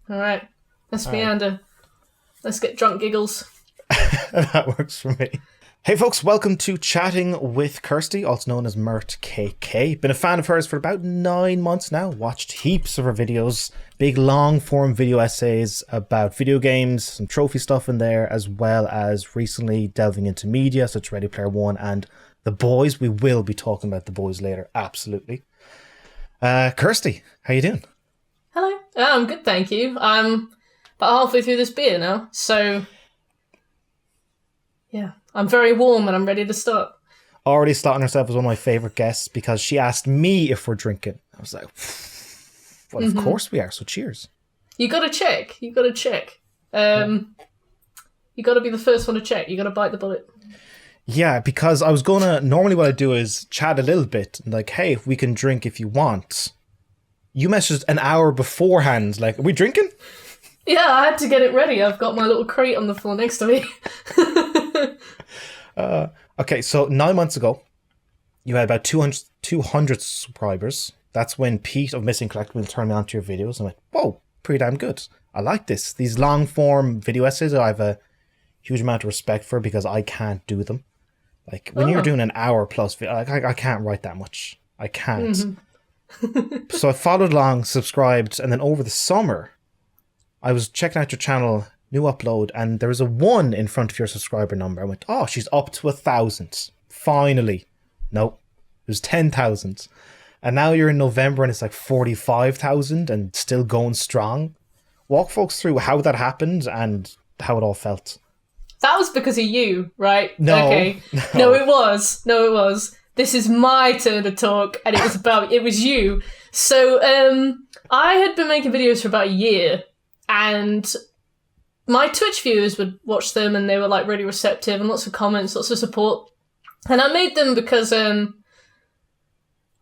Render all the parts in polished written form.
All right. Let's meander. Let's get drunk giggles. That works for me. Hey folks, welcome to Chatting with Kirsty, also known as MertKayKay. Been a fan of hers for about 9 months now. Watched heaps of her videos. Big long form video essays about video games, some trophy stuff in there, as well as recently delving into media such as Ready Player One and The Boys. We will be talking about The Boys later, absolutely. Kirsty, how you doing? Hello. I'm good, thank you. I'm about halfway through this beer now, so yeah, I'm very warm and I'm ready to start. Already starting herself as one of my favourite guests because she asked me if we're drinking. I was like, well, of course we are, so cheers. You gotta check. You gotta be the first one to check. You gotta bite the bullet. Yeah, because I was normally what I do is chat a little bit, like, hey, we can drink if you want. You messaged an hour beforehand, like, are we drinking? Yeah, I had to get it ready. I've got my little crate on the floor next to me. Okay, so 9 months ago, you had about 200 subscribers. That's when Pete of Missing Collectibles turned me on to your videos. I'm like, whoa, pretty damn good. I like this. These long form video essays, I have a huge amount of respect for because I can't do them. Like, when you're doing an hour plus, I can't write that much. I can't. So I followed along, subscribed, and then over the summer, I was checking out your channel, new upload, and there was a 1 in front of your subscriber number. I went, oh, she's up to 1,000. Finally. Nope. It was 10,000. And now you're in November and it's like 45,000 and still going strong. Walk folks through how that happened and how it all felt. That was because of you, right? No. Okay. No, it was. This is my turn to talk, and it was you. So, I had been making videos for about a year, and my Twitch viewers would watch them, and they were like really receptive, and lots of comments, lots of support. And I made them because what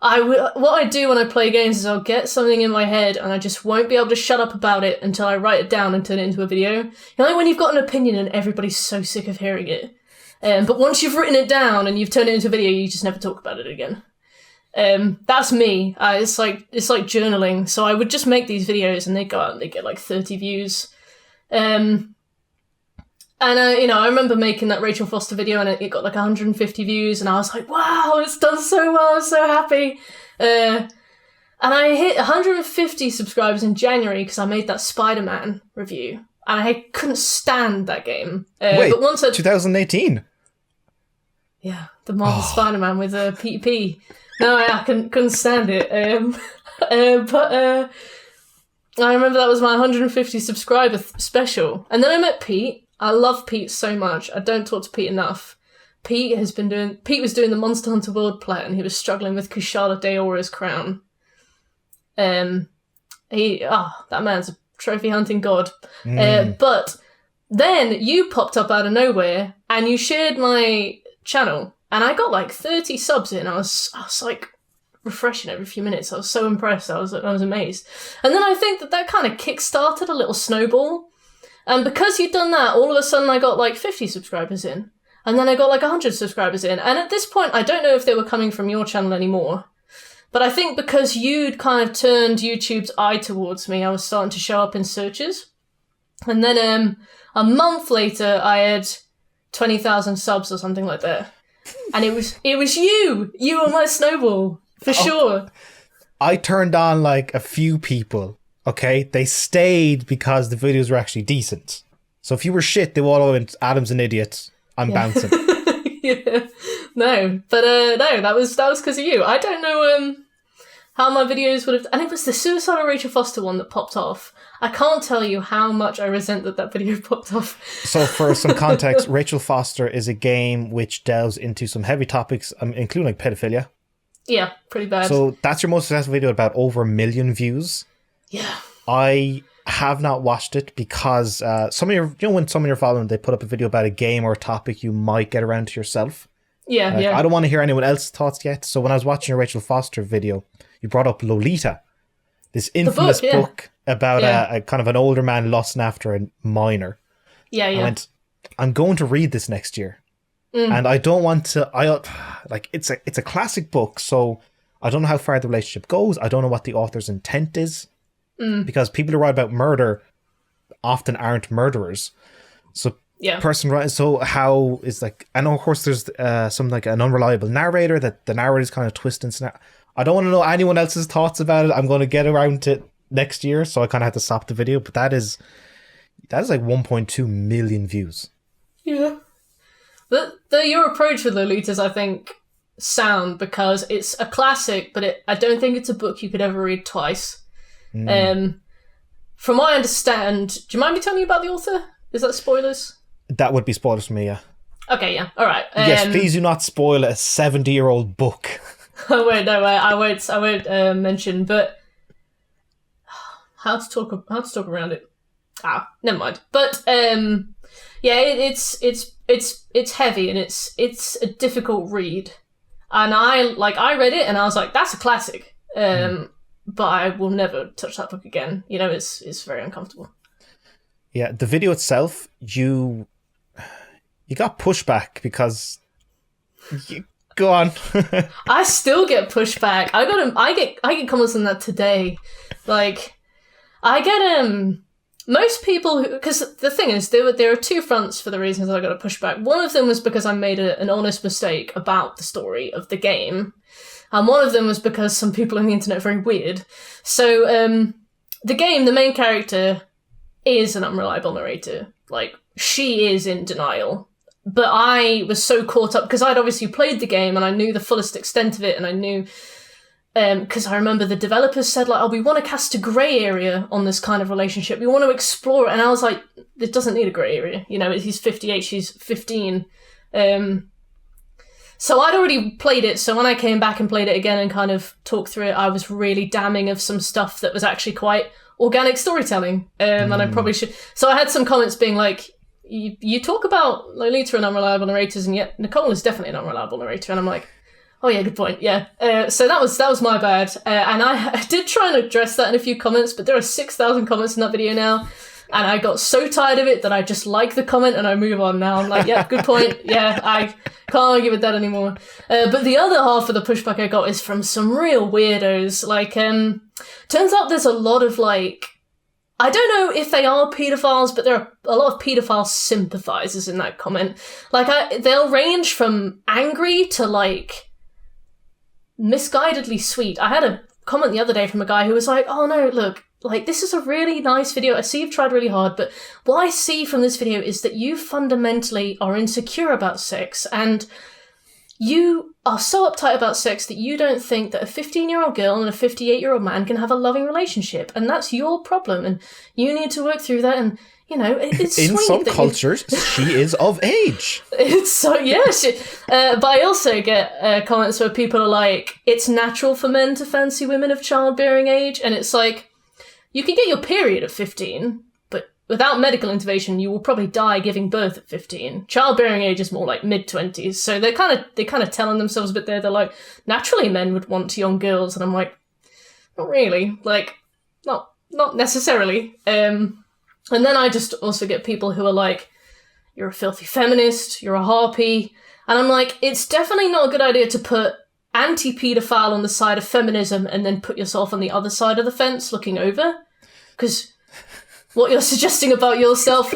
I do when I play games is I'll get something in my head, and I just won't be able to shut up about it until I write it down and turn it into a video. You know, like when you've got an opinion and everybody's so sick of hearing it. But once you've written it down and you've turned it into a video, you just never talk about it again. That's me. It's like journaling. So I would just make these videos and they go out and they get like 30 views. I remember making that Rachel Foster video and it got like 150 views and I was like, wow, it's done so well. I'm so happy. And I hit 150 subscribers in January because I made that Spider-Man review. And I couldn't stand that game. Wait, but once 2018? Yeah, the Marvel Spider-Man with a PP. No, I couldn't stand it. But I remember that was my 150 subscriber special. And then I met Pete. I love Pete so much. I don't talk to Pete enough. Pete was doing the Monster Hunter World play and he was struggling with Kushala Daora's crown. That man's a trophy hunting god. But then you popped up out of nowhere and you shared my channel and I got like 30 subs in. I was like refreshing every few minutes. I was so impressed. I was amazed. And then I think that kind of kick-started a little snowball. And because you'd done that, all of a sudden I got like 50 subscribers in. And then I got like 100 subscribers in. And at this point, I don't know if they were coming from your channel anymore. But I think because you'd kind of turned YouTube's eye towards me, I was starting to show up in searches. And then a month later, I had 20,000 subs or something like that. And it was you! You were my snowball, for sure. I turned on like a few people, okay? They stayed because the videos were actually decent. So if you were shit, they all went, Adam's an idiot, I'm bouncing. Yeah. No, but no, that was because of you. I don't know how my videos would have... And it was the Suicidal Rachel Foster one that popped off. I can't tell you how much I resent that video popped off. So for some context, Rachel Foster is a game which delves into some heavy topics, including like pedophilia. Yeah, pretty bad. So that's your most successful video, about over 1 million views. Yeah. I have not watched it because when some of your following, they put up a video about a game or a topic you might get around to yourself. Yeah, yeah. I don't want to hear anyone else's thoughts yet. So when I was watching your Rachel Foster video, you brought up Lolita, this infamous book about a kind of an older man lusting after a minor. Yeah, yeah. I went, I'm going to read this next year. And I don't want to, it's a classic book, so I don't know how far the relationship goes. I don't know what the author's intent is. Because people who write about murder often aren't murderers. So Yeah. person right. So how is like, I know of course there's something like an unreliable narrator that the narrator's kind of twisting. I don't want to know anyone else's thoughts about it. I'm going to get around to it next year, so I kind of had to stop the video. But that is like 1.2 million views. Yeah. Your approach with Lolita's, I think, sound, because it's a classic, but I don't think it's a book you could ever read twice. From what I understand, do you mind me telling you about the author? Is that spoilers? That would be spoilers for me, yeah. Okay, yeah, all right. Yes, please do not spoil a 70-year-old book. I won't mention, but how to talk around it. Never mind. But yeah, it's heavy and it's a difficult read. And I read it and I was like, that's a classic. But I will never touch that book again. You know, it's very uncomfortable. Yeah, the video itself, you got pushback because go on. I still get pushback. I get comments on that today. Like, I get most people who, because the thing is, there are two fronts for the reasons I got a pushback. One of them was because I made an honest mistake about the story of the game, and one of them was because some people on the internet are very weird. So the game, the main character is an unreliable narrator. Like, she is in denial. But I was so caught up, because I'd obviously played the game and I knew the fullest extent of it, and I knew, because I remember the developers said, like, oh, we want to cast a grey area on this kind of relationship. We want to explore it. And I was like, it doesn't need a grey area. You know, he's 58, she's 15. So I'd already played it. So when I came back and played it again and kind of talked through it, I was really damning of some stuff that was actually quite organic storytelling. And I probably should. So I had some comments being like, you talk about Lolita and unreliable narrators, and yet Nicole is definitely an unreliable narrator. And I'm like, oh yeah, good point. Yeah. So that was my bad. And I did try and address that in a few comments, but there are 6,000 comments in that video now. And I got so tired of it that I just like the comment and I move on now. I'm like, yeah, good point. Yeah, I can't argue with that anymore. But the other half of the pushback I got is from some real weirdos. Like, turns out there's a lot of, like, I don't know if they are paedophiles, but there are a lot of paedophile sympathizers in that comment. Like, they'll range from angry to, like, misguidedly sweet. I had a comment the other day from a guy who was like, oh no, look, like, this is a really nice video. I see you've tried really hard, but what I see from this video is that you fundamentally are insecure about sex, and you are so uptight about sex that you don't think that a 15-year-old girl and a 58-year-old man can have a loving relationship, and that's your problem, and you need to work through that, and, you know, it's in sweet some cultures, she is of age. It's so, yes. But I also get comments where people are like, it's natural for men to fancy women of childbearing age, and it's like, you can get your period at 15, but without medical intervention, you will probably die giving birth at 15. Childbearing age is more like mid-20s, so they're kind of telling themselves a bit there. They're like, naturally men would want young girls, and I'm like, not really. Like, not necessarily. And then I just also get people who are like, you're a filthy feminist, you're a harpy, and I'm like, it's definitely not a good idea to put anti-paedophile on the side of feminism and then put yourself on the other side of the fence looking over, because what you're suggesting about yourself.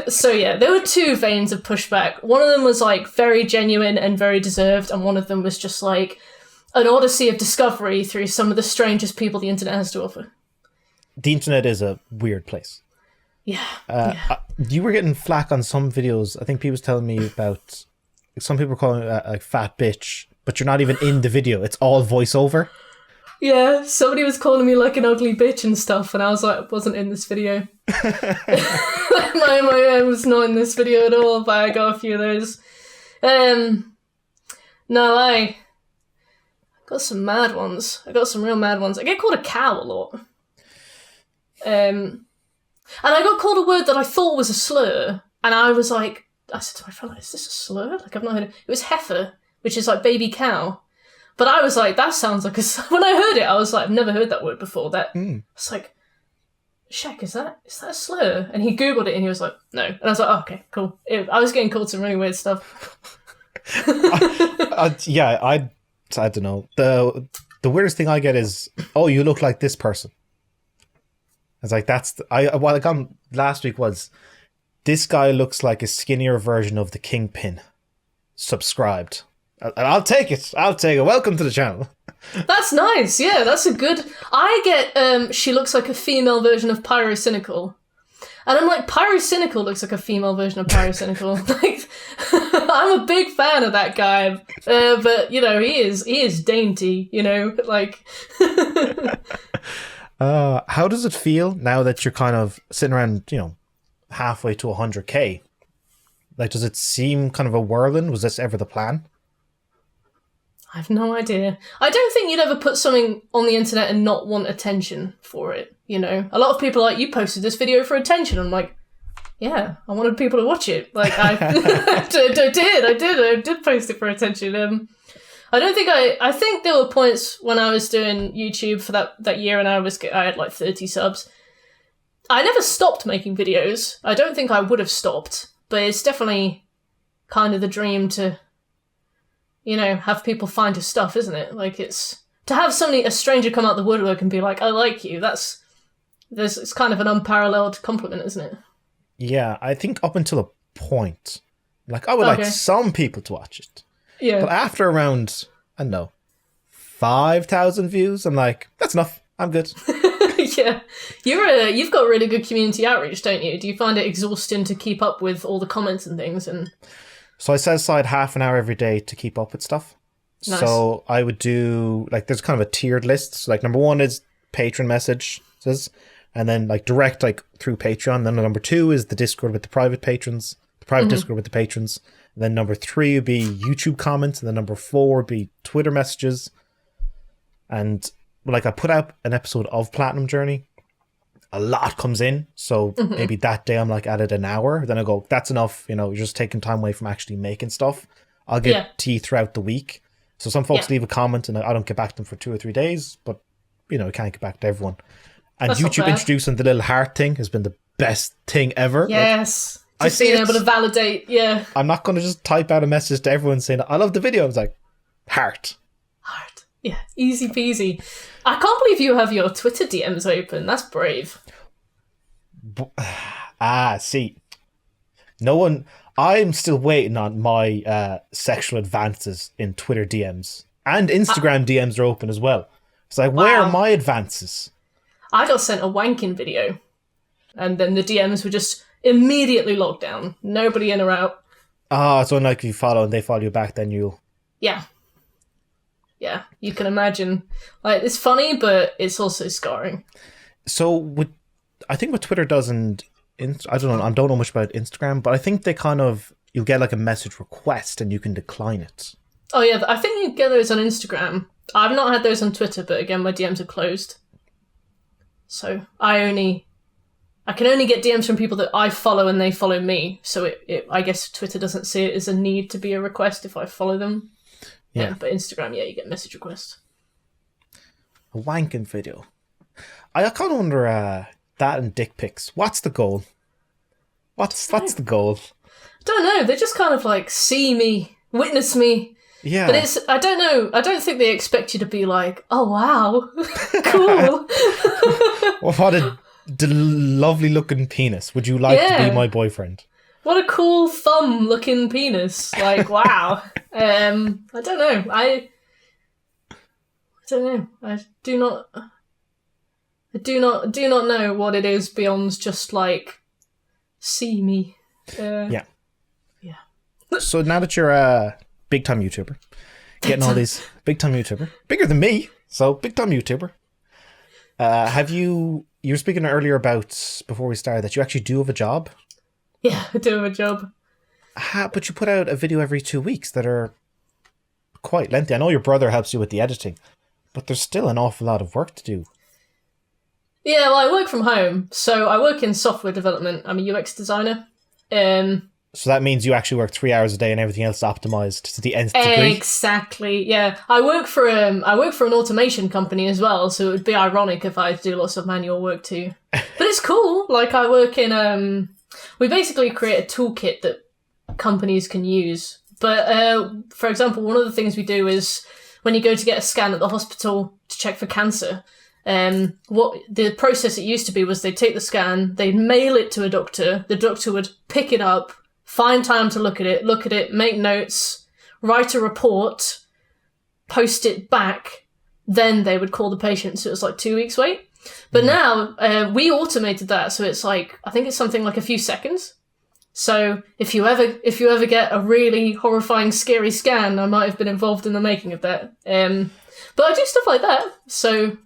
So yeah, there were two veins of pushback. One of them was like very genuine and very deserved, and one of them was just like an odyssey of discovery through some of the strangest people the internet has to offer. The internet is a weird place. Yeah. You were getting flack on some videos. I think people was telling me about, some people were calling it a fat bitch, but you're not even in the video. It's all voiceover. Yeah, somebody was calling me like an ugly bitch and stuff, and I was like, I wasn't in this video. my was not in this video at all, but I got a few of those. No, I got some mad ones. I got some real mad ones. I get called a cow a lot. And I got called a word that I thought was a slur, and I was like, I said to my friend, is this a slur? Like, I've not heard it. It was heifer, which is like baby cow. But I was like, that sounds like a... When I heard it, I was like, I've never heard that word before. It's like, Shaq, is that a slur? And he Googled it and he was like, no. And I was like, oh, okay, cool. I was getting called some really weird stuff. Yeah, I don't know. The weirdest thing I get is, oh, you look like this person. was like, what I got last week was, this guy looks like a skinnier version of the Kingpin. Subscribed. I'll take it. Welcome to the channel. That's nice. Yeah, that's a good... I get, she looks like a female version of Pyrocynical. And I'm like, Pyrocynical looks like a female version of Pyrocynical. Like, I'm a big fan of that guy. But, you know, he is dainty, you know, like... How does it feel now that you're kind of sitting around, you know, halfway to 100k? Like, does it seem kind of a whirlwind? Was this ever the plan? I have no idea. I don't think you'd ever put something on the internet and not want attention for it, you know? A lot of people are like, you posted this video for attention. I'm like, yeah, I wanted people to watch it. Like, I did post it for attention. I think there were points when I was doing YouTube for that year and I had like 30 subs. I never stopped making videos. I don't think I would have stopped, but it's definitely kind of the dream to, you know, have people find your stuff, isn't it? Like, it's to have a stranger come out the woodwork and be like, I like you. It's kind of an unparalleled compliment, isn't it? Yeah, I think up until a point, like, I would like some people to watch it. Yeah. But after around, I don't know, 5,000 views, I'm like, that's enough. I'm good. Yeah. You've got really good community outreach, don't you? Do you find it exhausting to keep up with all the comments and things? And so I set aside half an hour every day to keep up with stuff. Nice. So I would do, like, there's kind of a tiered list. So, like, number 1 is patron messages, and then, like, direct, like, through Patreon. Then number 2 is the Discord with the private patrons, the private Discord with the patrons. And then number 3 would be YouTube comments, and then number 4 would be Twitter messages. And, like, I put out an episode of Platinum Journey. A lot comes in, so maybe that day I'm like at it an hour. Then I go, that's enough. You know, you're just taking time away from actually making stuff. I'll get tea throughout the week. So some folks leave a comment and I don't get back to them for 2 or 3 days, but you know, I can't get back to everyone. And that's YouTube introducing the little heart thing has been the best thing ever. Yes. Like, just being able to validate. Yeah. I'm not going to just type out a message to everyone saying, I love the video. I was like, heart. Heart. Yeah. Easy peasy. I can't believe you have your Twitter DMs open. That's brave. See. No one... I'm still waiting on my sexual advances in Twitter DMs. And Instagram DMs are open as well. It's like, where are my advances? I got sent a wanking video. And then the DMs were just immediately locked down. Nobody in or out. So like if you follow and they follow you back, then you'll... Yeah, you can imagine. Like, it's funny, but it's also scarring. So I think what Twitter does, and I don't know much about Instagram, but I think they kind of, you'll get like a message request and you can decline it. Oh yeah, I think you get those on Instagram. I've not had those on Twitter, but again, my DMs are closed. So I can only get DMs from people that I follow and they follow me. So I guess Twitter doesn't see it as a need to be a request if I follow them. Yeah. But Instagram, you get message requests. A wanking video. I kind of wonder that and dick pics. What's the goal? What's the goal? I don't know. They just kind of like see me, witness me. Yeah. But I don't know. I don't think they expect you to be like, oh, wow, cool. Well, what a lovely looking penis. Would you like to be my boyfriend? What a cool thumb looking penis. Like, wow. I don't know. I don't know. I do not know what it is beyond just like see me. Yeah. So now that you're a big time YouTuber, getting all these big time YouTuber, bigger than me, so big time YouTuber. You were speaking earlier about before we started that you actually do have a job. Yeah, I do have a job. But you put out a video every 2 weeks that are quite lengthy. I know your brother helps you with the editing, but there's still an awful lot of work to do. Yeah, well, I work from home, so I work in software development. I'm a UX designer. So that means you actually work 3 hours a day and everything else is optimized to the nth degree? Exactly, yeah. I work for an automation company as well, so it would be ironic if I had to do lots of manual work too. But it's cool. Like, I work in... we basically create a toolkit that companies can use. But, for example, one of the things we do is when you go to get a scan at the hospital to check for cancer, What the process it used to be was they'd take the scan, they'd mail it to a doctor, the doctor would pick it up, find time to look at it, make notes, write a report, post it back, then they would call the patient, so it was like 2 weeks wait. But now, we automated that, so it's like, I think it's something like a few seconds. So if you ever get a really horrifying, scary scan, I might have been involved in the making of that. But I do stuff like that, so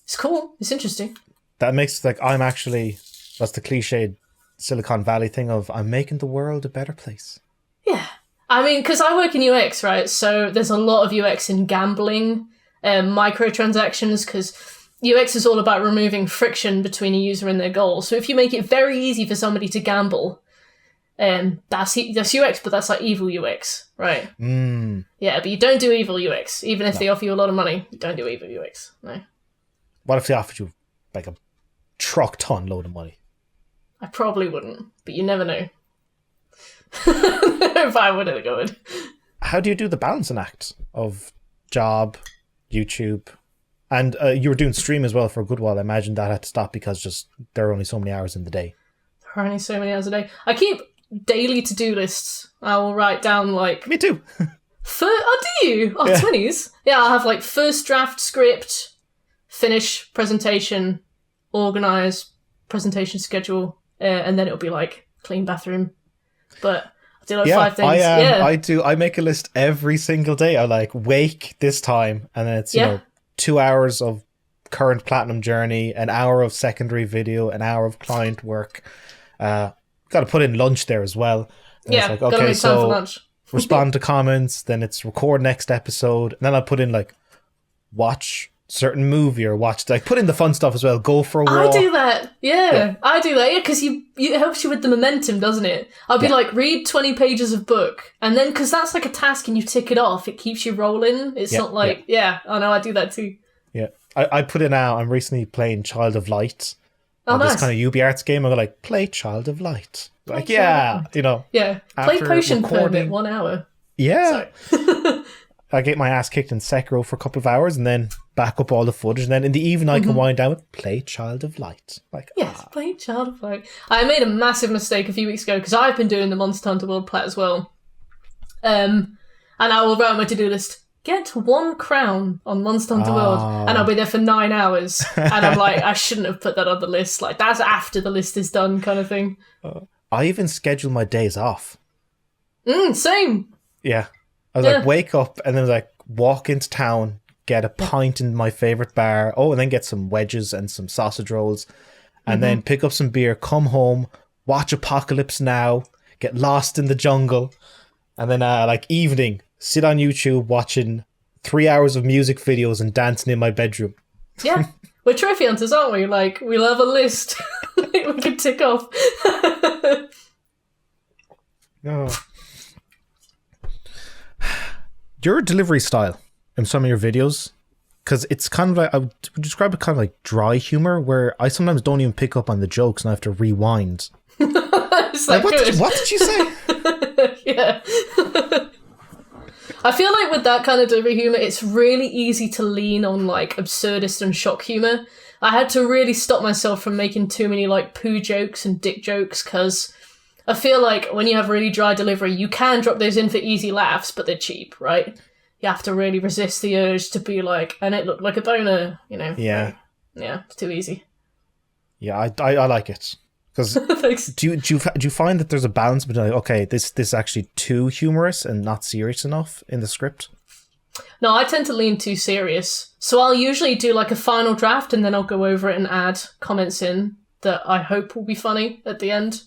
it's cool. It's interesting. That makes that's the cliched Silicon Valley thing of I'm making the world a better place. Yeah, I mean, because I work in UX, right? So there's a lot of UX in gambling, microtransactions, because UX is all about removing friction between a user and their goal. So if you make it very easy for somebody to gamble, that's UX, but that's like evil UX, right? Yeah, but you don't do evil UX. Even if they offer you a lot of money, you don't do evil UX. No. What if they offered you like a truck ton load of money? I probably wouldn't, but you never know. If I would, I would. How do you do the balancing act of job, YouTube? And you were doing stream as well for a good while. I imagine that had to stop because just there are only so many hours in the day. There are only so many hours a day. I keep daily to-do lists. I will write down like... Me too. Oh, do you? Oh, Yeah. 20s? Yeah, I'll have like first draft script, finish presentation, organise, presentation schedule, and then it'll be like clean bathroom. But I do like 5 things. I do. I make a list every single day. I like wake this time, and then it's, you know, 2 hours of current platinum journey, an hour of secondary video, an hour of client work. Got to put in lunch there as well. And Yeah, it's like, gotta okay, make time for so lunch. respond to comments, then it's record next episode, and then I'll put in like watch certain movie or put in the fun stuff as well. Go for a walk. I do that. Yeah, I do that. Yeah, because it helps you with the momentum, doesn't it? I'll be like, read 20 pages of book, and then because that's like a task and you tick it off, it keeps you rolling. It's not like, I know, I do that too. Yeah, I put in now. I'm recently playing Child of Light. Nice. This kind of UbiArts game. I'm like, play Child of Light. Like, you know. Yeah, play after Potion recording- Permit 1 hour. Yeah. Sorry. I get my ass kicked in Sekiro for a couple of hours and then back up all the footage. And then in the evening, I can wind down with play Child of Light. Like, Yes, play Child of Light. I made a massive mistake a few weeks ago because I've been doing the Monster Hunter World Plat as well. And I will write on my to-do list, get 1 crown on Monster Hunter World, and I'll be there for 9 hours. And I'm like, I shouldn't have put that on the list. Like, that's after the list is done kind of thing. I even schedule my days off. Same. Yeah. I was like, wake up and then like walk into town, get a pint in my favourite bar. Oh, and then get some wedges and some sausage rolls. And then pick up some beer, come home, watch Apocalypse Now, get lost in the jungle. And then like evening, sit on YouTube watching 3 hours of music videos and dancing in my bedroom. Yeah. We're trophy hunters, aren't we? Like, we'll have a list we can tick off. Oh. Your delivery style in some of your videos, because it's kind of like, I would describe it kind of like dry humor, where I sometimes don't even pick up on the jokes and I have to rewind. It's like, what did you say? Yeah. I feel like with that kind of delivery humour, it's really easy to lean on like absurdist and shock humour. I had to really stop myself from making too many like poo jokes and dick jokes, because I feel like when you have really dry delivery, you can drop those in for easy laughs, but they're cheap, right? You have to really resist the urge to be like, and it looked like a boner, you know? Yeah. Yeah, it's too easy. Yeah, I like it. Because do you find that there's a balance between, like, okay, this is actually too humorous and not serious enough in the script? No, I tend to lean too serious. So I'll usually do like a final draft and then I'll go over it and add comments in that I hope will be funny at the end.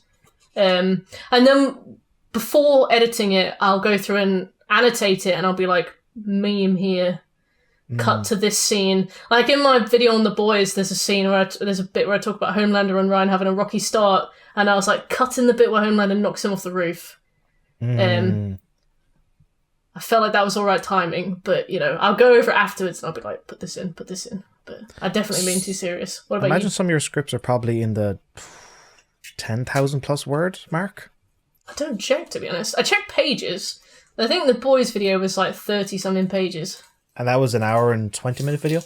And then before editing it, I'll go through and annotate it and I'll be like, meme here, cut to this scene. Like in my video on The Boys, there's a scene where there's a bit where I talk about Homelander and Ryan having a rocky start, and I was like, cut in the bit where Homelander knocks him off the roof. I felt like that was all right timing, but you know, I'll go over it afterwards and I'll be like, put this in. But I definitely lean too serious. What about you? Imagine some of your scripts are probably in the 10,000 plus word mark. I don't check, to be honest. I check pages. I think The Boys video was like 30 something pages. And that was an hour and 20-minute video?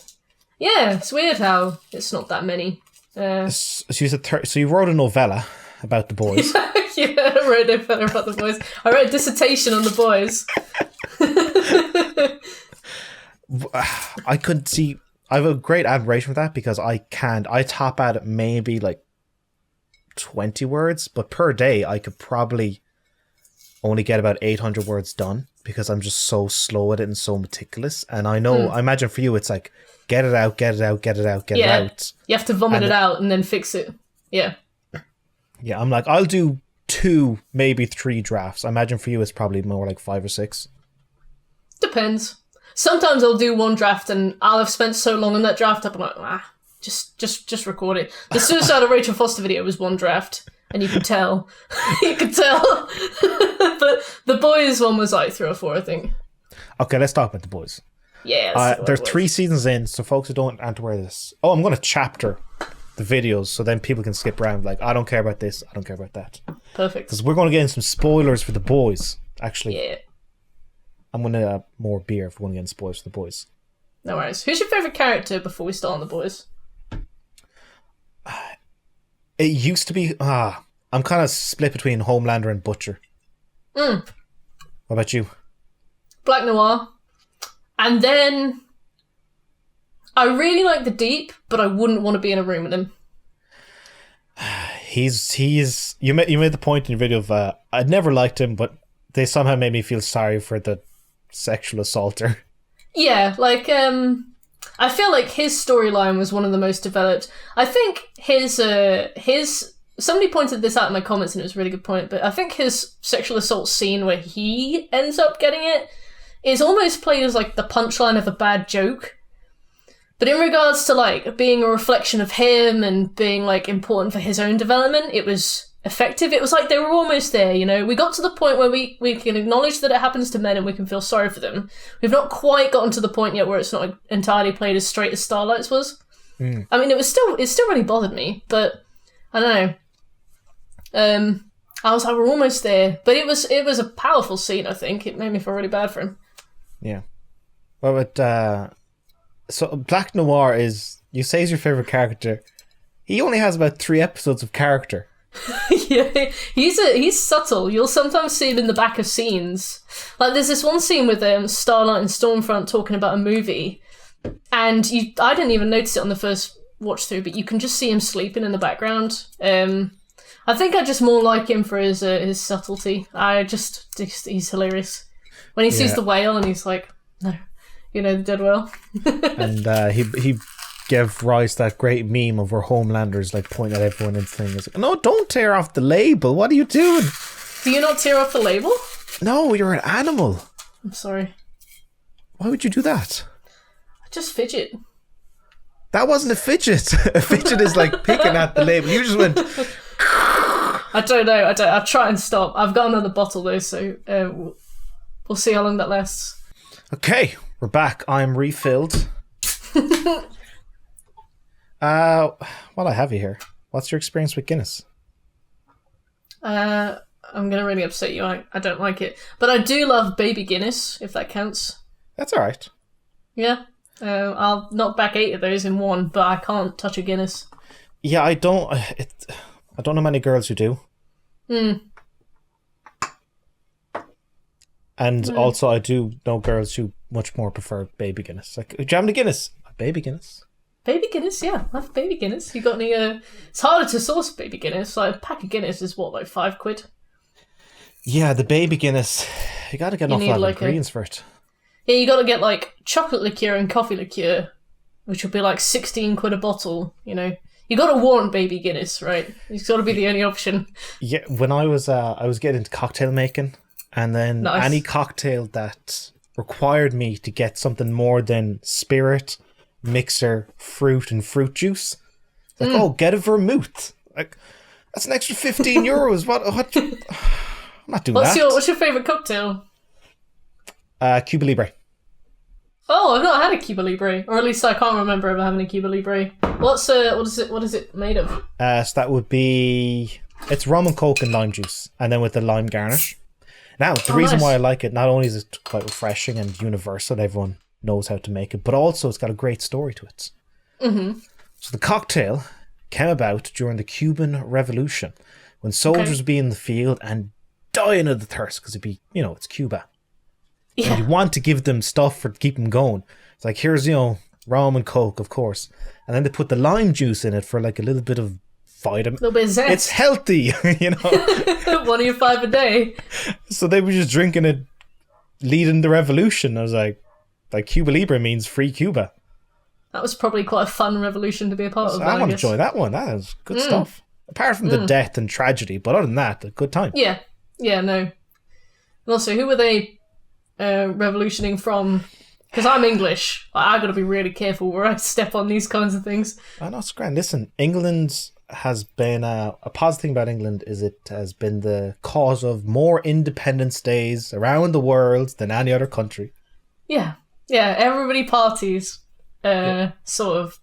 Yeah, it's weird how it's not that many. So you wrote a novella about the boys. Yeah, I wrote a novella about the boys. I wrote a dissertation on the boys. I could see... I have a great admiration for that because I top out at maybe like 20 words, but per day I could probably only get about 800 words done because I'm just so slow at it and so meticulous. And I know, I imagine for you, it's like, get it out. You have to vomit it out and then fix it. Yeah. Yeah, I'm like, I'll do 2, maybe 3 drafts. I imagine for you, it's probably more like 5 or 6. Depends. Sometimes I'll do 1 draft and I'll have spent so long on that draft, I'm like, just record it. The Suicide of Rachel Foster video was 1 draft, and you could tell. But the boys one was like 3 or 4, I think. Okay, let's talk about the boys. Yeah. There's 3 seasons in, so folks who don't have to wear this. Oh, I'm going to chapter the videos so then people can skip around. Like, I don't care about this, I don't care about that. Perfect. Because we're going to get in some spoilers for the boys, actually. Yeah. I'm going to have more beer if we're going to get in spoilers for the boys. No worries. Who's your favourite character before we start on the boys? It used to be... I'm kind of split between Homelander and Butcher. What about you? Black Noir. And then... I really like the Deep, but I wouldn't want to be in a room with him. He's... You made the point in your video of... I never liked him, but they somehow made me feel sorry for the sexual assaulter. Yeah, like... I feel like his storyline was one of the most developed. I think his somebody pointed this out in my comments and it was a really good point, but I think his sexual assault scene where he ends up getting it is almost played as like the punchline of a bad joke. But in regards to like being a reflection of him and being like important for his own development, it was effective. It was like they were almost there, you know. We got to the point where we can acknowledge that it happens to men and we can feel sorry for them. We've not quite gotten to the point yet where it's not entirely played as straight as Starlight's was. I mean, it still really bothered me, but I don't know. I was like, we're almost there, but it was a powerful scene. I think it made me feel really bad for him. Yeah. Well, but so Black Noir is, you say, is your favorite character. He only has about 3 episodes of character. Yeah, he's subtle. You'll sometimes see him in the back of scenes. Like there's this one scene with Starlight and Stormfront talking about a movie, and I didn't even notice it on the first watch through, but you can just see him sleeping in the background. I think I just more like him for his subtlety. He's hilarious when he sees the whale and he's like, no, you know, the dead whale. And he gave rise to that great meme of where Homelander's like pointing at everyone and saying, like, no, don't tear off the label. What are you doing? Do you not tear off the label? No, you're an animal. I'm sorry. Why would you do that? I just fidget. That wasn't a fidget. A fidget is like picking at the label. You just went... I don't know. I'll try and stop. I've got another bottle though, so we'll see how long that lasts. Okay, we're back. I'm refilled. While I have you here, what's your experience with Guinness? I'm gonna really upset you. I don't like it, but I do love baby Guinness, if that counts. That's all right. Yeah, I'll knock back 8 of those in one, but I can't touch a Guinness. Yeah, I don't know many girls who do. And also, I do know girls who much more prefer baby Guinness. Like, do you have a Guinness? A baby Guinness. Baby Guinness, yeah. I have baby Guinness. You got any... It's harder to source baby Guinness. Like, a pack of Guinness is, what, like £5? Yeah, the baby Guinness. You got to get an awful lot of ingredients for it. Yeah, you got to get, like, chocolate liqueur and coffee liqueur, which will be, like, £16 a bottle, you know. You got to warrant baby Guinness, right? It's got to be the only option. Yeah, when I was getting into cocktail making, and then any cocktail that required me to get something more than spirit, mixer, fruit, and fruit juice. Like, oh, get a vermouth. Like, that's an extra €15. What? I'm not doing that. What's your favourite cocktail? Cuba Libre. Oh, I've not had a Cuba Libre, or at least I can't remember ever having a Cuba Libre. What is it made of? So that would be, it's rum and coke and lime juice, and then with the lime garnish. Now, the reason why I like it, not only is it quite refreshing and universal, everyone knows how to make it, but also it's got a great story to it. Mm-hmm. So the cocktail came about during the Cuban Revolution, when soldiers would be in the field and dying of the thirst because it's Cuba. Yeah. And you want to give them stuff to keep them going. It's like, here's, rum and Coke, of course. And then they put the lime juice in it for like a little bit of vitamin. A little bit of zest. It's healthy, 1 of your 5 a day. So they were just drinking it, leading the revolution. I was like Cuba Libre means free Cuba. That was probably quite a fun revolution to be a part of. I want to join that one. That is good stuff. Apart from the death and tragedy, but other than that, a good time. Yeah, no. And also, who were they revolutioning from? Because I'm English. I got to be really careful where I step on these kinds of things. Oh, no, it's grand. Listen, England has been a positive thing about England is it has been the cause of more Independence Days around the world than any other country. Yeah, everybody parties, sort of.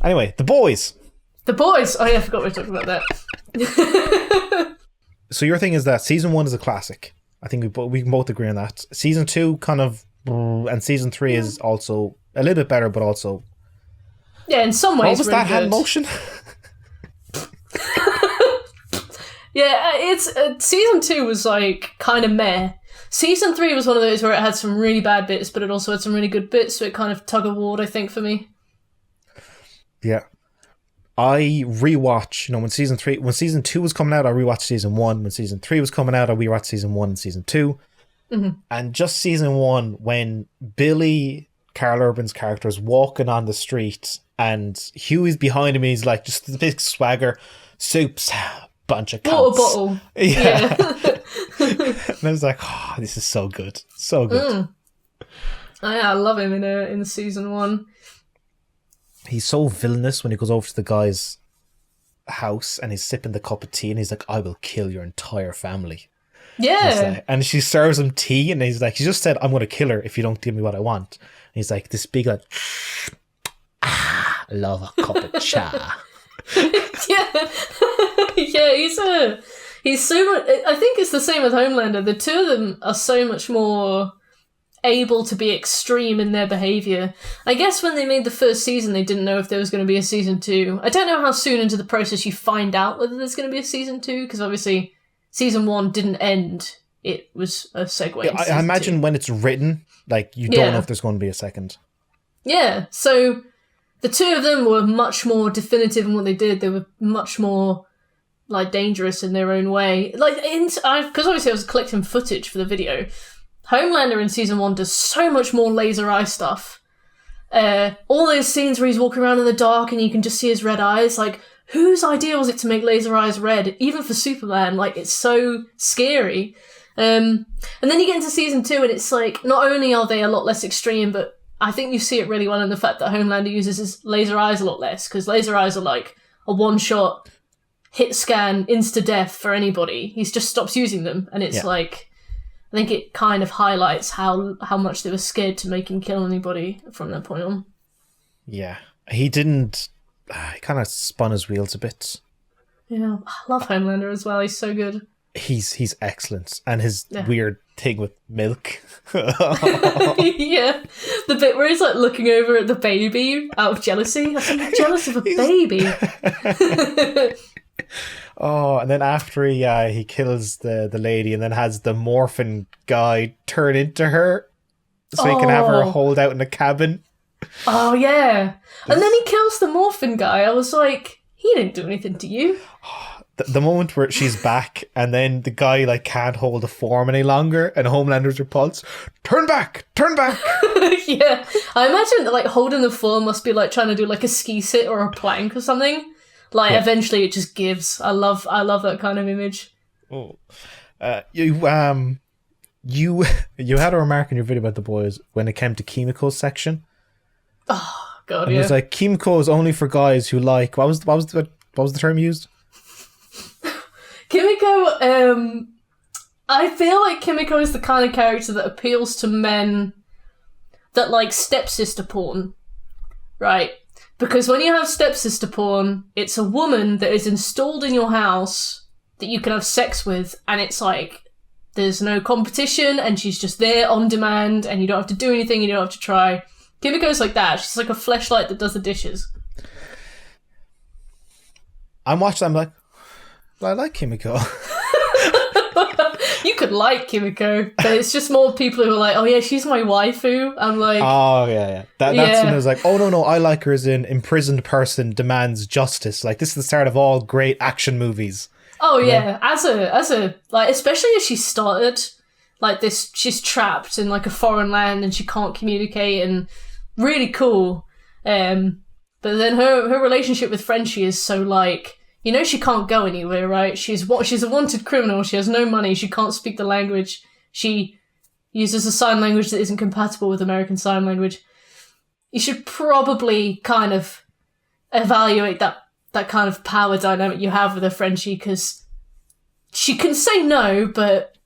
Anyway, The Boys. The Boys! Oh yeah, I forgot we were talking about that. So your thing is that season 1 is a classic. I think we can both agree on that. Season 2 kind of, and season 3 is also a little bit better, but also... Yeah, in some ways what was really that good. hand motion? Yeah, it's season 2 was like kind of meh. Season 3 was one of those where it had some really bad bits, but it also had some really good bits, so it kind of tug of war, I think, for me. Yeah. I rewatch, when season 2 was coming out, I rewatched season 1. When season 3 was coming out, I rewatched season 1 and season 2. Mm-hmm. And just season 1, when Billy, Carl Urban's character, is walking on the street and Huey's behind him, he's like, just the big swagger, soups, bunch of cunts. Water bottle. Yeah. And I was like, oh, this is so good. So good. Oh, yeah, I love him in season 1. He's so villainous when he goes over to the guy's house and he's sipping the cup of tea and he's like, I will kill your entire family. Yeah. And she serves him tea and he's like, she just said, I'm going to kill her if you don't give me what I want. And he's like, this big like, I love a cup of cha. Yeah, he's so much, I think it's the same with Homelander. The two of them are so much more able to be extreme in their behaviour. I guess when they made the first season, they didn't know if there was going to be a season 2. I don't know how soon into the process you find out whether there's going to be a season 2, because obviously season 1 didn't end. It was a segue. I imagine 2. When it's written, like, you don't know if there's going to be a second. Yeah, so the two of them were much more definitive in what they did. They were much more like dangerous in their own way. Like, because obviously I was collecting footage for the video. Homelander in season 1 does so much more laser eye stuff. All those scenes where he's walking around in the dark and you can just see his red eyes, like, whose idea was it to make laser eyes red? Even for Superman, like, it's so scary. And then you get into season 2 and it's like, not only are they a lot less extreme, but I think you see it really well in the fact that Homelander uses his laser eyes a lot less, because laser eyes are like a one-shot hit scan, insta-death for anybody. He just stops using them, and it's like, I think it kind of highlights how much they were scared to make him kill anybody from that point on. Yeah. He didn't... he kind of spun his wheels a bit. Yeah. I love Homelander as well. He's so good. He's excellent. And his weird thing with milk. Yeah. The bit where he's like looking over at the baby out of jealousy. I'm jealous of a baby. Oh, and then after he kills the lady and then has the morphin guy turn into her so he can have her hold out in the cabin. Oh, yeah. And then he kills the morphin guy. I was like, he didn't do anything to you. The moment where she's back and then the guy like can't hold the form any longer and Homelander's repulsed. Turn back! Yeah. I imagine like holding the form must be like trying to do like a ski sit or a plank or something. Like, eventually it just gives. I love that kind of image. Oh. You had a remark in your video about The Boys when it came to Kimiko's section. Oh, God, and it was like, Kimiko is only for guys who like... What was the term used? Kimiko, I feel like Kimiko is the kind of character that appeals to men that like stepsister porn. Right? Because when you have stepsister porn, it's a woman that is installed in your house that you can have sex with, and it's like, there's no competition, and she's just there on demand, and you don't have to do anything, you don't have to try. Kimiko's like that. She's like a fleshlight that does the dishes. I'm watching, I'm like, I like Kimiko. You could like Kimiko, but it's just more people who are like, oh yeah, she's my waifu. I'm like... Oh, yeah. That's when I was like, oh, no, I like her as an imprisoned person demands justice. Like, this is the start of all great action movies. Oh, yeah. As a like, especially as she started, like this, she's trapped in like a foreign land and she can't communicate, and really cool. But then her relationship with Frenchie is so like... You know she can't go anywhere, right? She's a wanted criminal. She has no money. She can't speak the language. She uses a sign language that isn't compatible with American Sign Language. You should probably kind of evaluate that kind of power dynamic you have with a Frenchie, because she can say no, but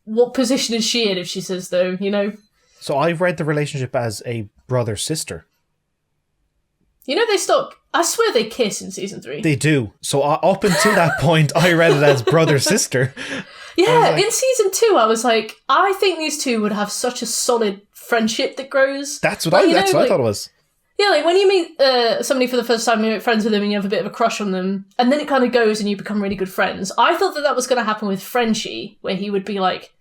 what position is she in if she says no, you know? So I've read the relationship as a brother-sister. You know, I swear they kiss in season 3. They do. So up until that point, I read it as brother-sister. Yeah, like, in season 2, I was like, I think these two would have such a solid friendship that grows. That's what I thought it was. Yeah, like when you meet somebody for the first time, you make friends with them and you have a bit of a crush on them, and then it kind of goes and you become really good friends. I thought that was going to happen with Frenchie, where he would be like,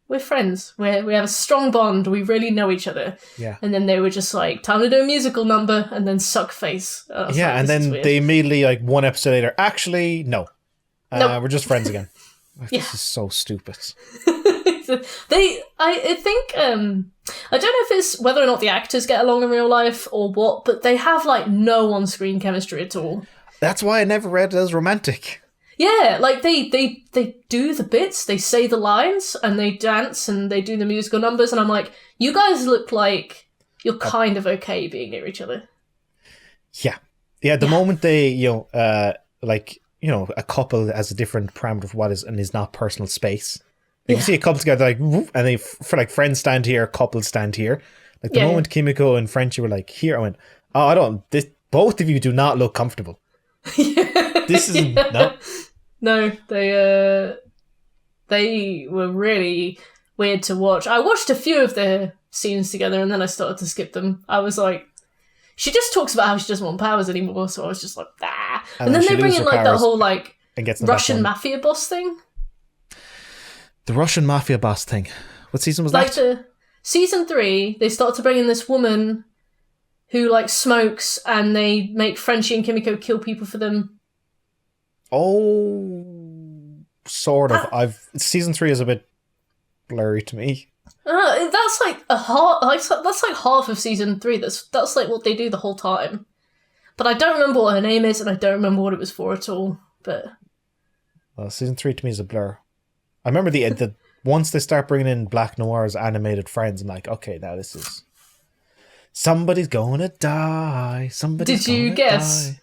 we're friends, we have a strong bond, we really know each other. Yeah. And then they were just like, time to do a musical number, and then suck face. Yeah, like, and then they immediately, like, one episode later, actually, no. Nope. We're just friends again. This is so stupid. I think, I don't know if it's whether or not the actors get along in real life or what, but they have, like, no on-screen chemistry at all. That's why I never read it as romantic. Yeah, like they do the bits, they say the lines, and they dance, and they do the musical numbers, and I'm like, you guys look like you're kind of okay being near each other. Yeah. Yeah, the moment they, a couple has a different parameter for what is and is not personal space. You can see a couple together, like, whoop, and they, for like, friends stand here, couples stand here. Like, the moment Kimiko and Frenchie were like, here, I went, both of you do not look comfortable. This is, no. No, they were really weird to watch. I watched a few of their scenes together and then I started to skip them. I was like, she just talks about how she doesn't want powers anymore, so I was just like, ah. And then they bring in like that whole like Russian mafia boss thing. The Russian mafia boss thing. What season was that? Like season 3, they start to bring in this woman who like smokes, and they make Frenchie and Kimiko kill people for them. Oh, sort of. Season 3 is a bit blurry to me. That's like that's like half of season 3. That's like what they do the whole time. But I don't remember what her name is, and I don't remember what it was for at all. But season 3 to me is a blur. I remember the once they start bringing in Black Noir's animated friends, I'm like, okay, now this is somebody's gonna die. Did you guess? Die.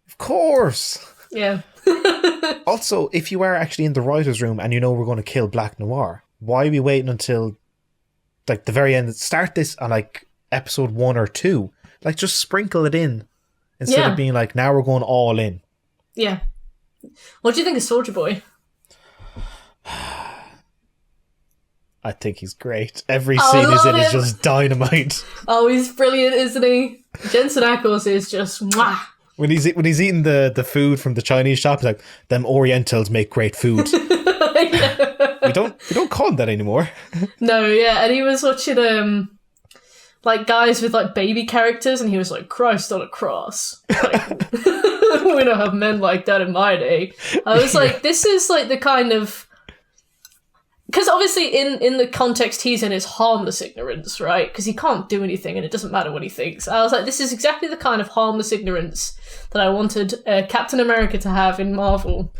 Of course. Yeah. Also, if you are actually in the writer's room and you know we're going to kill Black Noir, why are we waiting until like the very end? Start this on like episode 1 or 2. Like, just sprinkle it in instead of being like, now we're going all in. Yeah. What do you think of Soulja Boy? I think he's great. Every scene he's in is just dynamite. Oh, he's brilliant, isn't he? Jensen Ackles is just mwah. When he's eating the food from the Chinese shop, he's like, them Orientals make great food. We don't call them that anymore. No, yeah, and he was watching like guys with like baby characters, and he was like, Christ on a cross. Like, we don't have men like that in my day. I was like, this is like the kind of, because obviously in the context he's in is harmless ignorance, right? Because he can't do anything and it doesn't matter what he thinks. I was like, this is exactly the kind of harmless ignorance that I wanted Captain America to have in Marvel.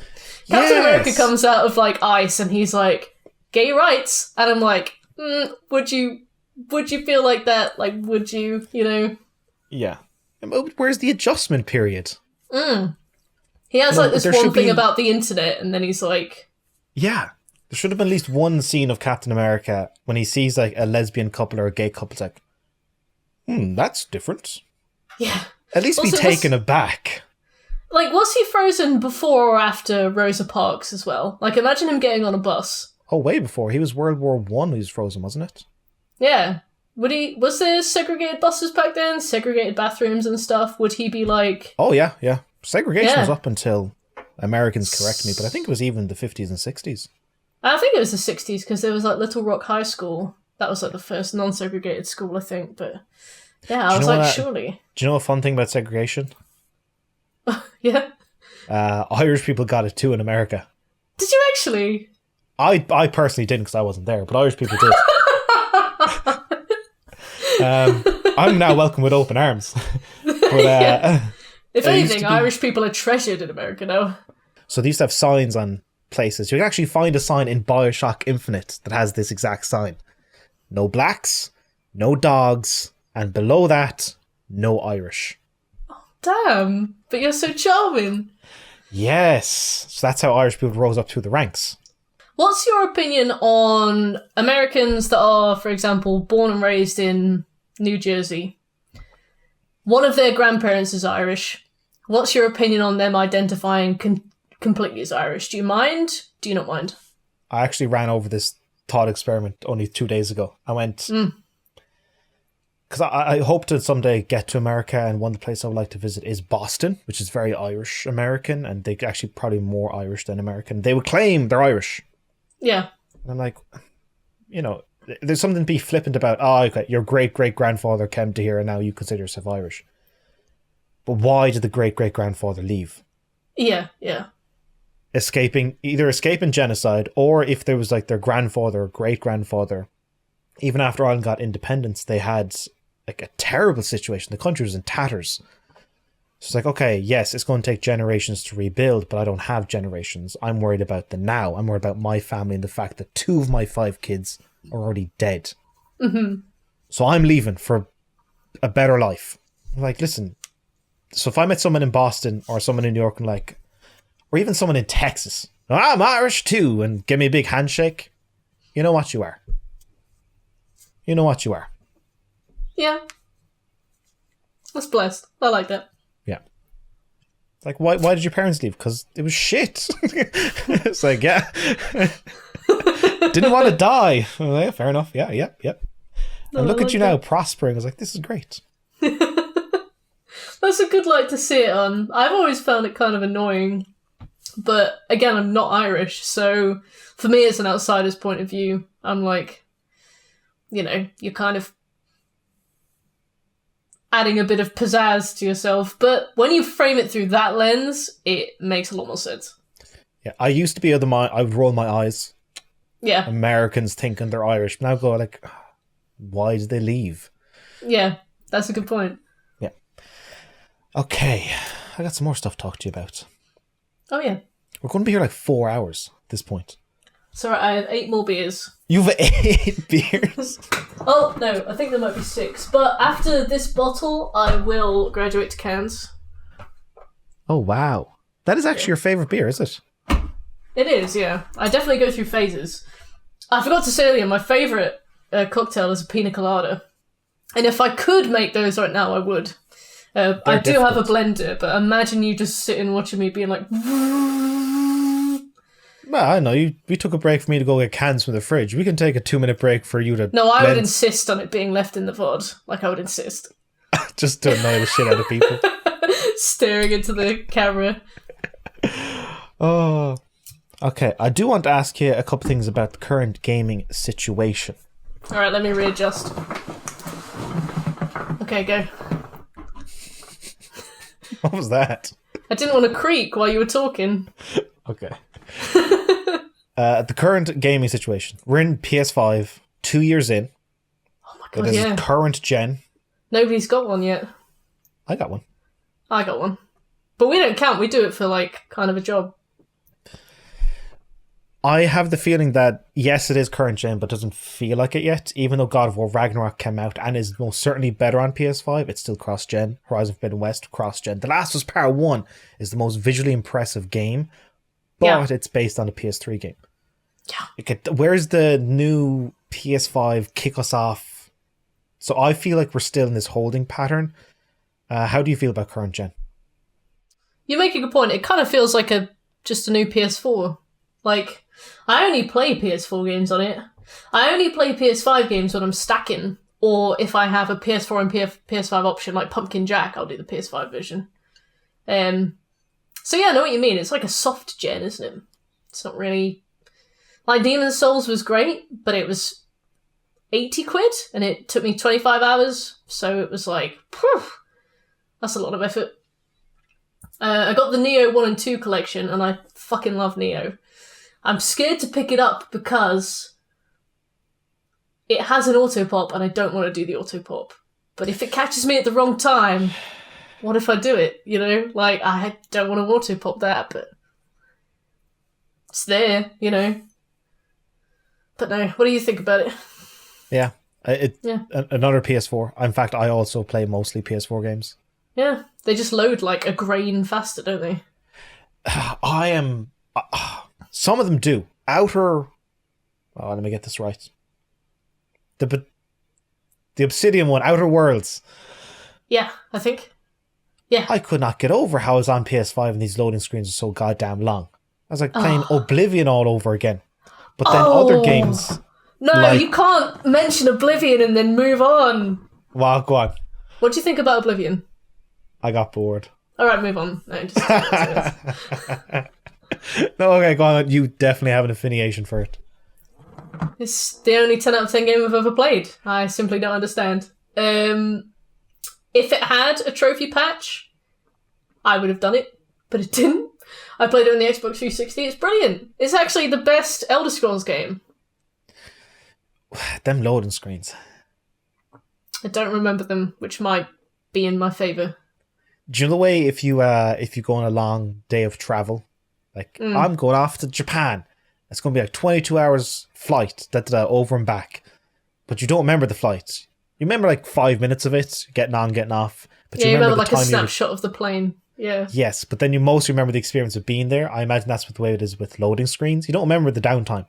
Captain America comes out of like ice and he's like, gay rights. And I'm like, would you feel like that? Like, would you, you know? Yeah. Where's the adjustment period? He has like this one thing about the internet, and then he's like... Yeah. There should have been at least one scene of Captain America when he sees like a lesbian couple or a gay couple. It's like, that's different. Yeah. At least be taken aback. Like, was he frozen before or after Rosa Parks as well? Like, imagine him getting on a bus. Oh, way before. He was World War I when he was frozen, wasn't it? Yeah. Was there segregated buses back then? Segregated bathrooms and stuff? Would he be like... Oh, yeah. Segregation was up until Americans correct me, but I think it was even the 50s and 60s. I think it was the 60s, because there was like Little Rock High School. That was like the first non-segregated school, I think. But yeah, I was like, surely. Do you know a fun thing about segregation? Yeah? Irish people got it too in America. Did you actually? I personally didn't because I wasn't there, but Irish people did. I'm now welcome with open arms. But, if anything, Irish people are treasured in America now. So they used to have signs on places. You can actually find a sign in Bioshock Infinite that has this exact sign. No blacks, no dogs, and below that, no Irish. Oh, damn. But you're so charming. Yes. So that's how Irish people rose up through the ranks. What's your opinion on Americans that are, for example, born and raised in New Jersey? One of their grandparents is Irish. What's your opinion on them identifying completely as Irish? Do you mind? Do you not mind? I actually ran over this thought experiment only 2 days ago. I went... Because I hope to someday get to America, and one of the places I would like to visit is Boston, which is very Irish-American, and they're actually probably more Irish than American. They would claim they're Irish. Yeah. And I'm like, there's something to be flippant about, okay, your great-great-grandfather came to here and now you consider yourself Irish. But why did the great-great-grandfather leave? Yeah. Either escaping genocide, or if there was like their grandfather or great-grandfather, even after Ireland got independence, they had like a terrible situation. The country was in tatters. So it's like, okay, yes, it's going to take generations to rebuild, but I don't have generations. I'm worried about the now. I'm worried about my family and the fact that 2 of my 5 kids are already dead. Mm-hmm. So I'm leaving for a better life. I'm like, listen, so if I met someone in Boston or someone in New York and like, or even someone in Texas, I'm Irish too, and give me a big handshake, you know what you are. You know what you are. Yeah. That's blessed. I like that. Yeah. Like, why did your parents leave? Because it was shit. It's like, yeah. Didn't want to die. Oh, yeah, fair enough. Yeah. And look at you now, prospering. I was like, this is great. That's a good light to see it on. I've always found it kind of annoying. But again, I'm not Irish. So for me, it's an outsider's point of view. I'm like, you're kind of adding a bit of pizzazz to yourself. But when you frame it through that lens, it makes a lot more sense. Yeah, I used to be I would roll my eyes. Yeah. Americans thinking they're Irish. Now go like, why did they leave? Yeah, that's a good point. Yeah. Okay, I got some more stuff to talk to you about. Oh, yeah. We're going to be here like 4 hours at this point. Sorry, I have 8 more beers. You've 8 beers? Oh, no, I think there might be 6. But after this bottle, I will graduate to cans. Oh, wow. That is actually your favourite beer, is it? It is, yeah. I definitely go through phases. I forgot to say earlier, my favourite cocktail is a pina colada. And if I could make those right now, I would. I do have a blender, but imagine you just sitting watching me being like... Well, I know. We took a break for me to go get cans from the fridge. We can take a 2-minute break for you to... No, I would insist on it being left in the VOD. Like, I would insist. Just to annoy the shit out of people. Staring into the camera. Oh... Okay, I do want to ask you a couple things about the current gaming situation. Alright, let me readjust. Okay, go. What was that? I didn't want to creak while you were talking. Okay. The current gaming situation. We're in PS5, 2 years in. Oh my god, It is current gen. Nobody's got one yet. I got one. I got one. But we don't count, we do it for, like, kind of a job. I have the feeling that, yes, it is current gen, but doesn't feel like it yet. Even though God of War Ragnarok came out and is most certainly better on PS5, it's still cross-gen. Horizon Forbidden West, cross-gen. The Last of Us Part 1 is the most visually impressive game, but it's based on a PS3 game. Yeah. Where's the new PS5 kick us off? So I feel like we're still in this holding pattern. How do you feel about current gen? You make a good point. It kind of feels like just a new PS4. I only play PS4 games on it. I only play PS5 games when I'm stacking, or if I have a PS4 and PS5 option, like Pumpkin Jack, I'll do the PS5 version. So yeah, I know what you mean. It's like a soft gen, isn't it? It's not really... Like, Demon's Souls was great, but it was 80 quid, and it took me 25 hours, so it was like, phew, that's a lot of effort. I got the Neo 1 and 2 collection, and I fucking love Neo. I'm scared to pick it up because it has an auto-pop, and I don't want to do the auto-pop. But if it catches me at the wrong time, what if I do it, you know? Like, I don't want to auto-pop that, but it's there, you know? But no, what do you think about it? Yeah. Another PS4. In fact, I also play mostly PS4 games. Yeah, they just load like a grain faster, don't they? Some of them do. Let me get this right. The Obsidian one, Outer Worlds. Yeah, I think. Yeah. I could not get over how I was on PS5 and these loading screens are so goddamn long. I was like playing Oblivion all over again. But then other games... No, like, you can't mention Oblivion and then move on. Well, go on. What do you think about Oblivion? I got bored. All right, move on. No, no, okay, go on. You definitely have an affiliation for it. It's the only 10 out of 10 game I've ever played. I simply don't understand. If it had a trophy patch, I would have done it, but it didn't. I played it on the Xbox 360. It's brilliant. It's actually the best Elder Scrolls game. Them loading screens. I don't remember them, which might be in my favour. Do you know the way if you go on a long day of travel, like I'm going off to Japan, it's going to be like 22 hours flight, over and back, but you don't remember the flight. You remember like 5 minutes of it, getting on, getting off. But yeah, you remember like the a time snapshot of the plane. Yeah. Yes, but then you mostly remember the experience of being there. I imagine that's the way it is with loading screens. You don't remember the downtime.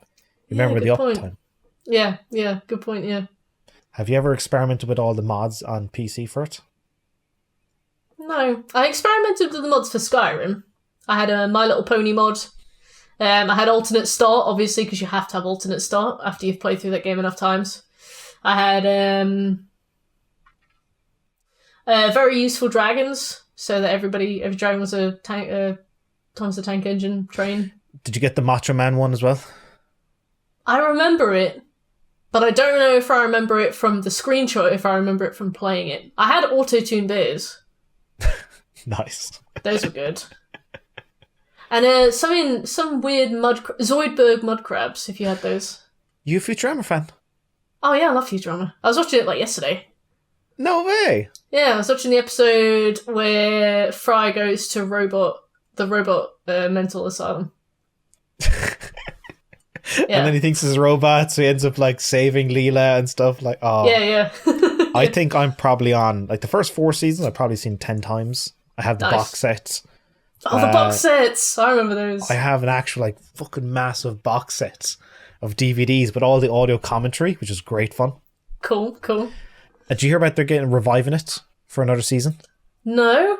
You remember the uptime. Yeah, good point, yeah. Have you ever experimented with all the mods on PC for it? No. I experimented with the mods for Skyrim. I had a My Little Pony mod. I had alternate start, obviously, because you have to have alternate start after you've played through that game enough times. I had very useful dragons, so that every dragon was a tank, Thomas the Tank Engine train. Did you get the Macho Man one as well? I remember it, but I don't know if I remember it from the screenshot, if I remember it from playing it. I had auto-tune bears. Nice. Those were good. And some weird Zoidberg mud crabs, if you had those. You a Futurama fan? Oh yeah, I love Futurama. I was watching it like yesterday. No way! Yeah, I was watching the episode where Fry goes to the robot mental asylum. Yeah. And then he thinks he's a robot, so he ends up like saving Leela and stuff. Like, oh. Yeah. I think I'm probably on like the first 4 seasons. I've probably seen 10 times. I have the box set. Oh, the box sets! I remember those. I have an actual like fucking massive box set of DVDs with all the audio commentary, which is great fun. Cool. Did you hear about they're getting reviving it for another season? No.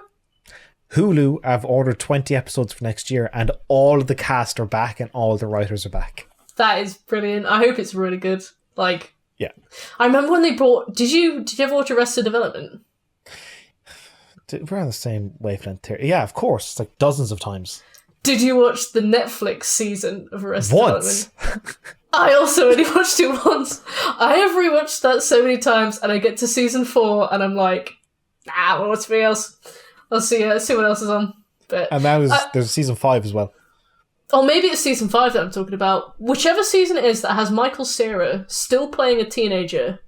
Hulu have ordered 20 episodes for next year, and all of the cast are back and all the writers are back. That is brilliant. I hope it's really good. Like, yeah. I remember when they brought. Did you ever watch Arrested Development? We're on the same wavelength here. Yeah, of course. It's like dozens of times. Did you watch the Netflix season of Arrested Development? I also only watched it once. I have rewatched that so many times, and I get to season 4, and I'm like, well, what's something else? I'll see what else is on. But and now there's season 5 as well. Or maybe it's season 5 that I'm talking about. Whichever season it is that has Michael Cera still playing a teenager,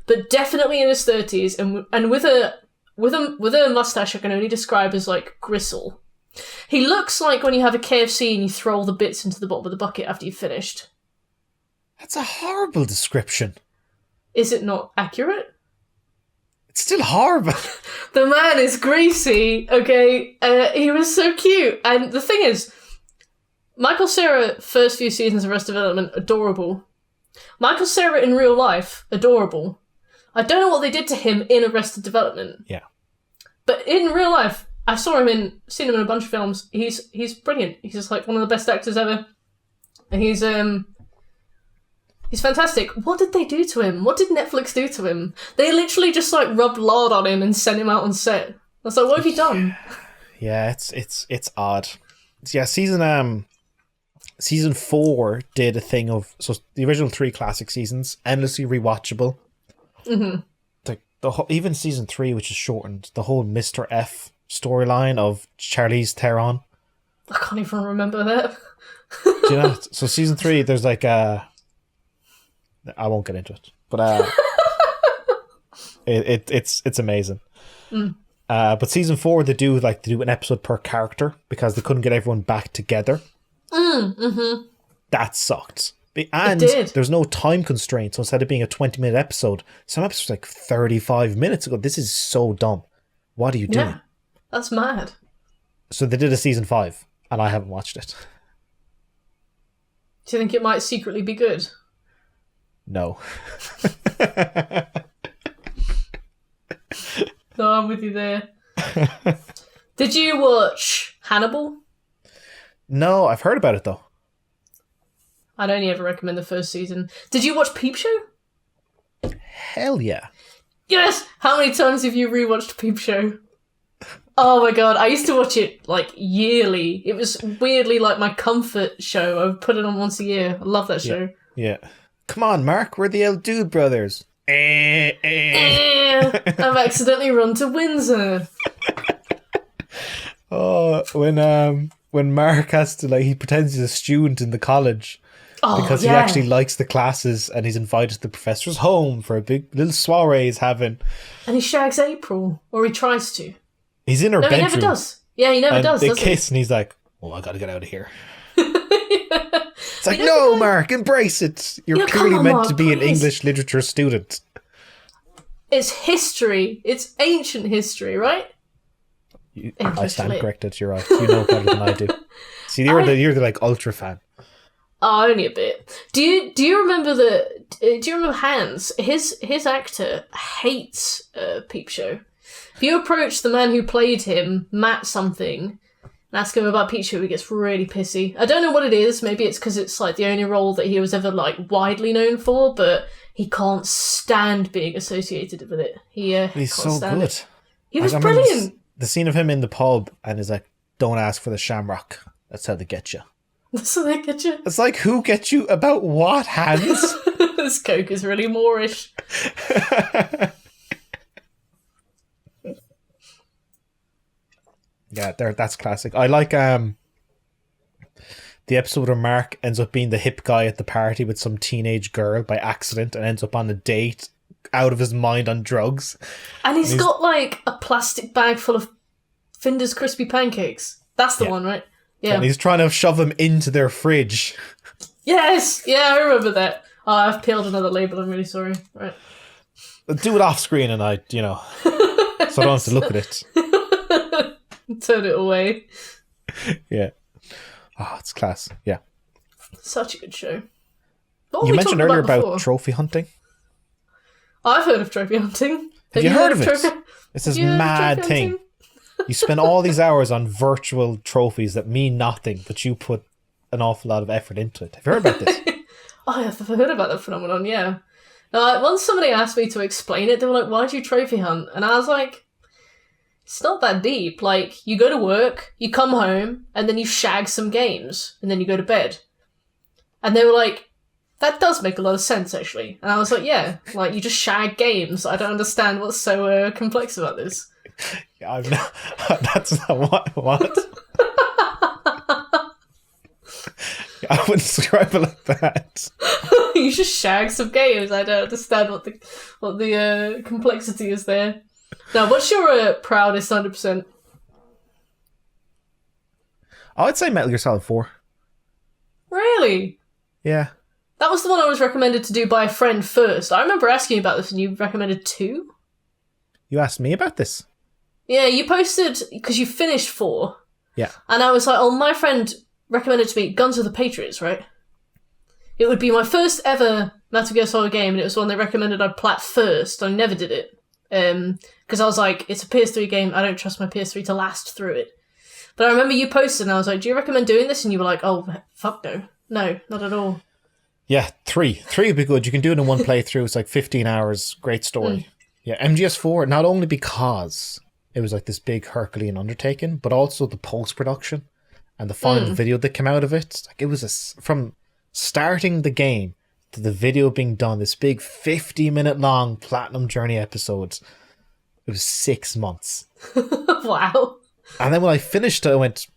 but definitely in his 30s, and with a mustache I can only describe as like gristle. He looks like when you have a KFC and you throw all the bits into the bottom of the bucket after you've finished. That's a horrible description. Is it not accurate? It's still horrible. The man is greasy, okay? He was so cute. And the thing is, Michael Cera, first few seasons of Arrested Development, adorable. Michael Cera in real life, adorable. I don't know what they did to him in Arrested Development. Yeah. But in real life, I've seen him in a bunch of films. He's brilliant. He's just like one of the best actors ever. And he's He's fantastic. What did they do to him? What did Netflix do to him? They literally just like rubbed lard on him and sent him out on set. I was like, what have you done? Yeah, it's odd. Yeah, season 4 did a thing of, so the original 3 classic seasons, endlessly rewatchable. Mm-hmm. Even season 3, which is shortened, the whole Mr. F storyline of Charlize Theron. I can't even remember that. Do you know? So season 3, there's like I won't get into it, but it's amazing. Mm. But season 4, they do an episode per character because they couldn't get everyone back together. Mm-hmm. That sucked. And it did. There's no time constraint, so instead of being a 20-minute episode, some episodes like 35 minutes ago. This is so dumb. What are you doing? Yeah, that's mad. So they did a season 5, and I haven't watched it. Do you think it might secretly be good? No. No, I'm with you there. Did you watch Hannibal? No, I've heard about it though. I'd only ever recommend the first season. Did you watch Peep Show? Hell yeah. Yes! How many times have you rewatched Peep Show? Oh my god, I used to watch it like yearly. It was weirdly like my comfort show. I would put it on once a year. I love that show. Yeah. Come on, Mark, we're the El Dude brothers. I've accidentally run to Windsor. Oh, when Mark has to, he pretends he's a student in the college because he actually likes the classes, and he's invited to the professor's home for a big little soiree he's having. And he shags April, or he tries to. He's in her bedroom. No, he never does. Yeah, he never does. They kiss, and he's like, "Oh, I gotta get out of here." It's like, no, Mark, embrace it. You're clearly meant to be an English literature student. It's history. It's ancient history, right? I stand corrected. You're right. You know better than I do. See, you're the ultra fan. Oh, only a bit. Do you remember Hans? His actor hates Peep Show. If you approach the man who played him, Matt something, and ask him about Peep Show, he gets really pissy. I don't know what it is. Maybe it's because it's like the only role that he was ever like widely known for, but he can't stand being associated with it. He's so good. It. He was brilliant. The scene of him in the pub and he's like, "Don't ask for the shamrock. That's how they get you." That's how they get you. It's like, who gets you about what, Hans? This Coke is really Moorish. Yeah, that's classic. I like the episode where Mark ends up being the hip guy at the party with some teenage girl by accident and ends up on a date out of his mind on drugs. And he's got like a plastic bag full of Finder's crispy pancakes. That's the one, right? Yeah. And he's trying to shove them into their fridge. Yes! Yeah, I remember that. Oh, I've peeled another label, I'm really sorry. Right. Do it off screen and so I don't have to look at it. Turn it away. Yeah. Oh, it's class. Yeah. Such a good show. You mentioned earlier about trophy hunting. I've heard of trophy hunting. Have you heard of it? It's this mad thing. You spend all these hours on virtual trophies that mean nothing, but you put an awful lot of effort into it. Have you heard about this? Oh, I've heard about that phenomenon, yeah. Once somebody asked me to explain it, they were like, "Why do you trophy hunt?" And I was like, it's not that deep. Like, you go to work, you come home, and then you shag some games, and then you go to bed. And they were like, that does make a lot of sense, actually. And I was like, yeah, like, you just shag games. I don't understand what's so complex about this. Yeah, I'm not, that's not what? I wouldn't describe it like that. You just shag some games. I don't understand what the complexity is there. Now, what's your proudest 100%? I'd say Metal Gear Solid 4. Really? Yeah. That was the one I was recommended to do by a friend first. I remember asking you about this and you recommended 2? You asked me about this? Yeah, you posted, because you finished 4. Yeah. And I was like, oh, my friend recommended to me Guns of the Patriots, right? It would be my first ever Metal Gear Solid game, and it was one they recommended I plat first. I never did it. Because I was like, it's a PS3 game, I don't trust my PS3 to last through it. But I remember you posted and I was like, do you recommend doing this? And you were like, oh, fuck no. No, not at all. Yeah, 3. 3 would be good. You can do it in one playthrough. It's like 15 hours. Great story. Yeah, MGS4, not only because it was like this big Herculean undertaking, but also the post-production and the final video that came out of it. Like, it was from starting the game to the video being done, this big 50-minute long Platinum Journey episode. It was 6 months. Wow. And then when I finished it, I went,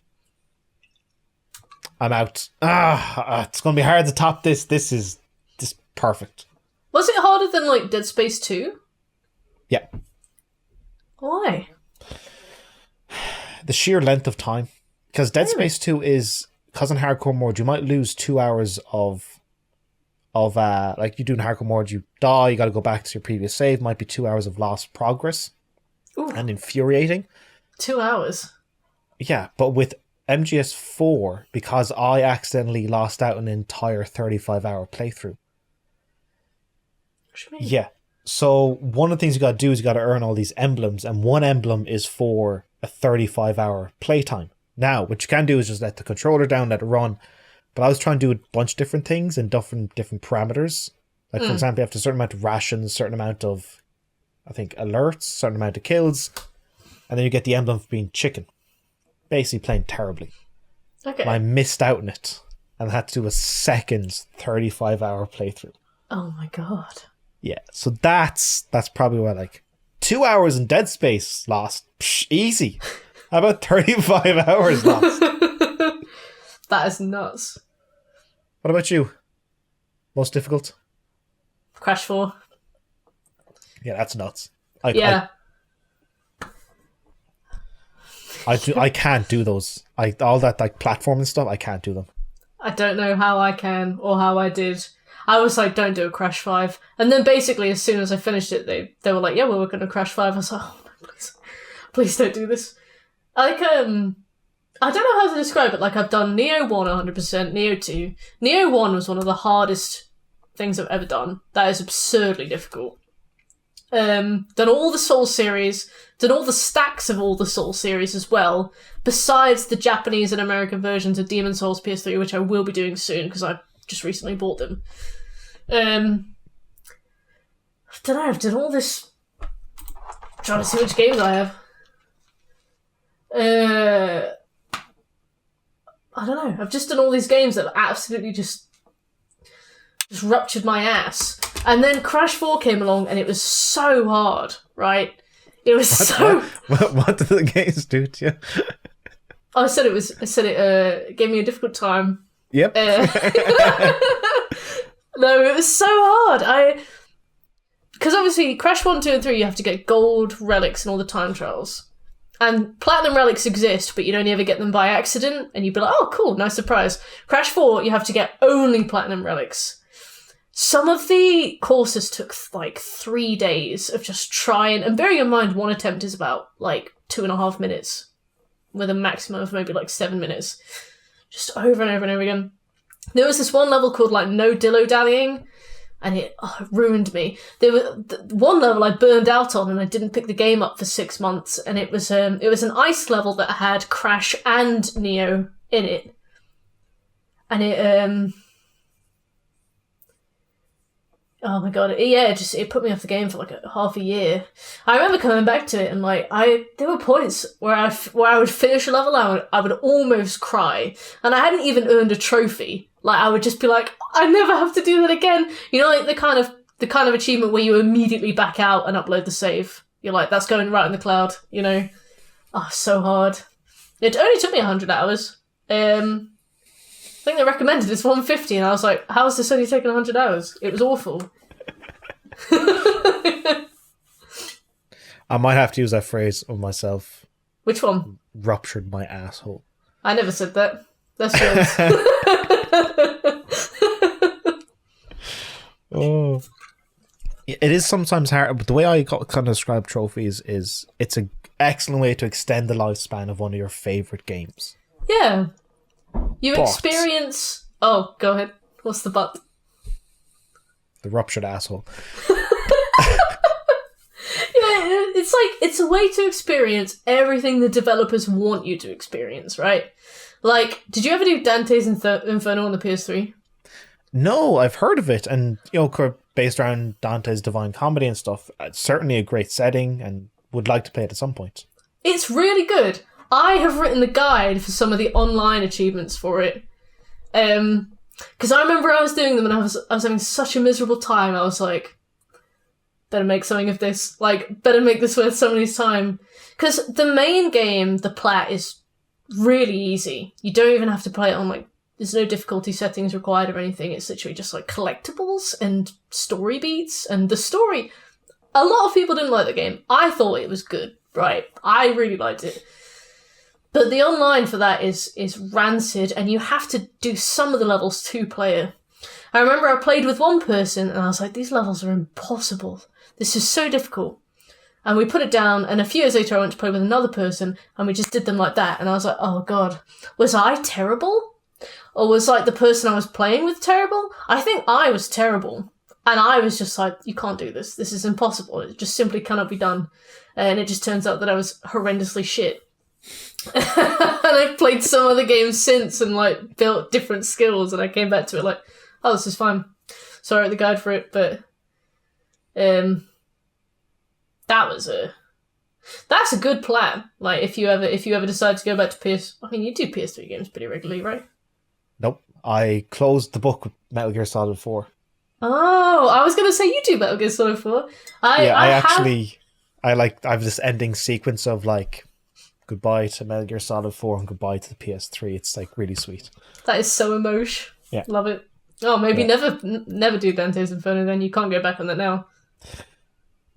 I'm out. It's going to be hard to top this. This is just perfect. Was it harder than, like, Dead Space 2? Yeah. Why? The sheer length of time. Because Dead Space 2 is, because in hardcore mode, you might lose 2 hours of like, you do in hardcore mode, you die, you got to go back to your previous save, might be 2 hours of lost progress. Ooh. And infuriating. 2 hours? Yeah, but with MGS4, because I accidentally lost out an entire 35-hour playthrough. What do you mean? Yeah. So one of the things you got to do is you got to earn all these emblems, and one emblem is for a 35-hour playtime. Now, what you can do is just let the controller down, let it run. But I was trying to do a bunch of different things and different parameters. Like, for example, you have a certain amount of rations, a certain amount of, I think, alerts, a certain amount of kills. And then you get the emblem for being chicken. Basically playing terribly. Okay. And I missed out on it. And had to do a second 35-hour playthrough. Oh my god. Yeah, so that's probably what, like, 2 hours in Dead Space lost. Psh, easy. How about 35 hours lost? That is nuts. What about you? Most difficult? Crash 4. Yeah, that's nuts. Yeah. I can't do those. All that, like, platform and stuff, I can't do them. I don't know how I can or how I did. I was like, don't do a Crash 5. And then basically, as soon as I finished it, they were like, yeah, well, we're going to Crash 5. I was like, oh, no, please don't do this. Like, I don't know how to describe it. Like, I've done Neo 1 100%, Neo 2. Neo 1 was one of the hardest things I've ever done. That is absurdly difficult. Done all the Soul series, done all the stacks of all the Soul series as well, besides the Japanese and American versions of Demon Souls PS3, which I will be doing soon because I just recently bought them. I don't know, I've done all this. I'm trying to see which games I have. I don't know. I've just done all these games that have absolutely just ruptured my ass. And then Crash 4 came along and it was so hard, right? It was What did the games do to you? I said it gave me a difficult time. Yep. No, it was so hard. Because obviously Crash 1, 2 and 3 you have to get gold relics and all the time trials. And platinum relics exist, but you'd only ever get them by accident, and you'd be like, oh, cool, nice surprise. Crash 4, you have to get only platinum relics. Some of the courses took, like, 3 days of just trying, and bearing in mind one attempt is about, like, 2.5 minutes, with a maximum of maybe, like, 7 minutes. Just over and over and over again. There was this one level called, like, No Dillo-Dallying, and it ruined me. There was one level I burned out on, and I didn't pick the game up for 6 months. And it was an ice level that had Crash and Neo in it, and it oh my god, it put me off the game for like half a year. I remember coming back to it, and like there were points where I would finish a level, I would almost cry, and I hadn't even earned a trophy. Like, I would just be like, I never have to do that again. You know, like the kind of achievement where you immediately back out and upload the save. You're like, that's going right in the cloud, you know? Oh, so hard. It only took me 100 hours. I think they recommended it's 150, and I was like, how is this only taking 100 hours? It was awful. I might have to use that phrase on myself. Which one? Ruptured my asshole. I never said that. That's yours. Oh, it is sometimes hard, but the way I kind of describe trophies is it's an excellent way to extend the lifespan of one of your favorite games. Yeah, experience. Oh, go ahead. What's the but? The ruptured asshole. It's like, it's a way to experience everything the developers want you to experience, right? Like, did you ever do Dante's Inferno on the PS3? No, I've heard of it, and based around Dante's Divine Comedy and stuff. It's certainly a great setting, and would like to play it at some point. It's really good. I have written the guide for some of the online achievements for it. Because I remember I was doing them and I was having such a miserable time. I was like, better make something of this. Like, better make this worth somebody's time. Because the main game, the plat, is really easy. You don't even have to play it on, like, there's no difficulty settings required or anything. It's literally just, like, collectibles and story beats. And the story... A lot of people didn't like the game. I thought it was good, right? I really liked it. But the online for that is rancid, and you have to do some of the levels two-player. I remember I played with one person, and I was like, these levels are impossible. This is so difficult. And we put it down, and a few years later I went to play with another person, and we just did them like that. And I was like, oh god, was I terrible? Or was, like, the person I was playing with terrible? I think I was terrible. And I was just like, you can't do this. This is impossible. It just simply cannot be done. And it just turns out that I was horrendously shit. And I've played some other games since and, like, built different skills, and I came back to it like, oh, this is fine. So I wrote the guide for it, but that's a good plan. Like, if you ever decide to go back to you do PS3 games pretty regularly, right? Nope. I closed the book with Metal Gear Solid 4. Oh, I was going to say you do Metal Gear Solid 4. I have this ending sequence of, like, goodbye to Metal Gear Solid 4 and goodbye to the PS3. It's, like, really sweet. That is so emotional. Yeah. Love it. Oh, maybe never do Dante's Inferno then. You can't go back on that now.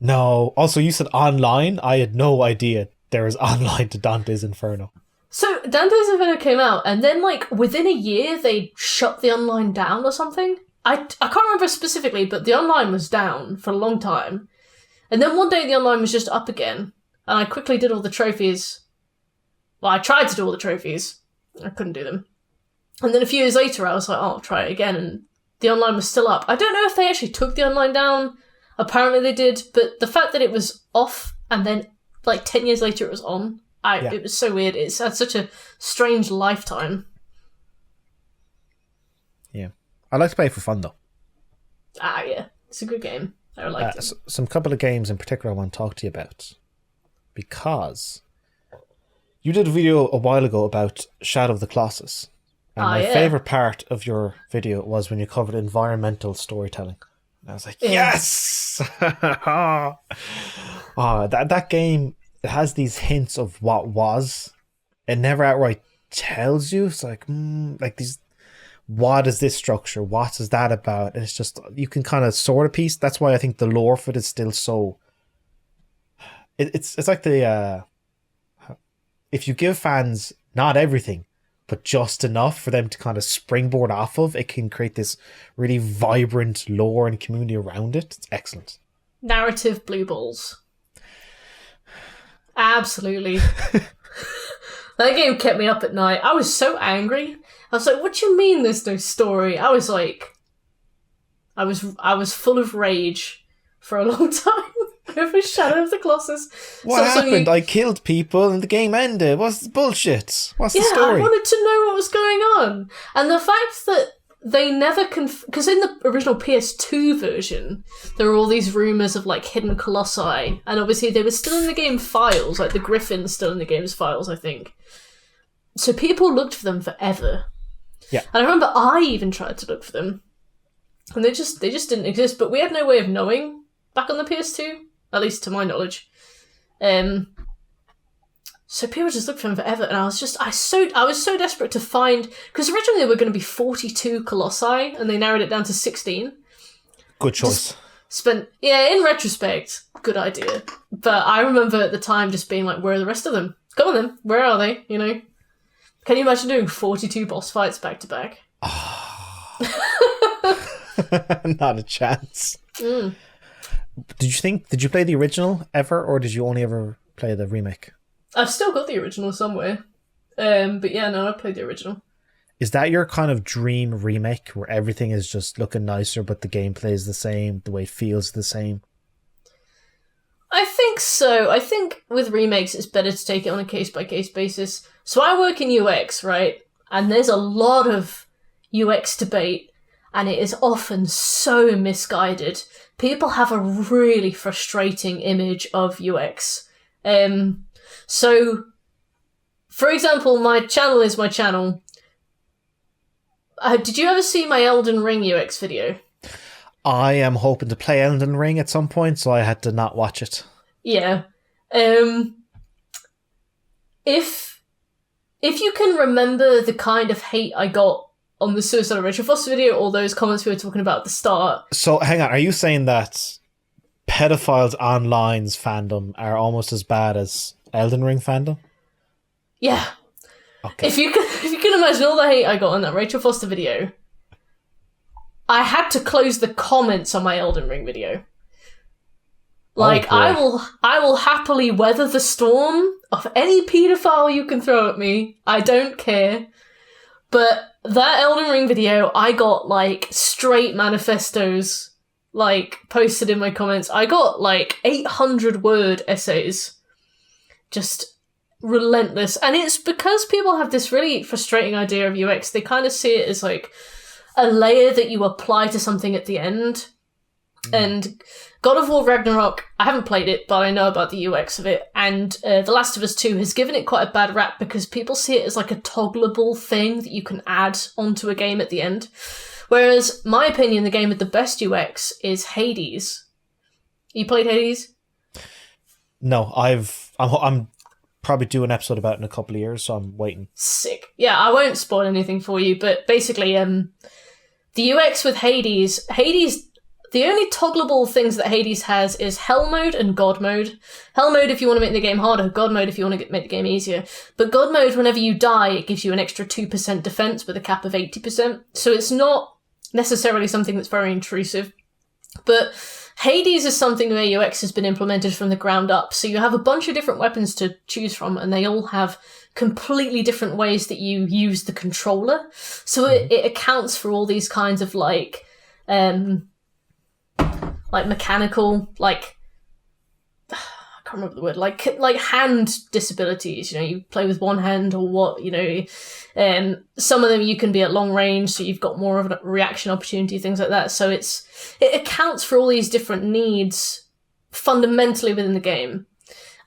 No. Also, you said online. I had no idea there was online to Dante's Inferno. So, Dante's Inferno came out, and then, like, within a year, they shut the online down or something. I can't remember specifically, but the online was down for a long time. And then one day the online was just up again, and I quickly did all the trophies. Well, I tried to do all the trophies. I couldn't do them. And then a few years later, I was like, oh, I'll try it again, and the online was still up. I don't know if they actually took the online down. Apparently they did, but the fact that it was off, and then, like, 10 years later it was on, it was so weird. It's had such a strange lifetime. Yeah. I like to play it for fun, though. Yeah. It's a good game. I liked it. Some couple of games in particular I want to talk to you about. Because you did a video a while ago about Shadow of the Colossus. And my favourite part of your video was when you covered environmental storytelling. And I was like, yes! That game, it has these hints of what was. It never outright tells you. It's like, these... What is this structure? What is that about? And it's just, you can kind of sort of piece. That's why I think the lore for it is still so... It's like the... if you give fans not everything, but just enough for them to kind of springboard off of, it can create this really vibrant lore and community around it. It's excellent. Narrative blue balls. Absolutely. That game kept me up at night. I was so angry. I was like, what do you mean there's no story? I was like... I was full of rage for a long time over Shadow of the Colossus. What happened? I killed people and the game ended. What's the bullshit? What's the story? I wanted to know what was going on. And the fact that they never... Because in the original PS2 version, there were all these rumours of, like, hidden colossi. And obviously they were still in the game files. Like, the Griffin's still in the game's files, I think. So people looked for them forever. Yeah. And I remember I even tried to look for them. And they just didn't exist. But we had no way of knowing back on the PS2. At least to my knowledge. So people just looked for them forever. And I was so desperate to find... Because originally there were going to be 42 colossi. And they narrowed it down to 16. Good choice. In retrospect, good idea. But I remember at the time just being like, where are the rest of them? Go on then. Where are they? You know? Can you imagine doing 42 boss fights back to back? Not a chance. Did you play the original ever, or did you only ever play the remake? I've still got the original somewhere. But yeah, no, I played the original. Is that your kind of dream remake where everything is just looking nicer but the gameplay is the same, the way it feels the same? I think so. I think with remakes it's better to take it on a case-by-case basis. So I work in UX, right? And there's a lot of UX debate. and it is often so misguided. People have a really frustrating image of UX. So, for example, my channel is my channel. Did you ever see my Elden Ring UX video? I am hoping to play Elden Ring at some point, so I had to not watch it. Yeah. If you can remember the kind of hate I got on the Suicide of Rachel Foster video, or those comments we were talking about at the start. So, hang on, are you saying that pedophiles online's fandom are almost as bad as Elden Ring fandom? Yeah. Okay. If you can imagine all the hate I got on that Rachel Foster video, I had to close the comments on my Elden Ring video. Like, Oh, I will happily weather the storm of any paedophile you can throw at me. I don't care. But that Elden Ring video, I got, like, straight manifestos, like, posted in my comments. I got, like, 800-word essays. Just relentless. And it's because people have this really frustrating idea of UX. They kind of see it as, like, a layer that you apply to something at the end. And God of War Ragnarok, I haven't played it, but I know about the UX of it. And The Last of Us 2 has given it quite a bad rap because people see it as like a toggleable thing that you can add onto a game at the end. Whereas, my opinion, the game with the best UX is Hades. You played Hades? No, I'm probably do an episode about it in a couple of years, so I'm waiting. Sick. Yeah, I won't spoil anything for you, but basically, the UX with Hades, the only toggleable things that Hades has is Hell Mode and God Mode. Hell Mode if you want to make the game harder, God Mode if you want to make the game easier. But God Mode, whenever you die, it gives you an extra 2% defense with a cap of 80%. So it's not necessarily something that's very intrusive. But Hades is something where UX has been implemented from the ground up. So you have a bunch of different weapons to choose from, and they all have completely different ways that you use the controller. So it accounts for all these kinds of like mechanical, like, I can't remember the word, like hand disabilities. You know, you play with one hand or what, you know, some of them you can be at long range, so you've got more of a reaction opportunity, things like that. So it accounts for all these different needs fundamentally within the game.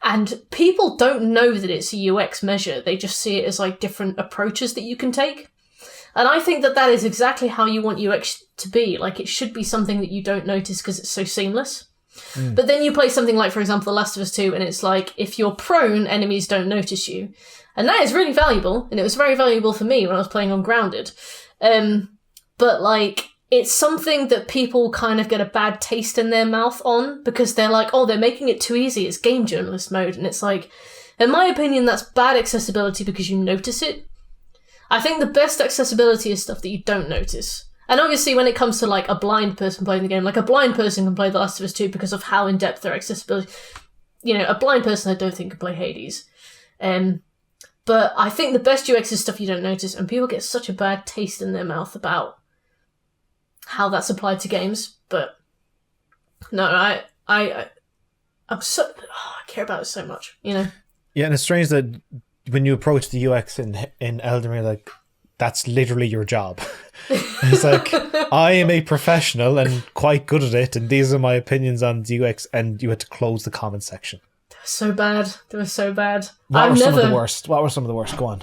And people don't know that it's a UX measure. They just see it as like different approaches that you can take. And I think that is exactly how you want UX to be. Like, it should be something that you don't notice because it's so seamless. But then you play something like, for example, The Last of Us 2, and it's like, if you're prone, enemies don't notice you. And that is really valuable, and it was very valuable for me when I was playing on Grounded. But, like, it's something that people kind of get a bad taste in their mouth on, because they're like, oh, they're making it too easy, it's game journalist mode. And it's like, in my opinion, that's bad accessibility because you notice it. I think the best accessibility is stuff that you don't notice. And obviously when it comes to like a blind person playing the game, like a blind person can play The Last of Us 2 because of how in-depth their accessibility. You know, a blind person I don't think can play Hades. But I think the best UX is stuff you don't notice, and people get such a bad taste in their mouth about how that's applied to games. But no, I'm so, I care about it so much, you know? Yeah, and it's strange that when you approach the UX in Elden Ring, like, that's literally your job. It's like, I am a professional and quite good at it, and these are my opinions on the UX, and you had to close the comment section. They were so bad. They were so bad. What were some of the worst? Go on.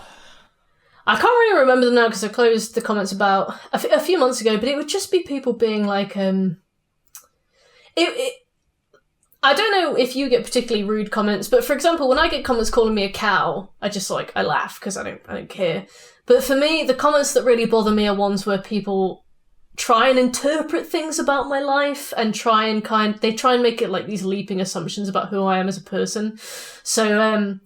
I can't really remember them now because I closed the comments about a few months ago, but it would just be people being like, I don't know if you get particularly rude comments, but for example, when I get comments calling me a cow, I just like, I laugh because I don't care. But for me, the comments that really bother me are ones where people try and interpret things about my life and try and make it like these leaping assumptions about who I am as a person. So,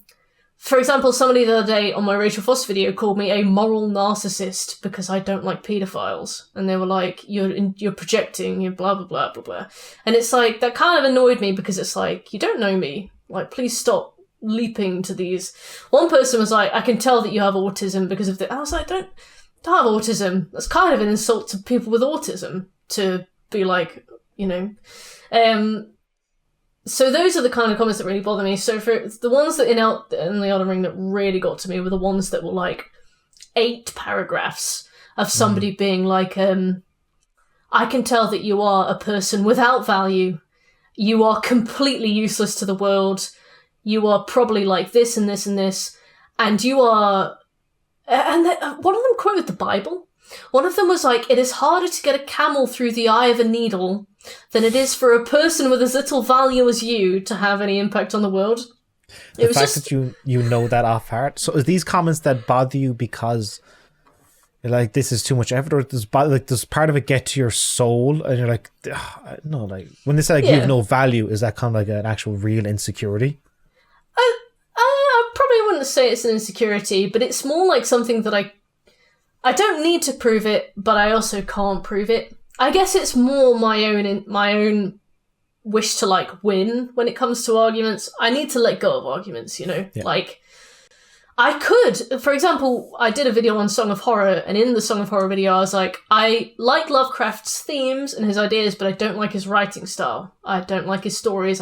for example, somebody the other day on my Rachel Foster video called me a moral narcissist because I don't like paedophiles. And they were like, you're projecting, you're blah, blah, blah, blah, blah. And it's like, that kind of annoyed me because it's like, you don't know me. Like, please stop leaping to these. One person was like, I can tell that you have autism because of the... I was like, don't have autism. That's kind of an insult to people with autism to be like, you know... So those are the kind of comments that really bother me. So for the ones that in the Elden Ring that really got to me were the ones that were like 8 paragraphs of somebody being like, I can tell that you are a person without value. You are completely useless to the world. You are probably like this and this and this. And you are... And one of them quoted the Bible. One of them was like, it is harder to get a camel through the eye of a needle than it is for a person with as little value as you to have any impact on the world. The fact that you know that off heart. So are these comments that bother you because you're like, this is too much effort, or does part of it get to your soul and you're like, no, like when they say like you have no value, is that kind of like an actual real insecurity? I probably wouldn't say it's an insecurity, but it's more like something that I don't need to prove it, but I also can't prove it. I guess it's more my own wish to like win when it comes to arguments. I need to let go of arguments, you know? Yeah. Like, I could, for example, I did a video on Song of Horror, and in the Song of Horror video I was like, I like Lovecraft's themes and his ideas, but I don't like his writing style. I don't like his stories.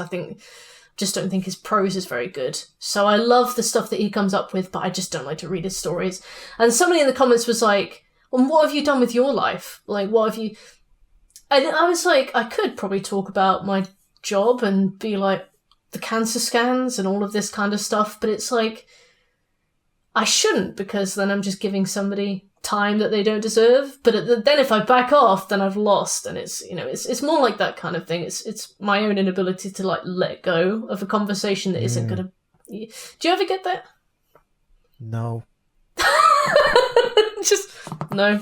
Just don't think his prose is very good. So I love the stuff that he comes up with, but I just don't like to read his stories. And somebody in the comments was like, well, what have you done with your life? Like, what have you... And I was like, I could probably talk about my job and be like, the cancer scans and all of this kind of stuff, but it's like, I shouldn't, because then I'm just giving somebody time that they don't deserve. But then if I back off, then I've lost, and it's, you know, it's more like that kind of thing. It's my own inability to like let go of a conversation that isn't gonna... Do you ever get that? No. Just no.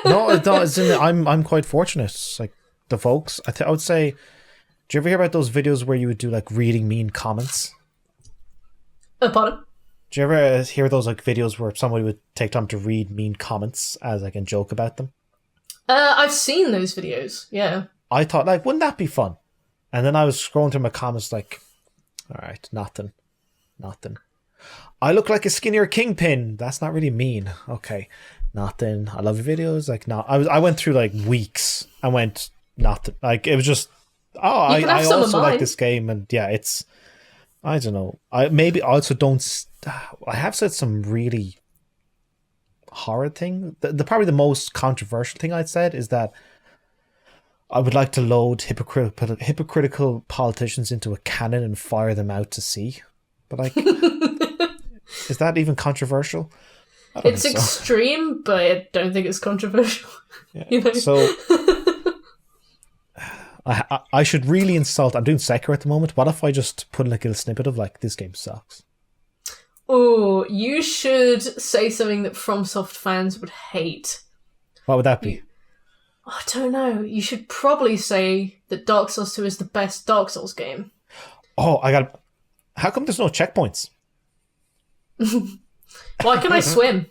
No, it's I'm quite fortunate. It's like the folks, I would say. Do you ever hear about those videos where you would do like reading mean comments? Pardon? Do you ever hear those like videos where somebody would take time to read mean comments as like a joke about them? I've seen those videos, yeah. I thought, like, wouldn't that be fun? And then I was scrolling through my comments like, all right, nothing. I look like a skinnier kingpin. That's not really mean. Okay, nothing. I love your videos. Like, no, I went through like weeks. I went nothing. Like, it was just, I also like this game, and yeah, it's, I don't know. I maybe also don't. I have said some really horrid thing. The probably the most controversial thing I'd said is that I would like to load hypocritical politicians into a cannon and fire them out to sea. But like, is that even controversial? It's extreme, but I don't think it's controversial. Yeah. You know? So I should really insult. I'm doing Sekiro at the moment. What if I just put like a little snippet of like, this game sucks? Oh, you should say something that FromSoft fans would hate. What would that be? I don't know. You should probably say that Dark Souls 2 is the best Dark Souls game. Oh, how come there's no checkpoints? Why can I swim?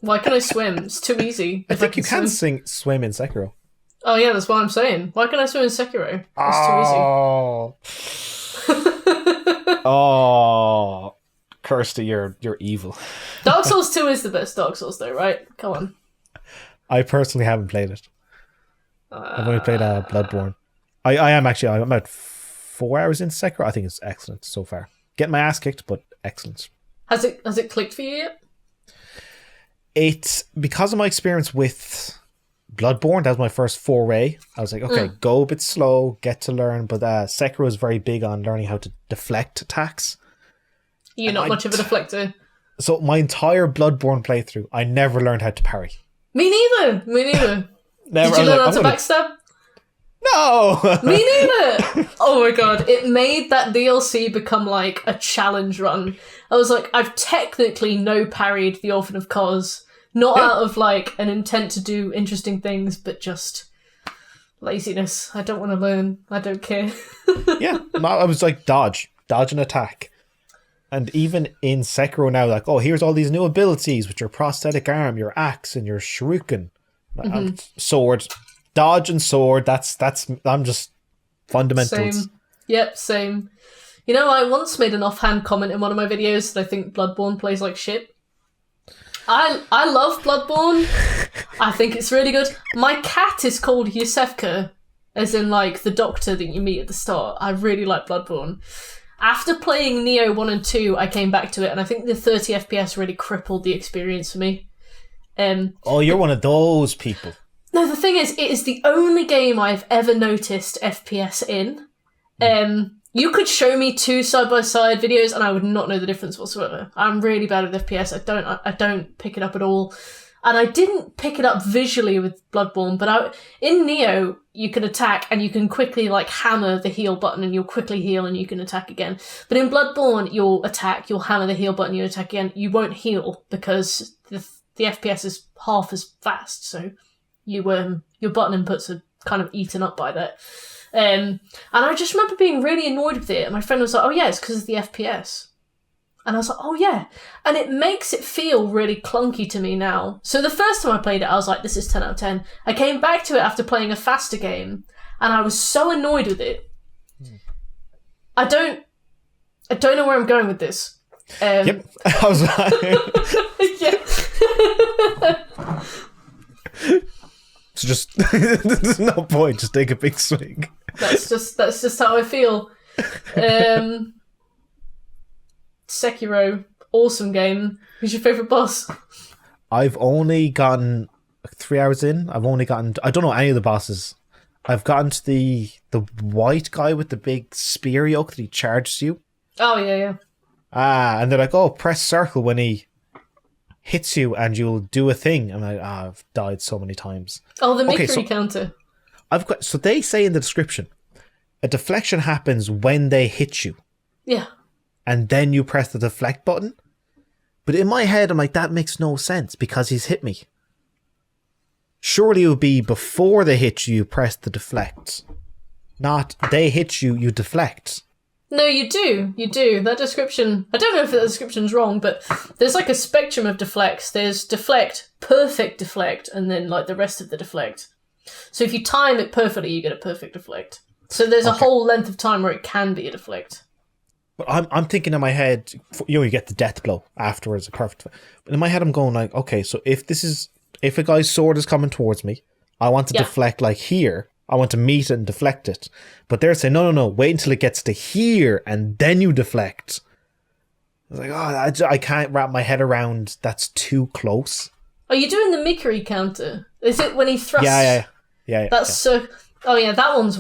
It's too easy. I think you can swim in Sekiro. Oh yeah, that's what I'm saying. Why can I swim in Sekiro? It's too easy. Oh, Kirsty, you're evil. Dark Souls 2 is the best Dark Souls though, right? Come on. I personally haven't played it. I've only played Bloodborne. I'm about 4 hours into Sekiro. I think it's excellent so far. Getting my ass kicked, but excellent. Has it clicked for you yet? It's because of my experience with Bloodborne. That was my first foray. I was like, okay, go a bit slow, get to learn. But Sekiro is very big on learning how to deflect attacks. You're not much of a deflector. So my entire Bloodborne playthrough, I never learned how to parry. Me neither. Never. Did you learn how to backstab? No! Me neither! Oh my god, it made that DLC become like a challenge run. I was like, I've technically no-parried the Orphan of Kos. Not out of like an intent to do interesting things, but just laziness. I don't want to learn. I don't care. Yeah, I was like, dodge and attack. And even in Sekiro now, like, oh, here's all these new abilities with your prosthetic arm, your axe, and your shuriken. Sword. Dodge and sword. I'm just fundamentals. Same. Yep, same. You know, I once made an offhand comment in one of my videos that I think Bloodborne plays like shit. I love Bloodborne. I think it's really good. My cat is called Yusefka, as in like the doctor that you meet at the start. I really like Bloodborne. After playing Neo 1 and 2, I came back to it, and I think the 30 FPS really crippled the experience for me. Oh, you're one of those people. No, No, the thing is, it is the only game I've ever noticed FPS in. You could show me 2 side-by-side videos and I would not know the difference whatsoever. I'm really bad with FPS. I don't pick it up at all. And I didn't pick it up visually with Bloodborne, but in Neo, you can attack and you can quickly hammer the heal button and you'll quickly heal and you can attack again. But in Bloodborne, you'll attack, you'll hammer the heal button, you'll attack again. You won't heal because the FPS is half as fast. So your button inputs are kind of eaten up by that. And I just remember being really annoyed with it. And my friend was like, oh yeah, it's because of the FPS. And I was like, oh yeah. And it makes it feel really clunky to me now. So the first time I played it, I was like, this is 10 out of 10. I came back to it after playing a faster game, and I was so annoyed with it. I don't know where I'm going with this. Yep. I was like... So just... there's no point. Just take a big swing. That's just how I feel. Sekiro, awesome game. Who's your favourite boss? I've only gotten 3 hours in. I don't know any of the bosses. I've gotten to the white guy with the big spear yoke that he charges you. Oh, yeah. And they're like, oh, press circle when he hits you and you'll do a thing. I'm like, I've died so many times. Oh, the Mickery counter. So they say in the description, a deflection happens when they hit you. Yeah. And then you press the deflect button. But in my head, I'm like, that makes no sense because he's hit me. Surely it would be before they hit you, you press the deflect. Not they hit you, you deflect. No, you do. You do. That description, I don't know if that description's wrong, but there's a spectrum of deflects. There's deflect, perfect deflect, and then the rest of the deflect. So if you time it perfectly, you get a perfect deflect. So there's a whole length of time where it can be a deflect. But I'm thinking in my head, you get the death blow afterwards, a perfect. But in my head, I'm going okay, so if a guy's sword is coming towards me, I want to deflect here. I want to meet it and deflect it. But they're saying, no, wait until it gets to here and then you deflect. I was like, I can't wrap my head around that's too close. Are you doing the Mickery counter? Is it when he thrusts? Yeah. That's so... Oh yeah, that one's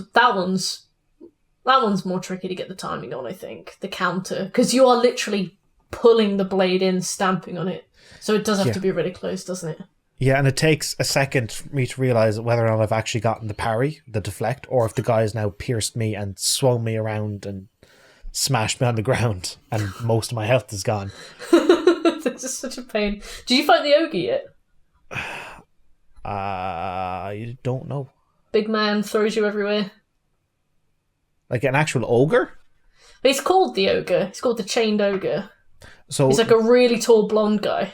more tricky to get the timing on, I think. The counter. Because you are literally pulling the blade in, stamping on it. So it does have to be really close, doesn't it? Yeah, and it takes a second for me to realise whether or not I've actually gotten the parry, the deflect, or if the guy has now pierced me and swung me around and smashed me on the ground and most of my health is gone. This is such a pain. Did you fight the ogre yet? I don't know. Big man throws you everywhere. Like an actual ogre? He's called the ogre. He's called the chained ogre. So he's a really tall blonde guy.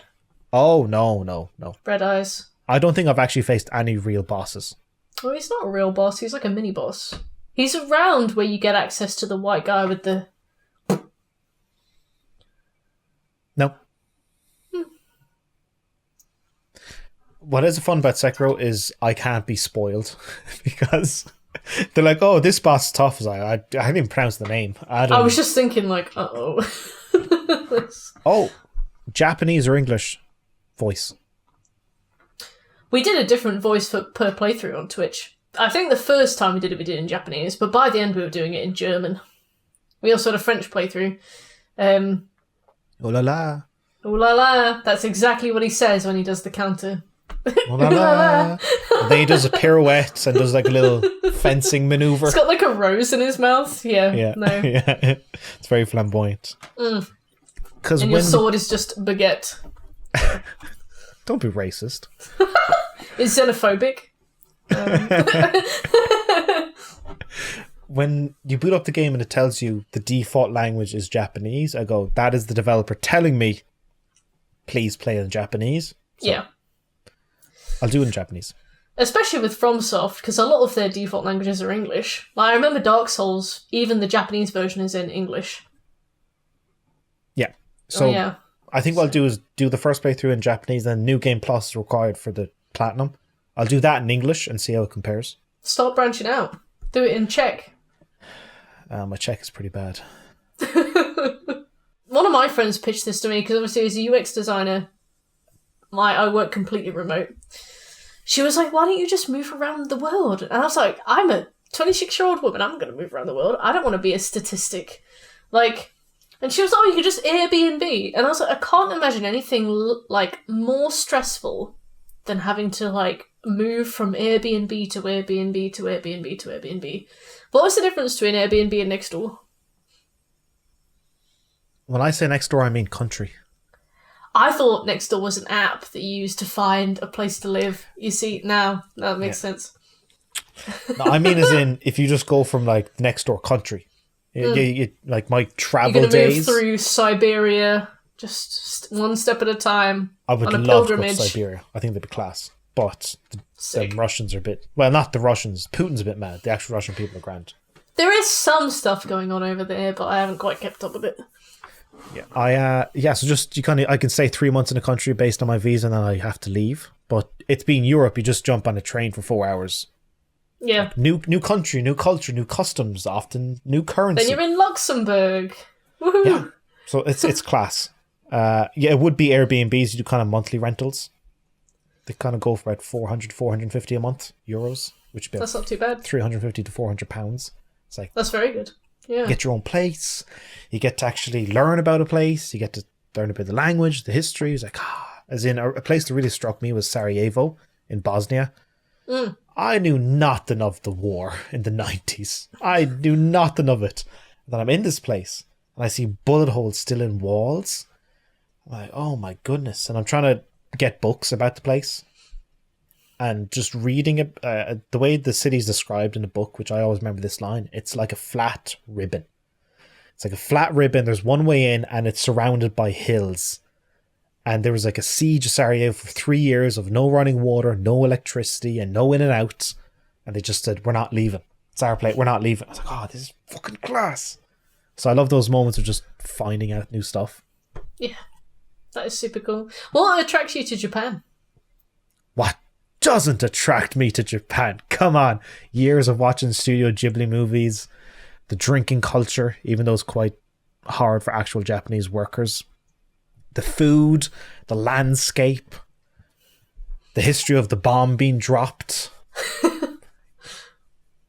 Oh, no. Red eyes. I don't think I've actually faced any real bosses. Well, he's not a real boss. He's like a mini boss. He's around where you get access to the white guy with the... No. What is fun about Sekiro is I can't be spoiled because they're like, oh, this boss is tough. I didn't even pronounce the name. I was just thinking uh-oh. Oh, Japanese or English voice? We did a different voice per playthrough on Twitch. I think the first time we did it in Japanese, but by the end we were doing it in German. We also had a French playthrough. Oh la la. Oh la la. That's exactly what he says when he does the counter. Oh la la. And then he does a pirouette and does a little fencing maneuver. He's got a rose in his mouth. Yeah. No. Yeah. It's very flamboyant. And your sword is just baguette. Don't be racist. It's xenophobic. When you boot up the game and it tells you the default language is Japanese, I go, that is the developer telling me, please play in Japanese. So yeah. I'll do it in Japanese. Especially with FromSoft, because a lot of their default languages are English. I remember Dark Souls, even the Japanese version is in English. Yeah. So yeah. I think what I'll do is do the first playthrough in Japanese, then New Game Plus is required for the Platinum. I'll do that in English and see how it compares. Start branching out. Do it in Czech. My Czech is pretty bad. One of my friends pitched this to me, because obviously as a UX designer, I work completely remote. she was like, why don't you just move around the world? And I was like, I'm a 26-year-old woman. I'm going to move around the world. I don't want to be a statistic. Like, and she was like, oh, you could just Airbnb. And I was like, I can't imagine anything like more stressful than having to like move from Airbnb to Airbnb to Airbnb to Airbnb. What was the difference between Airbnb and Nextdoor? When I say next door, I mean country. I thought Nextdoor was an app that you used to find a place to live. You see, now that makes sense. No, I mean as in, if you just go from like next door country. You, like my travel You're gonna days. move through Siberia, just one step at a time. I would on a love to go pilgrimage. to Siberia. I think they'd be class. But the Russians are a bit... Well, not the Russians. Putin's a bit mad. The actual Russian people are grand. There is some stuff going on over there, but I haven't quite kept up with it. Yeah, so just I can stay 3 months in the country based on my visa, and then I have to leave. But it's being Europe, you just jump on a train for 4 hours. Yeah. Like, new country, new culture, new customs, often new currency. Then you're in Luxembourg. Woohoo! Yeah. So it's class. It would be Airbnbs. You do kind of monthly rentals. They kind of go for about 400, 450 a month euros, which would be That's not too bad. 350 to 400 pounds. It's like, That's very good. Yeah. you get your own place. You get to actually learn about a place. You get to learn about the language, the history. It's like, as in a place that really struck me was Sarajevo in Bosnia. I knew nothing of the war in the 90s. I knew nothing of it. And then I'm in this place and I see bullet holes still in walls. I'm like, oh my goodness. And I'm trying to get books about the place. And just reading it, the way the city's described in the book, which I always remember this line, it's like a flat ribbon. It's like a flat ribbon. There's one way in and it's surrounded by hills. And there was like a siege of Sarajevo for 3 years of no running water, no electricity, and no in and out. And they just said, we're not leaving. It's our place. We're not leaving. I was like, oh, this is fucking class. So I love those moments of just finding out new stuff. Yeah. That is super cool. What attracts you to Japan? What doesn't attract me to Japan? Come on. Years of watching Studio Ghibli movies, the drinking culture, even though it's quite hard for actual Japanese workers, the food, the landscape, the history of the bomb being dropped.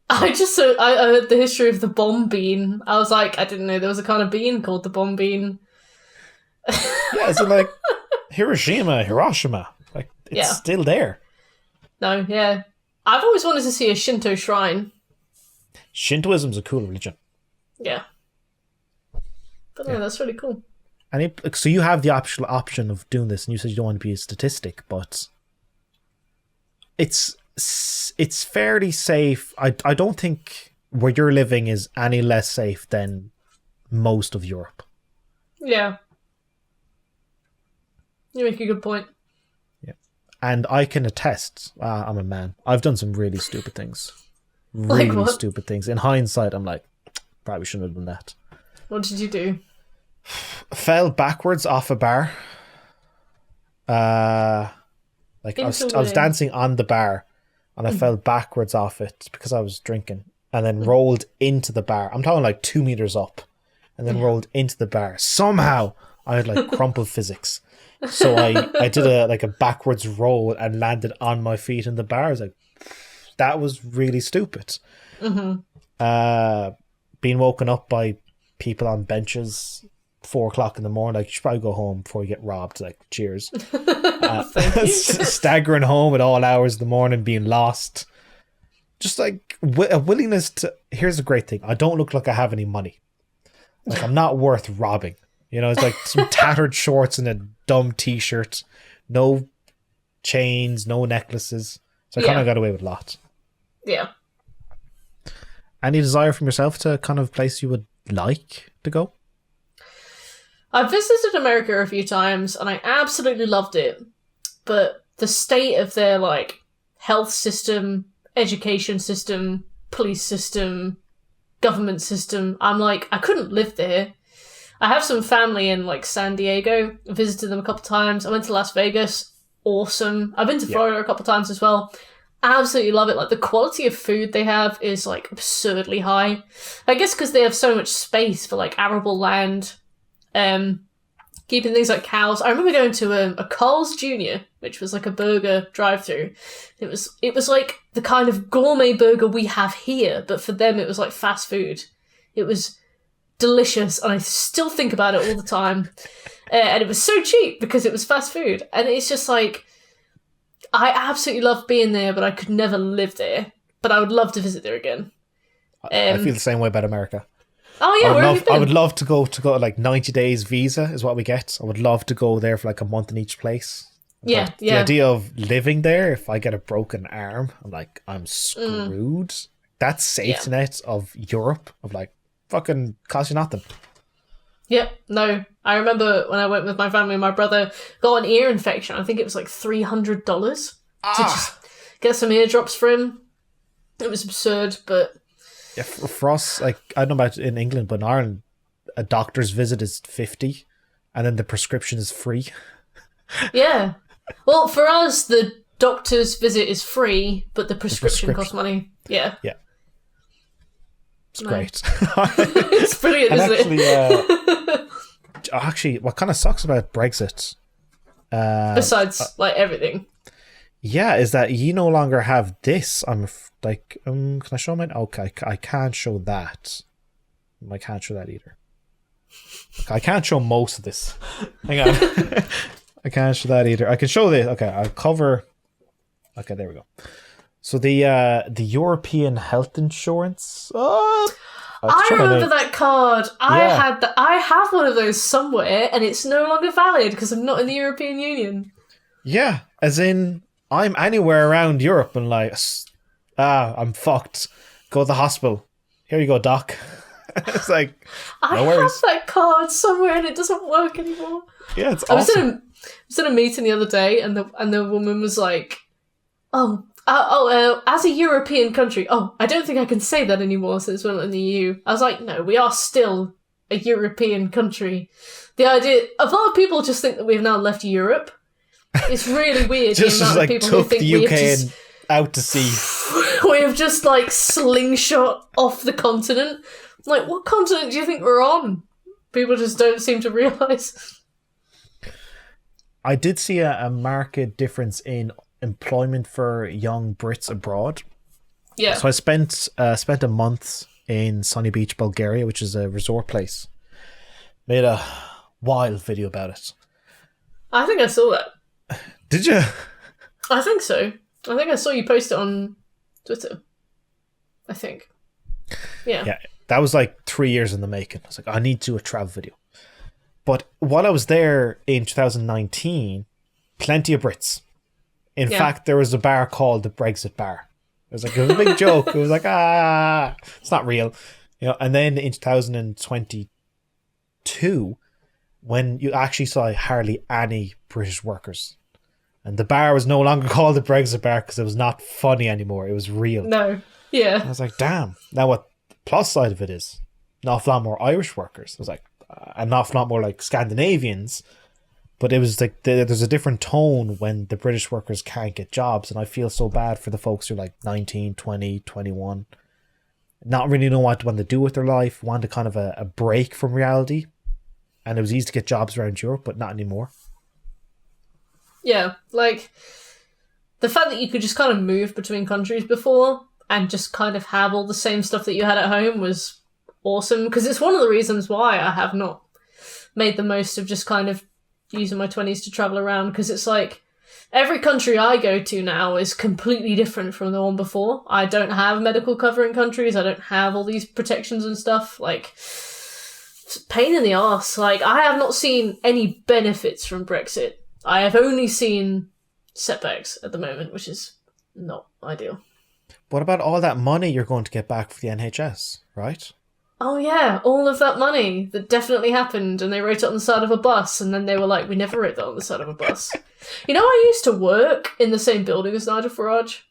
I heard the history of the bomb bean. I was like, I didn't know there was a kind of bean called the bomb bean. Yeah, it's like Hiroshima. Like, it's still there. No, yeah. I've always wanted to see a Shinto shrine. Shintoism's a cool religion. Yeah. But no, that's really cool. And so you have the option of doing this, and you said you don't want to be a statistic, but it's fairly safe. I don't think where you're living is any less safe than most of Europe. Yeah. You make a good point. Yeah. And I can attest, I'm a man. I've done some really stupid things. Like Really what? stupid things. In hindsight, I'm like, probably shouldn't have done that. What did you do? Fell backwards off a bar. I was dancing on the bar and I fell backwards off it because I was drinking, and then rolled into the bar. I'm talking like 2 meters up, and then rolled into the bar. Somehow I had like crumpled physics. So I did a backwards roll and landed on my feet in the bar. I was like, that was really stupid. Being woken up by people on benches 4 o'clock in the morning, like, you should probably go home before you get robbed. Like, cheers. Staggering home at all hours of the morning, being lost. Just like a willingness to. Here's a great thing: I don't look like I have any money. Like, I'm not worth robbing. You know, it's like some tattered shorts and a dumb t-shirt, no chains, no necklaces. So I kind of got away with a lot. Yeah. Any desire from yourself to kind of place you would like to go? I've visited America a few times and I absolutely loved it. But the state of their, like, health system, education system, police system, government system, I'm like, I couldn't live there. I have some family in, like, San Diego. I visited them a couple times. I went to Las Vegas. Awesome. I've been to Florida a couple times as well. Absolutely love it. Like, the quality of food they have is, like, absurdly high. I guess because they have so much space for, like, arable land. keeping things like cows. I remember going to a Carl's Jr., which was like a burger drive-through. It was like the kind of gourmet burger we have here, but for them it was like fast food. It was delicious, and I still think about it all the time. And it was so cheap because it was fast food. And it's just like, I absolutely love being there, but I could never live there. But I would love to visit there again. I feel the same way about America. Oh yeah, where have you been? I would love to go like 90 days visa is what we get. I would love to go there for like a month in each place. Yeah, but the idea of living there, if I get a broken arm, I'm screwed. That safety net of Europe of like fucking cost you nothing. Yep, no. I remember when I went with my family, my brother got an ear infection. I think it was like $300 to just get some eardrops for him. It was absurd, but... Yeah, for us, like, I don't know about in England, but in Ireland, a doctor's visit is 50 and then the prescription is free. Yeah. Well, for us, the doctor's visit is free, but the prescription costs money. Yeah. Yeah. It's great. It's brilliant, isn't it? Actually, what kind of sucks about Brexit? Besides, like, everything. Yeah, is that you no longer have this. I'm like, can I show mine? Okay, I can't show that. I can't show that either. I can't show most of this. Hang on. I can't show that either. I can show this. Okay, I'll cover. Okay, there we go. So the European health insurance. I remember that card. I have one of those somewhere, and it's no longer valid because I'm not in the European Union. Yeah, as in I'm anywhere around Europe and like, I'm fucked. Go to the hospital. Here you go, doc. It's like, no worries. I have that card somewhere and it doesn't work anymore. Yeah, it's awesome. I was in a meeting the other day, and the woman was like, as a European country, I don't think I can say that anymore since we're not in the EU. I was like, no, we are still a European country. The idea, a lot of people just think that we've now left Europe. It's really weird. Just the amount like of people took who think the UK and out to sea. We have just like slingshot off the continent. Like, what continent do you think we're on? People just don't seem to realise. I did see a marked difference in employment for young Brits abroad. Yeah. So I spent a month in Sunny Beach, Bulgaria, which is a resort place. Made a wild video about it. I think I saw that. Did you? I think so. I think I saw you post it on Twitter. I think. Yeah. Yeah. That was like 3 years in the making. I was like, I need to do a travel video. But while I was there in 2019, plenty of Brits. In fact, there was a bar called the Brexit bar. It was a big joke. It was like, it's not real. You know. And then in 2022, when you actually saw hardly any British workers. And the bar was no longer called the Brexit bar because it was not funny anymore. It was real. No. Yeah. I was like, damn. Now what the plus side of it is, an awful lot more Irish workers. It was like, an awful lot more like Scandinavians. But it was like, there's a different tone when the British workers can't get jobs. And I feel so bad for the folks who are like 19, 20, 21. Not really know what to do with their life. Want a kind of a break from reality. And it was easy to get jobs around Europe, but not anymore. Yeah, like, the fact that you could just kind of move between countries before and just kind of have all the same stuff that you had at home was awesome, because it's one of the reasons why I have not made the most of just kind of using my 20s to travel around, because it's like, every country I go to now is completely different from the one before. I don't have medical cover in countries, I don't have all these protections and stuff, like, it's a pain in the arse. Like, I have not seen any benefits from Brexit. I have only seen setbacks at the moment, which is not ideal. What about all that money you're going to get back for the NHS, right? Oh yeah, all of that money that definitely happened, and they wrote it on the side of a bus, and then they were like, we never wrote that on the side of a bus. You know, I used to work in the same building as Nigel Farage.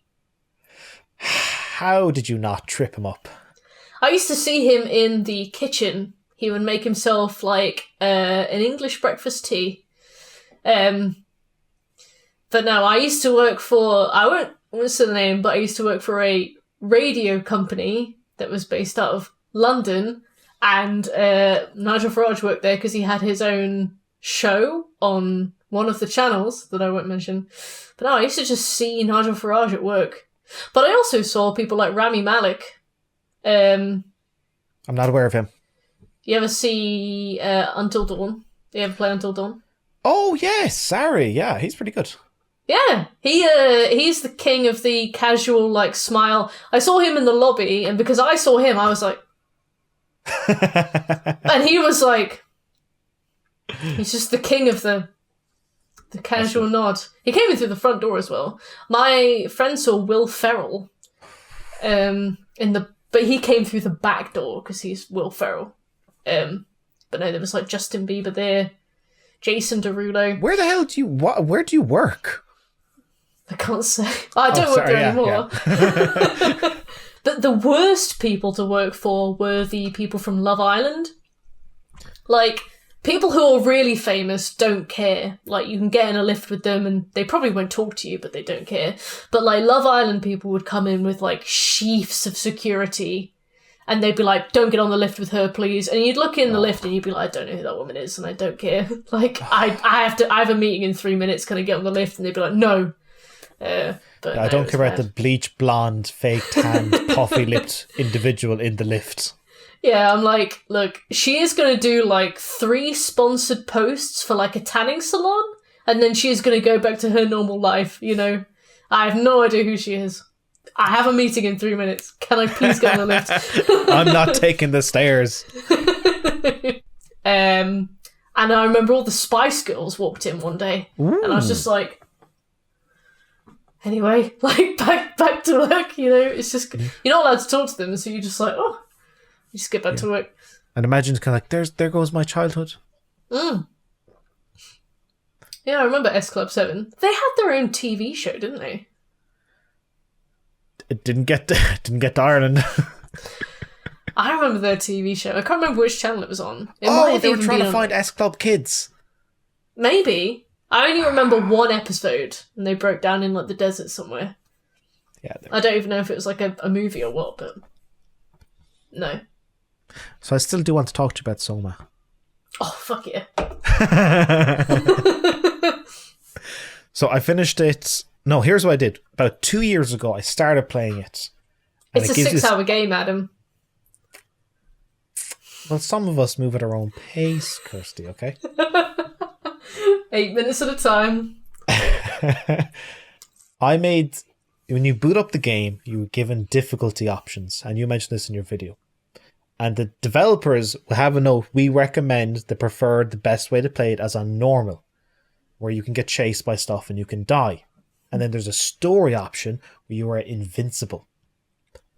How did you not trip him up? I used to see him in the kitchen. He would make himself like an English breakfast tea. But no, I used to work for, I won't say the name, but I used to work for a radio company that was based out of London, and Nigel Farage worked there because he had his own show on one of the channels that I won't mention. But no, I used to just see Nigel Farage at work. But I also saw people like Rami Malek. I'm not aware of him. You ever see Until Dawn? You ever play Until Dawn? Oh, yes, sorry. Yeah, he's pretty good. Yeah, he's the king of the casual, like, smile. I saw him in the lobby, and because I saw him, I was like... and he was like... He's just the king of the casual nod. He came in through the front door as well. My friend saw Will Ferrell, but he came through the back door, because he's Will Ferrell. But no, there was, like, Justin Bieber there, Jason Derulo. Where the hell where do you work? I can't say. I don't work there anymore. Yeah. The worst people to work for were the people from Love Island. Like, people who are really famous don't care. Like, you can get in a lift with them and they probably won't talk to you, but they don't care. But, like, Love Island people would come in with, like, sheafs of security and they'd be like, don't get on the lift with her, please. And you'd look in the lift and you'd be like, I don't know who that woman is and I don't care. Like, I have a meeting in 3 minutes, can I get on the lift? And they'd be like, no. But I don't care about the bleach blonde, fake tanned, puffy lipped individual in the lift. Yeah, I'm like, look, she is going to do like 3 sponsored posts for like a tanning salon, and then she is going to go back to her normal life, you know? I have no idea who she is. I have a meeting in 3 minutes. Can I please get on the lift? I'm not taking the stairs. And I remember all the Spice Girls walked in one day, and I was just like, anyway, like, back to work, you know? It's just, you're not allowed to talk to them, so you're just like, oh, you just get back to work. And imagine it's kind of like, there goes my childhood. Yeah, I remember S Club 7. They had their own TV show, didn't they? It didn't get to Ireland. I remember their TV show. I can't remember which channel it was on. They were trying to find S Club Kids. Maybe. I only remember one episode, and they broke down in like the desert somewhere. Yeah. I don't even know if it was like a movie or what, but no. So I still do want to talk to you about SOMA. Oh, fuck yeah. So I finished it. No, here's what I did. About 2 years ago, I started playing it. It's a 6-hour game, Adam. Well, some of us move at our own pace, Kirsty, okay? 8 minutes at a time. When you boot up the game, you were given difficulty options, and you mentioned this in your video. And the developers will have a note, we recommend the best way to play it as on normal, where you can get chased by stuff and you can die. And then there's a story option where you are invincible.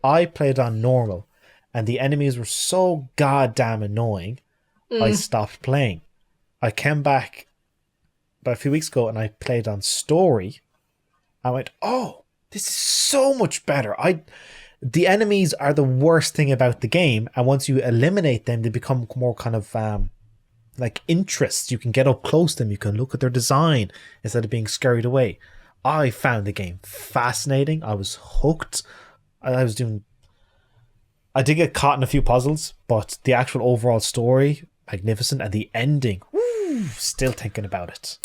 I played on normal, and the enemies were so goddamn annoying, I stopped playing. I came back about a few weeks ago and I played on story. I went, oh, this is so much better. The enemies are the worst thing about the game, and once you eliminate them, they become more kind of like interest. You can get up close to them, you can look at their design instead of being scurried away. I found the game fascinating. I was hooked. I did get caught in a few puzzles, but the actual overall story, magnificent, and the ending, still thinking about it.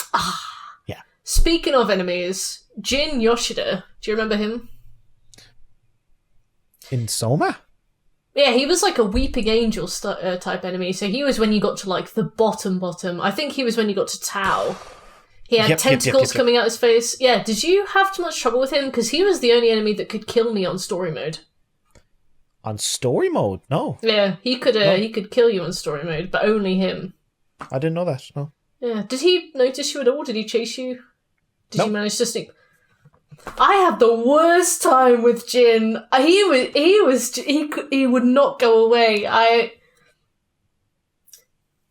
Yeah. Speaking of enemies, Jin Yoshida, do you remember him? In SOMA? Yeah, he was like a Weeping Angel type enemy, so he was when you got to like the bottom. I think he was when you got to Tau. He had tentacles coming out his face. Yeah, did you have too much trouble with him? Because he was the only enemy that could kill me on story mode. On story mode? No. Yeah, he could kill you on story mode, but only him. I didn't know that, no. Yeah, did he notice you at all? Did he chase you? Did you manage to sneak? I had the worst time with Jin. He would not go away.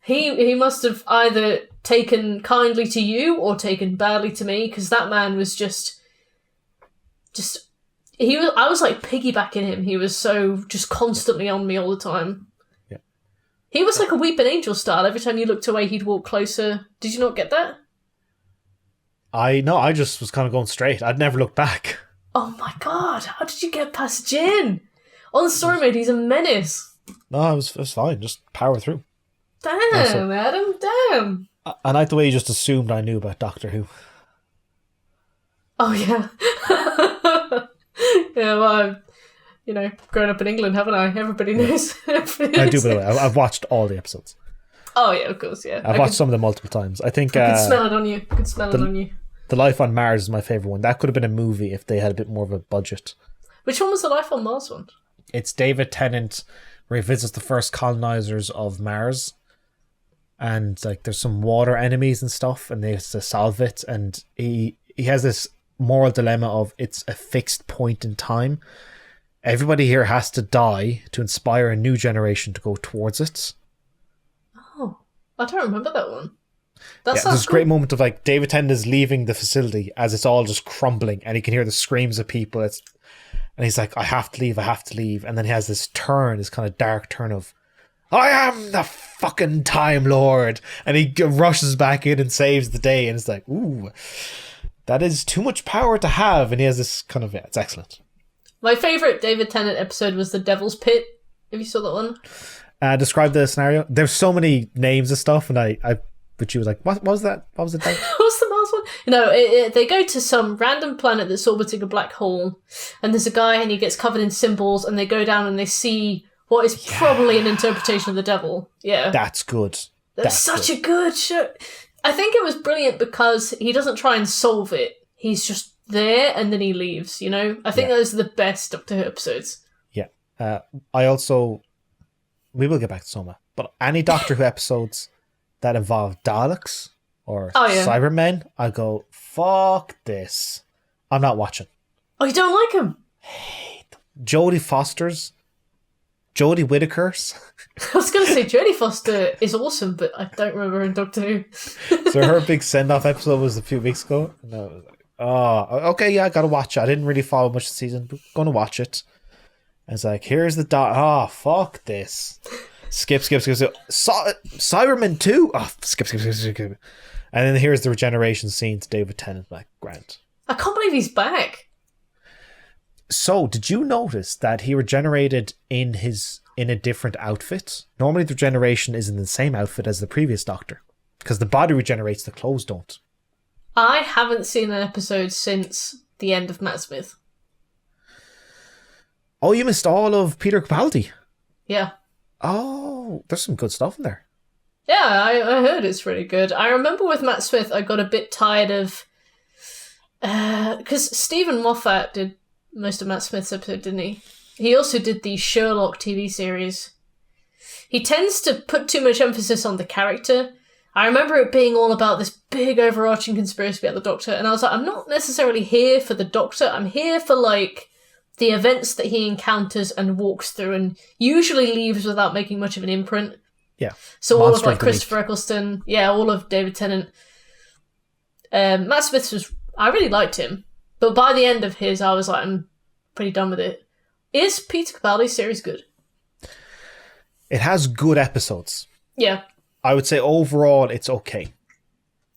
He must have either taken kindly to you or taken badly to me, because that man was I was like piggybacking him. He was so just constantly on me all the time. Yeah. He was like a Weeping Angel style. Every time you looked away, he'd walk closer. Did you not get that? I just was kind of going straight. I'd never looked back. Oh my god, how did you get past Jin? On story mode, he's a menace. No, it was fine. Just power through. Damn, Adam, damn. I like the way you just assumed I knew about Doctor Who. Oh, yeah. Yeah, well, grown up in England, haven't I? Everybody knows. I do, by the way. I've watched all the episodes. Oh, yeah, of course, yeah. I've watched some of them multiple times. I think... I could smell it on you. The Life on Mars is my favourite one. That could have been a movie if they had a bit more of a budget. Which one was the Life on Mars one? It's David Tennant revisits the first colonizers of Mars. And like there's some water enemies and stuff, and they have to solve it. And he has this moral dilemma of it's a fixed point in time. Everybody here has to die to inspire a new generation to go towards it. Oh, I don't remember that one. There's this great moment of like David Tennant is leaving the facility as it's all just crumbling, and he can hear the screams of people. And he's like, I have to leave. And then he has this kind of dark turn of, I am the fucking Time Lord. And he rushes back in and saves the day. And it's like, ooh, that is too much power to have. And he has this kind of, it's excellent. My favourite David Tennant episode was The Devil's Pit. Have you saw that one? Describe the scenario. There's so many names and stuff. And but she was like, what was that? What was it? What's the last one? They go to some random planet that's orbiting a black hole. And there's a guy and he gets covered in symbols. And they go down and they see what is probably an interpretation of the devil. Yeah. That's good. That's such a good show. I think it was brilliant because he doesn't try and solve it. He's just there and then he leaves, I think those are the best Doctor Who episodes. Yeah. We will get back to Soma, but any Doctor Who episodes that involve Daleks or Cybermen, I go, fuck this. I'm not watching. Oh, you don't like him? Hate them. Jodie Whittaker's. I was going to say Jodie Foster is awesome, but I don't remember in Doctor Who. So her big send-off episode was a few weeks ago. And I was like, oh, okay, yeah, I got to watch it. I didn't really follow much of the season, but going to watch it. And it's like, here's the fuck this. Skip. Cybermen 2? Oh, skip. And then here's the regeneration scene to David Tennant. Like, Grant. I can't believe he's back. So, did you notice that he regenerated in a different outfit? Normally the regeneration is in the same outfit as the previous Doctor. Because the body regenerates, the clothes don't. I haven't seen an episode since the end of Matt Smith. Oh, you missed all of Peter Capaldi? Yeah. Oh, there's some good stuff in there. Yeah, I heard it's really good. I remember with Matt Smith, I got a bit tired of... Because Stephen Moffat did most of Matt Smith's episode, didn't he? He also did the Sherlock TV series. He tends to put too much emphasis on the character. I remember it being all about this big overarching conspiracy about the Doctor, and I was like, I'm not necessarily here for the Doctor, I'm here for, the events that he encounters and walks through, and usually leaves without making much of an imprint. Yeah. So all of Christopher Eccleston, all of David Tennant. Matt Smith I really liked him, but by the end of his, I was like, I'm pretty done with it. Is Peter Capaldi's series good? It has good episodes. Yeah. I would say overall it's okay.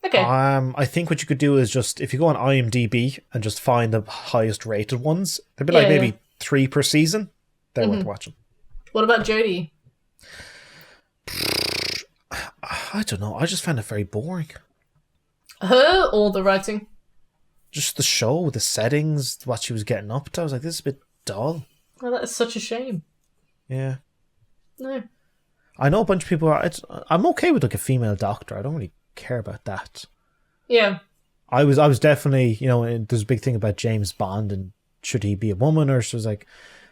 Okay. I think what you could do is just, if you go on IMDb and just find the highest rated ones, there'd be maybe 3 per season. They're worth watching. What about Jodie? I don't know. I just found it very boring. Her or the writing? Just the show, the settings, what she was getting up to. I was like, this is a bit dull. Well, that is such a shame. Yeah. No. I know a bunch of people I'm okay with a female doctor. I don't really care about that. Yeah. I was definitely, there's a big thing about James Bond and should he be a woman, or she was like,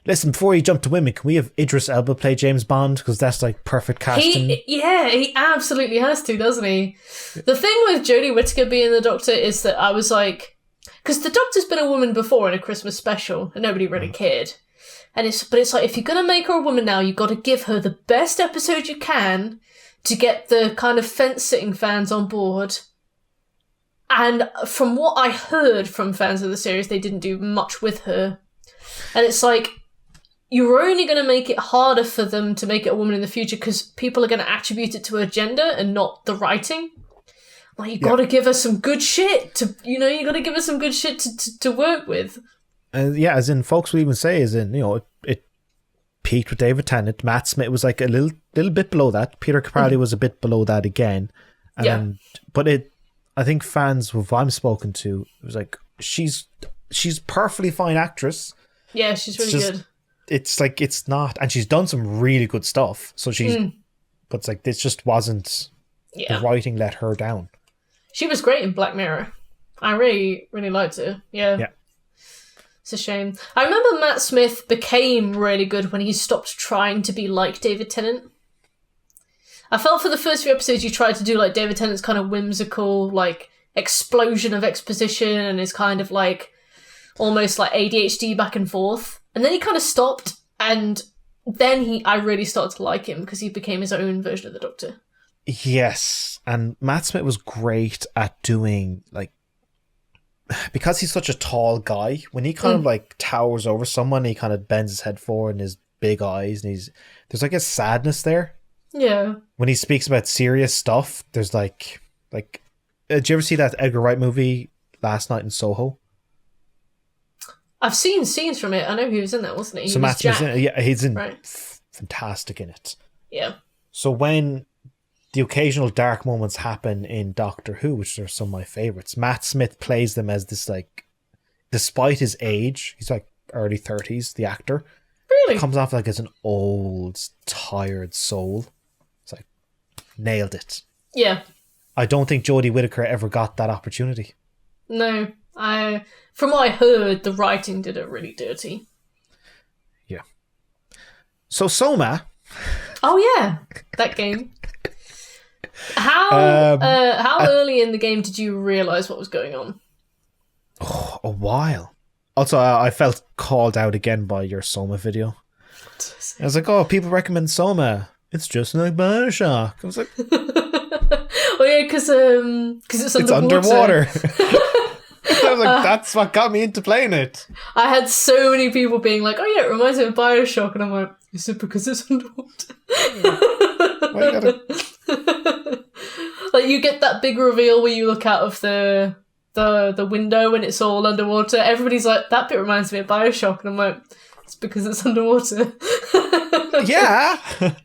listen, before you jump to women, can we have Idris Elba play James Bond? Because that's perfect casting. He absolutely has to, doesn't he? The thing with Jodie Whittaker being the Doctor is that I was like, because the Doctor's been a woman before in a Christmas special and nobody really cared. But it's like, if you're going to make her a woman now, you've got to give her the best episode you can to get the kind of fence-sitting fans on board. And from what I heard from fans of the series, they didn't do much with her. And it's like, you're only going to make it harder for them to make it a woman in the future because people are going to attribute it to her gender and not the writing. Like, you got to give her some good shit to, you got to give her some good shit to work with. As in, folks will even say, it peaked with David Tennant. Matt Smith was like a little bit below that. Peter Capaldi was a bit below that again. And but I think fans who I've spoken to, it was like she's perfectly fine actress. Yeah, she's really good. It's like it's not, and she's done some really good stuff. So but it's like this just wasn't. The writing let her down. She was great in Black Mirror. I really, really liked her. Yeah. It's a shame. I remember Matt Smith became really good when he stopped trying to be like David Tennant. I felt for the first few episodes you tried to do like David Tennant's kind of whimsical, like, explosion of exposition and his kind of like almost like ADHD back and forth. And then he kind of stopped, and then I really started to like him because he became his own version of the Doctor. Yes, and Matt Smith was great at doing, like, because he's such a tall guy, when he kind of like towers over someone, he kind of bends his head forward and his big eyes, and there's like a sadness there. Yeah. When he speaks about serious stuff, there's like did you ever see that Edgar Wright movie, Last Night in Soho? I've seen scenes from it. I know he was in that, wasn't he? So Matt Smith's in it. Yeah, he's fantastic in it. Yeah. So when the occasional dark moments happen in Doctor Who, which are some of my favorites, Matt Smith plays them as this, like, despite his age, he's like early 30s, the actor. Really? Comes off like as an old, tired soul. It's like, nailed it. Yeah. I don't think Jodie Whittaker ever got that opportunity. No. From what I heard, the writing did it really dirty. Yeah. So SOMA. Oh yeah, that game. How early in the game did you realise what was going on? Oh, a while. Also, I felt called out again by your SOMA video. I was like, oh, people recommend SOMA. It's just like Bioshock. I was like... Oh yeah, because it's underwater. I was like, that's what got me into playing it. I had so many people being like, oh yeah, it reminds me of Bioshock. And I'm like, is it because it's underwater? Like, you get that big reveal where you look out of the window and it's all underwater. Everybody's like, that bit reminds me of Bioshock. And I'm like, it's because it's underwater. Yeah.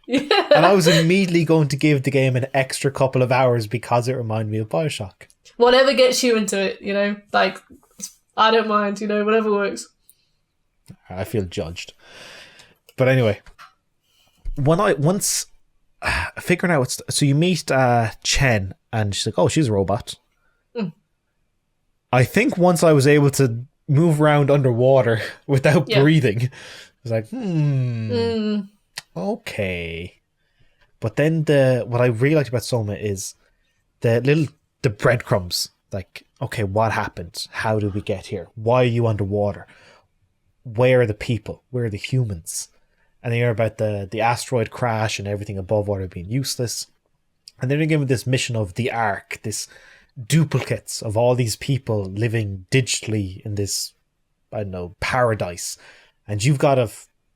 Yeah. And I was immediately going to give the game an extra couple of hours because it reminded me of Bioshock. Whatever gets you into it, you know? Like, I don't mind, you know, whatever works. I feel judged. But anyway, once figuring out so you meet Chen, and she's like, oh, she's a robot. I think once I was able to move around underwater without breathing, I was like, okay. But then what I really liked about SOMA is the breadcrumbs. Like, okay, what happened? How did we get here? Why are you underwater? Where are the people? Where are the humans? And they hear about the asteroid crash and everything above water being useless. And then they're given this mission of the Ark, this duplicates of all these people living digitally in this, I don't know, paradise. And you've got to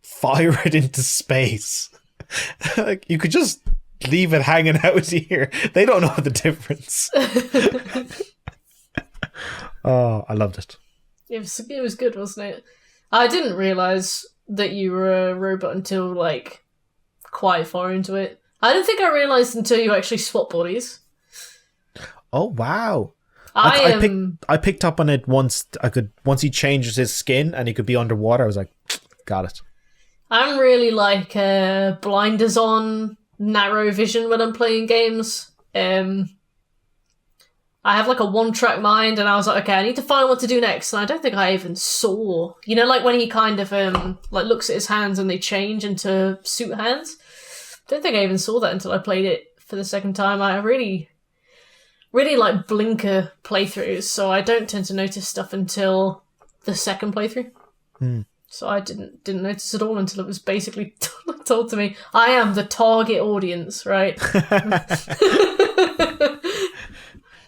fire it into space. Like, you could just leave it hanging out here. They don't know the difference. Oh, I loved it. It was good, wasn't it? I didn't realise that you were a robot until, like, quite far into it. I don't think I realised until you actually swap bodies. Oh, wow. I picked up on it once he changes his skin and he could be underwater. I was like, got it. I'm really like blinders on, narrow vision when I'm playing games. I have like a one-track mind, and I was like, okay, I need to find what to do next. And I don't think I even saw, you know, like when he kind of like looks at his hands and they change into suit hands. Don't think I even saw that until I played it for the second time. I really like blinker playthroughs, so I don't tend to notice stuff until the second playthrough. So I didn't notice it all until it was basically told to me. I am the target audience, right?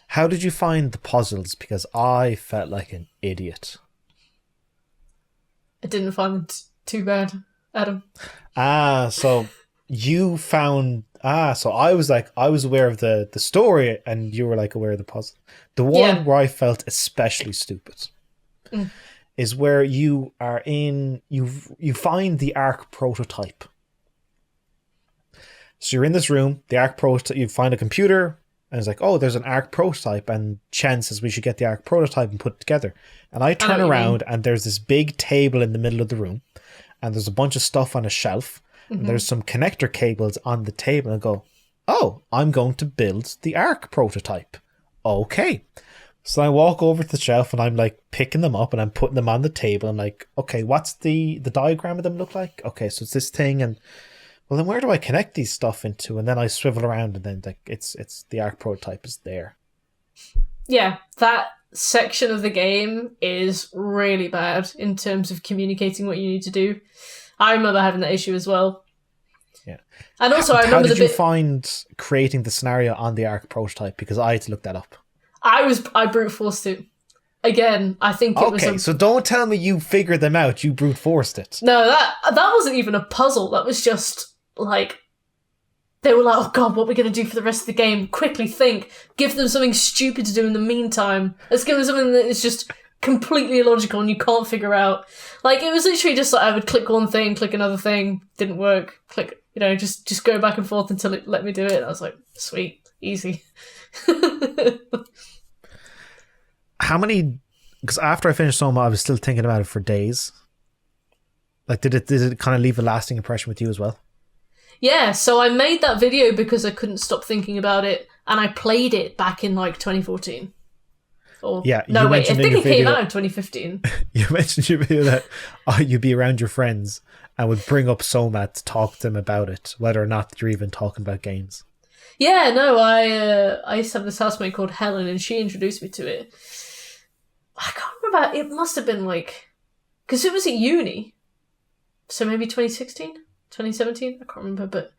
How did you find the puzzles? Because I felt like an idiot. I didn't find them too bad, Adam. So you found... so I was aware of the story, and you were like aware of the puzzle. The one where I felt especially stupid is where you are in... You find the Ark prototype. So you're in this room, the Ark prototype, you find a computer And it's like, oh, there's an Arc prototype, and Chen says we should get the Arc prototype and put it together. And I turn around, and there's this big table in the middle of the room, and there's a bunch of stuff on a shelf, and there's some connector cables on the table, and I go, oh, I'm going to build the Arc prototype. Okay. So I walk over to the shelf, and I'm like picking them up, and I'm putting them on the table. I'm like, okay, what's the diagram of them look like? Okay, so it's this thing, and well, then where do I connect these stuff into? And then I swivel around, and then like it's the Arc prototype is there. Yeah, that section of the game is really bad in terms of communicating what you need to do. I remember having that issue as well. Yeah. And also, I remember how did you find creating the scenario on the Arc prototype? Because I had to look that up. I brute forced it. Again, I think it was... Okay, so don't tell me you figured them out. You brute forced it. No, that wasn't even a puzzle. That was just... like, they were like, oh god, what are we going to do for the rest of the game? Quickly think. Give them something stupid to do in the meantime. Let's give them something that is just completely illogical and you can't figure out. Like, it was literally just like, I would click one thing, click another thing, didn't work, click, just go back and forth until it let me do it. And I was like, sweet, easy. How many... Because after I finished SOMA, I was still thinking about it for days. Like, did it kind of leave a lasting impression with you as well? Yeah, so I made that video because I couldn't stop thinking about it, and I played it back in, 2014. Or, yeah, no, wait, I think it came out in 2015. You mentioned in your video that you'd be around your friends and would bring up SOMA to talk to them about it, whether or not you're even talking about games. Yeah, no, I used to have this housemate called Helen, and she introduced me to it. I can't remember, it must have been because it was at uni, so maybe 2016? 2017? I can't remember, but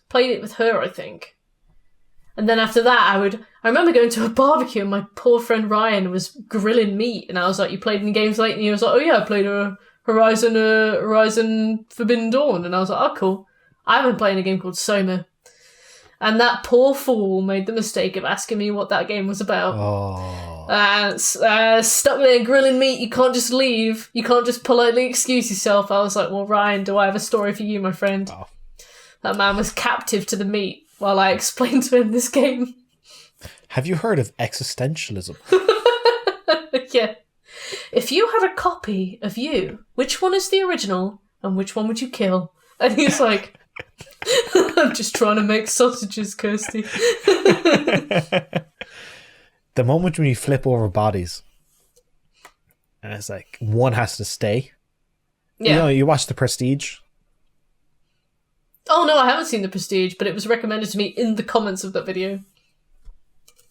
played it with her, I think. And then after that, I remember going to a barbecue and my poor friend Ryan was grilling meat, and I was like, you played any games lately? And he was like, oh yeah, I played a Horizon Forbidden Dawn. And I was like, oh cool. I've been playing a game called SOMA. And that poor fool made the mistake of asking me what that game was about. Oh. Stuck there grilling meat, you can't just leave. You can't just politely excuse yourself. I was like, well, Ryan, do I have a story for you, my friend? Oh. That man was captive to the meat while I explained to him this game. Have you heard of existentialism? Yeah. If you had a copy of you, which one is the original and which one would you kill? And he's like... I'm just trying to make sausages, Kirsty. The moment when you flip over bodies and it's like one has to stay. Yeah. You watch The Prestige. Oh no, I haven't seen The Prestige, but it was recommended to me in the comments of that video.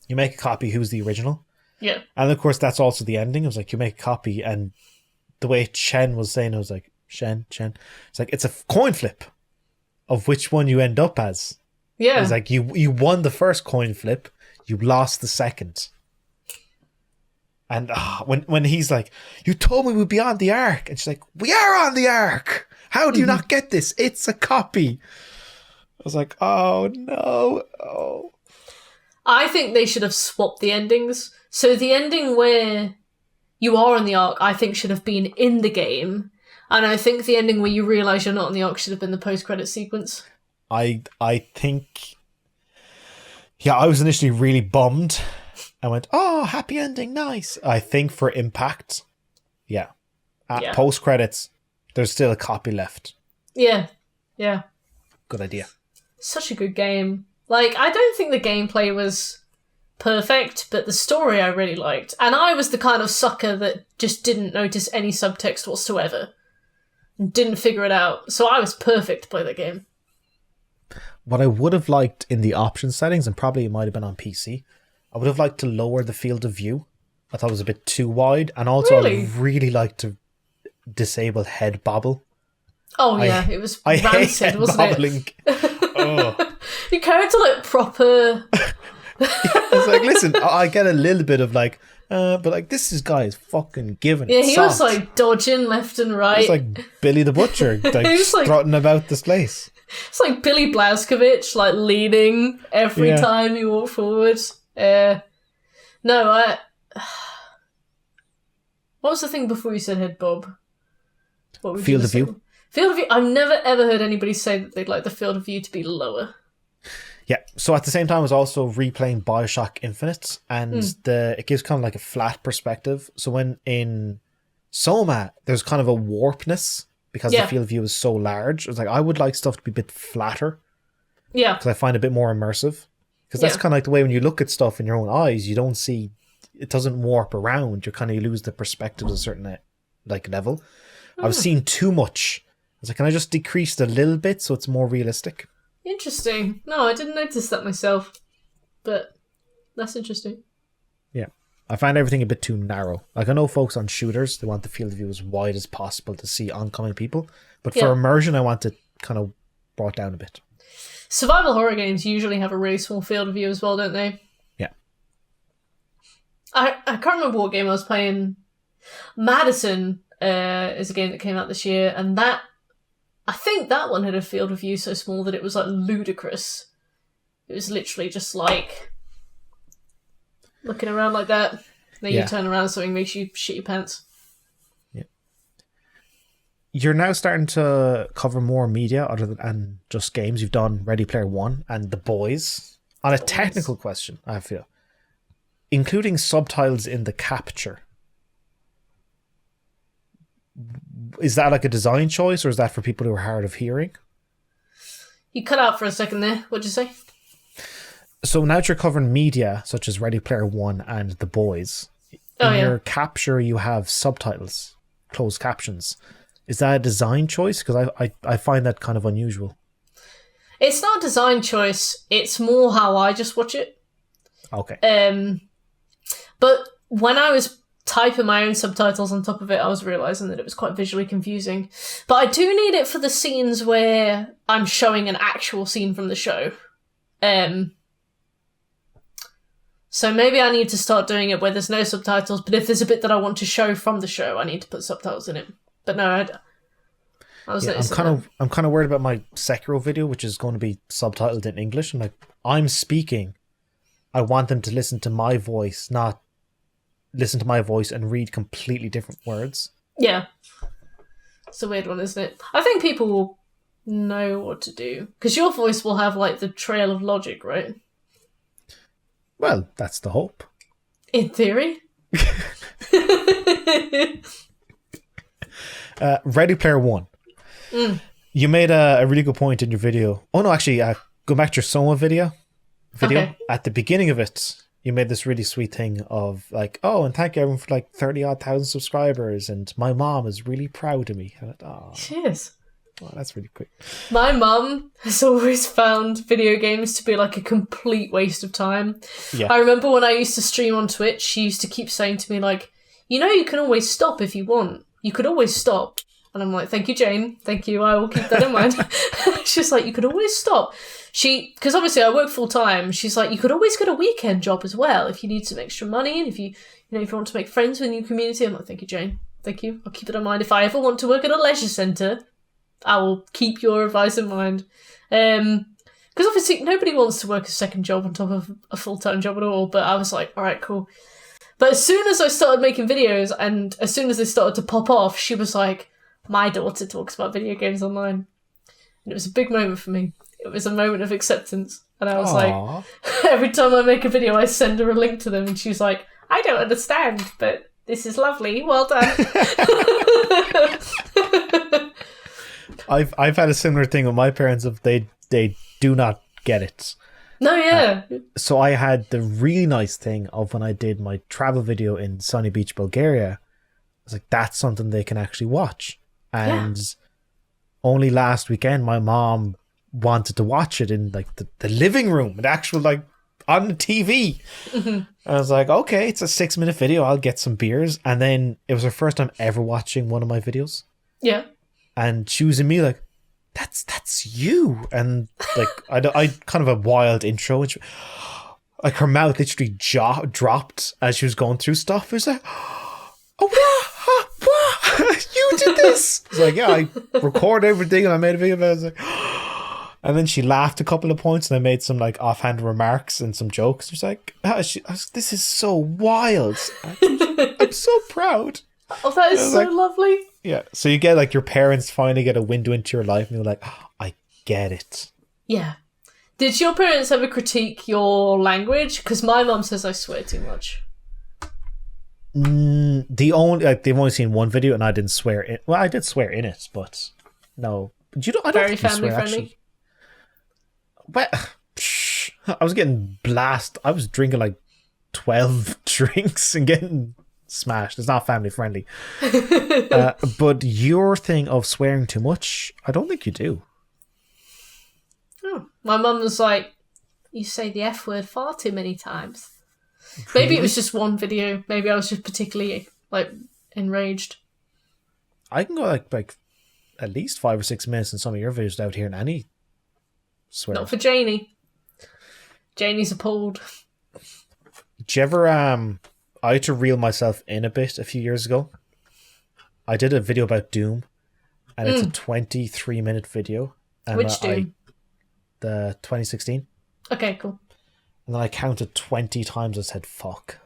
You make a copy, who's the original? Yeah. And of course that's also the ending. It was like you make a copy, and the way Chen was saying, it was like Chen. It's like it's a coin flip of which one you end up as. Yeah. It's like you won the first coin flip, you lost the second. And when he's like, you told me we'd be on the Ark, and she's like, we are on the Ark. How do you not get this? It's a copy. I was like, oh no. Oh. I think they should have swapped the endings. So the ending where you are on the Ark, I think should have been in the game. And I think the ending where you realise you're not on the Ark should have been the post-credit sequence. I think... Yeah, I was initially really bummed. I went, oh, happy ending, nice. I think for impact, yeah. At post-credits, there's still a copy left. Yeah. Good idea. Such a good game. I don't think the gameplay was perfect, but the story I really liked. And I was the kind of sucker that just didn't notice any subtext whatsoever. And didn't figure it out. So I was perfect to play that game. What I would have liked in the option settings, and probably it might have been on PC, I would have liked to lower the field of view. I thought it was a bit too wide. And also really? I'd really like to disable head bobble. Oh yeah, it was rancid, wasn't bobbling. It? Your character proper... I was like, listen, I get a little bit of but this guy is fucking giving it. Yeah, he was dodging left and right. It's like Billy the Butcher, strutting about this place. It's like Billy Blazkowicz, leaning every time you walk forward. What was the thing before you said head bob? What would field of view. Field of view. I've never ever heard anybody say that they'd like the field of view to be lower. Yeah, so at the same time, I was also replaying Bioshock Infinite, and it gives kind of like a flat perspective. So when in SOMA, there's kind of a warpness because the field of view is so large. It's like, I would like stuff to be a bit flatter. Yeah. Because I find it a bit more immersive. Because that's kind of like the way when you look at stuff in your own eyes, you don't see, it doesn't warp around. You lose the perspective at a certain like level. I was seeing too much. I was like, can I just decrease it a little bit so it's more realistic? Interesting. No, I didn't notice that myself. But that's interesting. Yeah. I find everything a bit too narrow. Like, I know folks on shooters, they want the field of view as wide as possible to see oncoming people. But for immersion, I want it kind of brought down a bit. Survival horror games usually have a really small field of view as well, don't they? Yeah. I can't remember what game I was playing. Madison is a game that came out this year, and I think that one had a field of view so small that it was like ludicrous. It was literally just like looking around like that. Then you turn around, something makes you shit your pants. Yeah. You're now starting to cover more media other than just games. You've done Ready Player One and The Boys. On a technical question, I feel, including subtitles in the capture, is that like a design choice, or is that for people who are hard of hearing? You cut out for a second there. What'd you say? So now that you're covering media such as Ready Player One and The Boys, in your capture you have subtitles, closed captions. Is that a design choice? Because I find that kind of unusual. It's not a design choice. It's more how I just watch it. Okay. But when I was typing my own subtitles on top of it, I was realising that it was quite visually confusing. But I do need it for the scenes where I'm showing an actual scene from the show. So maybe I need to start doing it where there's no subtitles, but if there's a bit that I want to show from the show, I need to put subtitles in it. But no, I'm kind of worried about my Sekiro video, which is going to be subtitled in English. And I'm speaking. I want them to listen to my voice, not listen to my voice and read completely different words. Yeah. It's a weird one, isn't it? I think people will know what to do. Because your voice will have, like, the trail of logic, right? Well, that's the hope. In theory. Ready Player One. You made a really good point in your video. Oh, no, actually, go back to your SOMA video. Okay. At the beginning of it, you made this really sweet thing of like, oh, and thank you everyone for like 30,000 subscribers, and my mom is really proud of me. Cheers. Oh, that's really quick. My mum has always found video games to be like a complete waste of time. Yeah. I remember when I used to stream on Twitch, she used to keep saying to me like, you know, you can always stop if you want. You could always stop. And I'm like, thank you, Jane. Thank you. I will keep that in mind. She's like, you could always stop. Because obviously I work full time. She's like, you could always get a weekend job as well if you need some extra money and if you want to make friends with a new community. I'm like, thank you, Jane. Thank you. I'll keep it in mind. If I ever want to work at a leisure centre, I will keep your advice in mind. Because obviously nobody wants to work a second job on top of a full-time job at all. But I was like, all right, cool. But as soon as I started making videos and as soon as they started to pop off, she was like, my daughter talks about video games online. And it was a big moment for me. It was a moment of acceptance. And I was like, every time I make a video, I send her a link to them. And she's like, I don't understand, but this is lovely. Well done. I've had a similar thing with my parents of they do not get it. No, yeah. So I had the really nice thing of when I did my travel video in Sunny Beach, Bulgaria. I was like, that's something they can actually watch. And only last weekend, my mom wanted to watch it in like the living room, the actual like on the TV. Mm-hmm. I was like, okay, it's a 6-minute video. I'll get some beers. And then it was her first time ever watching one of my videos. Yeah. And she was in me like, that's you. And like, I kind of a wild intro. And like her mouth literally dropped as she was going through stuff. It was like, oh, what? You did this. It's like, yeah, I recorded everything and I made a video about it. I was like, and then she laughed a couple of points and I made some like offhand remarks and some jokes. She's like, this is so wild. I'm so proud. Oh, that is so lovely. Yeah. So you get like your parents finally get a window into your life and you're like, I get it. Yeah. Did your parents ever critique your language? Because my mum says I swear too much. They've only seen one video, and I didn't swear in. Well, I did swear in it, but no. But I don't Very think you family swear, friendly. actually. But I was getting blasted. I was drinking like 12 drinks and getting smashed. It's not family friendly. But your thing of swearing too much, I don't think you do. Oh. My mum was like, you say the F word far too many times. Maybe it was just one video. Maybe I was just particularly enraged. I can go like at least 5 or 6 minutes in some of your videos without hearing any swear. Not for Janie. Janie's appalled. Did you ever I had to reel myself in a bit a few years ago. I did a video about Doom, and it's a 23-minute video. And Which Doom? The 2016. Okay, cool. And then I counted 20 times and said fuck.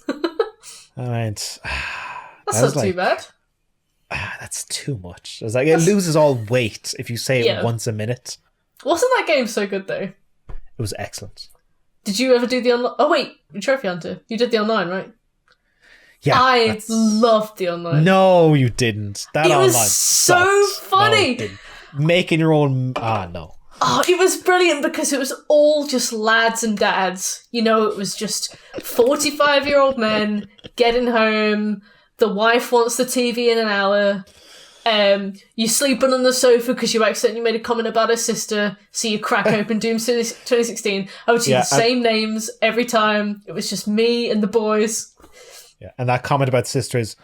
I went, that's not too bad. That's too much. I was like, it loses all weight if you say it once a minute. Wasn't that game so good though? It was excellent. Did you ever do the online? Oh wait, Trophy Hunter. You did the online, right? Yeah, I loved the online. No, you didn't. That online was so sucked. funny. No, making your own. No. Oh, it was brilliant because it was all just lads and dads. You know, it was just 45-year-old men getting home. The wife wants the TV in an hour. You sleeping on the sofa because you accidentally made a comment about her sister, so you crack open Doom 2016. I would see the same names every time. It was just me and the boys. Yeah, and that comment about sister is,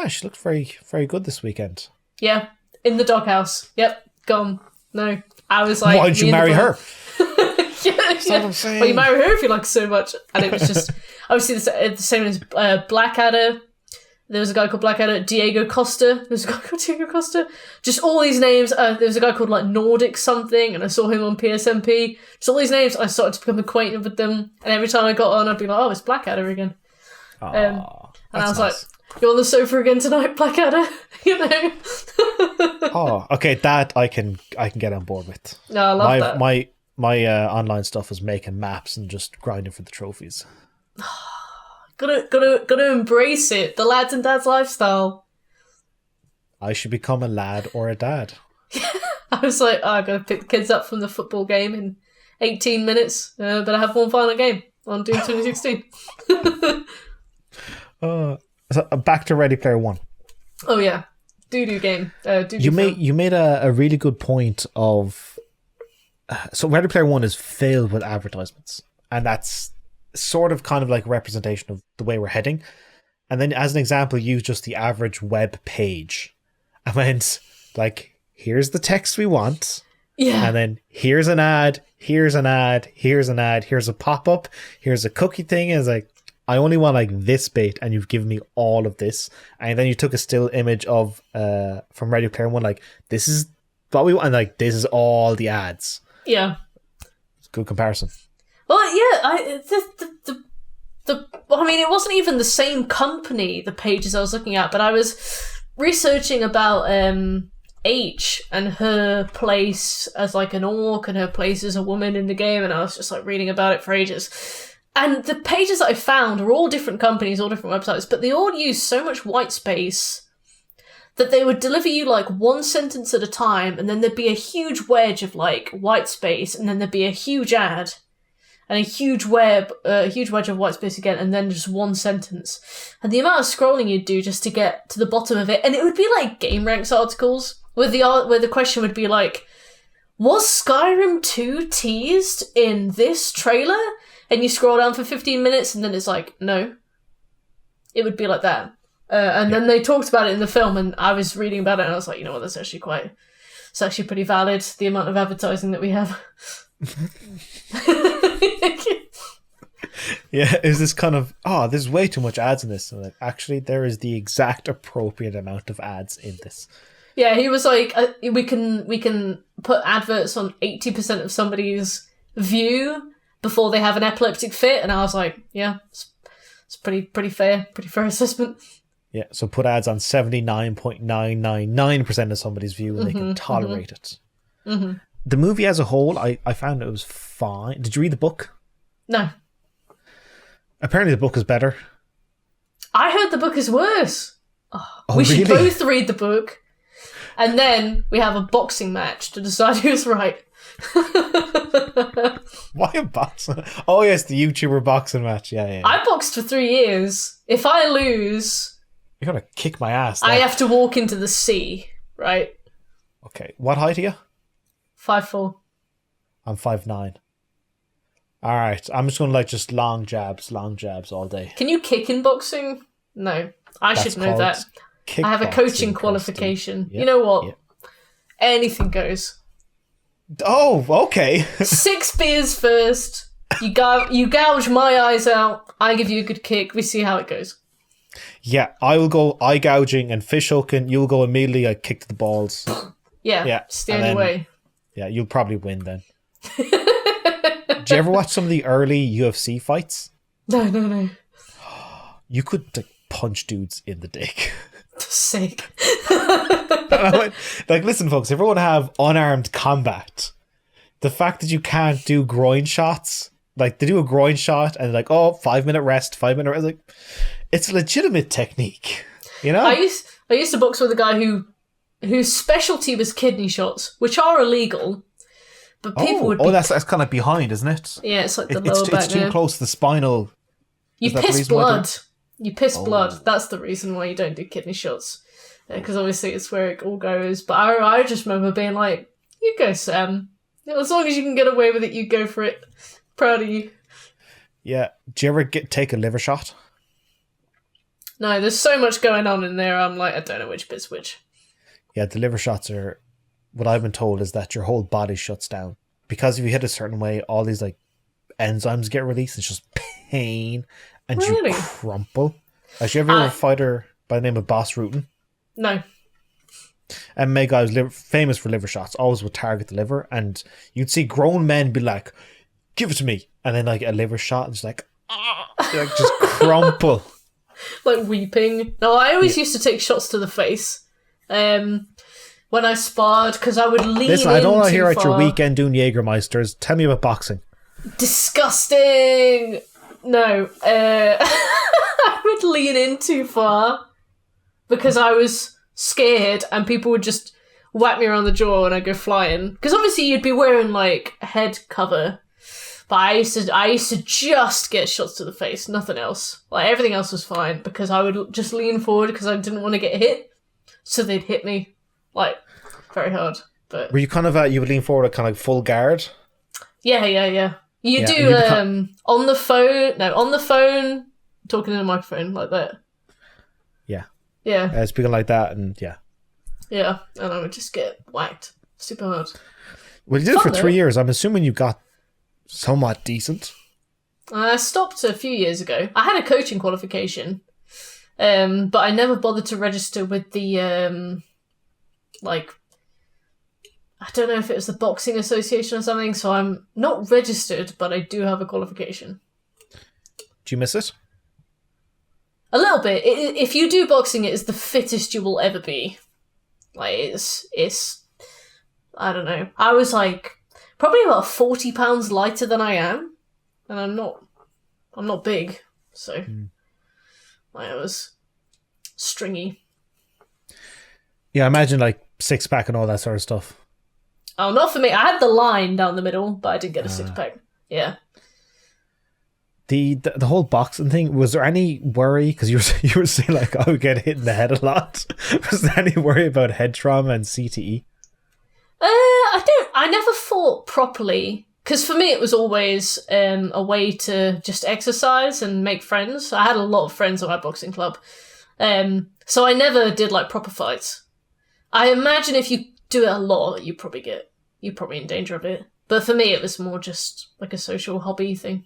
she looked very, very good this weekend. Yeah, in the doghouse. Yep, gone. No, I was like, why did you marry her? Yeah. What I'm saying. Well, you marry her if you like her so much, and it was just obviously the same as Blackadder. There was a guy called Blackadder, Diego Costa. There was a guy called Diego Costa. Just all these names. There was a guy called like Nordic something, and I saw him on PSMP. Just all these names. I started to become acquainted with them, and every time I got on, I'd be like, "Oh, it's Blackadder again." And I was nice. Like, "You're on the sofa again tonight, Blackadder." You know. Oh, okay. That I can get on board with. No, I love that. My online stuff was making maps and just grinding for the trophies. Gotta embrace it. The lads and dads lifestyle. I should become a lad or a dad. I was like, I gotta pick the kids up from the football game in 18 minutes. But I have one final game on Doom 2016. So back to Ready Player One. Oh yeah, doo-doo game. You made a really good point of. So Ready Player One is filled with advertisements, and that's sort of kind of like a representation of the way we're heading. And then as an example, use just the average web page. I went like, here's the text we want. Yeah. And then here's an ad, here's an ad, here's an ad, here's a pop-up, here's a cookie thing. And it's like, I only want like this bit, and you've given me all of this. And then you took a still image of from Ready Player One, like, this is what we want, and like, this is all the ads. Yeah. It's a good comparison. Well, yeah, I mean, it wasn't even the same company, the pages I was looking at, but I was researching about H and her place as like an orc and her place as a woman in the game, and I was just like reading about it for ages. And the pages that I found were all different companies, all different websites, but they all used so much white space that they would deliver you like one sentence at a time, and then there'd be a huge wedge of like white space, and then there'd be a huge ad. And a huge wedge of white space again, and then just one sentence. And the amount of scrolling you'd do just to get to the bottom of it, and it would be like Game Ranks articles, where the question would be like, was Skyrim 2 teased in this trailer? And you scroll down for 15 minutes, and then it's like, no. It would be like that. And then they talked about it in the film, and I was reading about it, and I was like, you know what, it's actually pretty valid, the amount of advertising that we have. Yeah, is this kind of, there's way too much ads in this. So like, actually, there is the exact appropriate amount of ads in this. Yeah, he was like, we can put adverts on 80% of somebody's view before they have an epileptic fit, and I was like, yeah, it's pretty fair assessment. Yeah, so put ads on 79.999% of somebody's view, and they can tolerate it. Mm-hmm. the movie as a whole, I found it was fine. Did you read the book? No. Apparently the book is better. I heard the book is worse. Oh, we should really? both read the book, and then we have a boxing match to decide who's right. Why a boxing? Oh yes, the YouTuber boxing match. Yeah. I boxed for 3 years. If I lose, You're gonna kick my ass. I have to walk into the sea, right? Okay. What height are you? 5'4". I'm 5'9". All right. I'm just gonna just long jabs all day. Can you kick in boxing? No. I That's should know that. I have a coaching qualification. Kirsty. You know what? Yeah. Anything goes. Oh, okay. 6 beers first. You gouge my eyes out. I give you a good kick. We see how it goes. Yeah, I will go eye gouging and fish hooking. You'll go immediately. I kick to the balls. Yeah, it's the only way. Yeah, you'll probably win then. Did you ever watch some of the early UFC fights? No. You could punch dudes in the dick. Sick. And I went, listen, folks, if everyone have unarmed combat, the fact that you can't do groin shots, they do a groin shot and 5-minute rest, 5-minute rest, it's a legitimate technique, you know? I used to box with a guy whose specialty was kidney shots, which are illegal, but people would be... Oh, that's kind of behind, isn't it? Yeah, it's like the lower back. It's too close to the spinal. You piss blood. You piss blood. That's the reason why you don't do kidney shots. Because obviously it's where it all goes. But I just remember being like, you go, Sam. As long as you can get away with it, you go for it. Proud of you. Yeah. Do you ever take a liver shot? No, there's so much going on in there. I'm like, I don't know which bit's which. Yeah, the liver shots are... What I've been told is that your whole body shuts down. Because if you hit a certain way, all these enzymes get released. It's just pain. And really? You crumple. Have you ever heard of a fighter by the name of Boss Rutan? No. MMA guy was famous for liver shots. Always would target the liver. And you'd see grown men be like, give it to me. And then a liver shot. And just just crumple. Weeping. No, I always used to take shots to the face. When I sparred, because I would lean Listen, I don't want to hear far. out your weekend doing Jägermeisters. Tell me about boxing. Disgusting. No, I would lean in too far because I was scared and people would just whack me around the jaw and I'd go flying. Because obviously you'd be wearing a head cover, but I used to just get shots to the face, nothing else. Everything else was fine because I would just lean forward because I didn't want to get hit, so they'd hit me very hard. But were you you would lean forward at full guard? Yeah. You do on the phone, talking in a microphone like that. Yeah. Yeah. Speaking like that, and yeah. Yeah, and I would just get whacked super hard. Well, you did it for 3 years. I'm assuming you got somewhat decent. I stopped a few years ago. I had a coaching qualification, but I never bothered to register with the I don't know if it was the Boxing Association or something, so I'm not registered, but I do have a qualification. Do you miss it? A little bit. If you do boxing, it is the fittest you will ever be. It's I don't know. I was probably about 40 pounds lighter than I am, and I'm not big, so I was stringy. Yeah, imagine 6-pack and all that sort of stuff. Oh, not for me. I had the line down the middle, but I didn't get a 6-pack. Yeah. The whole boxing thing, was there any worry? Because you were saying I would get hit in the head a lot. Was there any worry about head trauma and CTE? I never fought properly. Because for me, it was always a way to just exercise and make friends. I had a lot of friends at my boxing club. So I never did proper fights. I imagine if you do it a lot, you're probably in danger of it. But for me, it was more just a social hobby thing.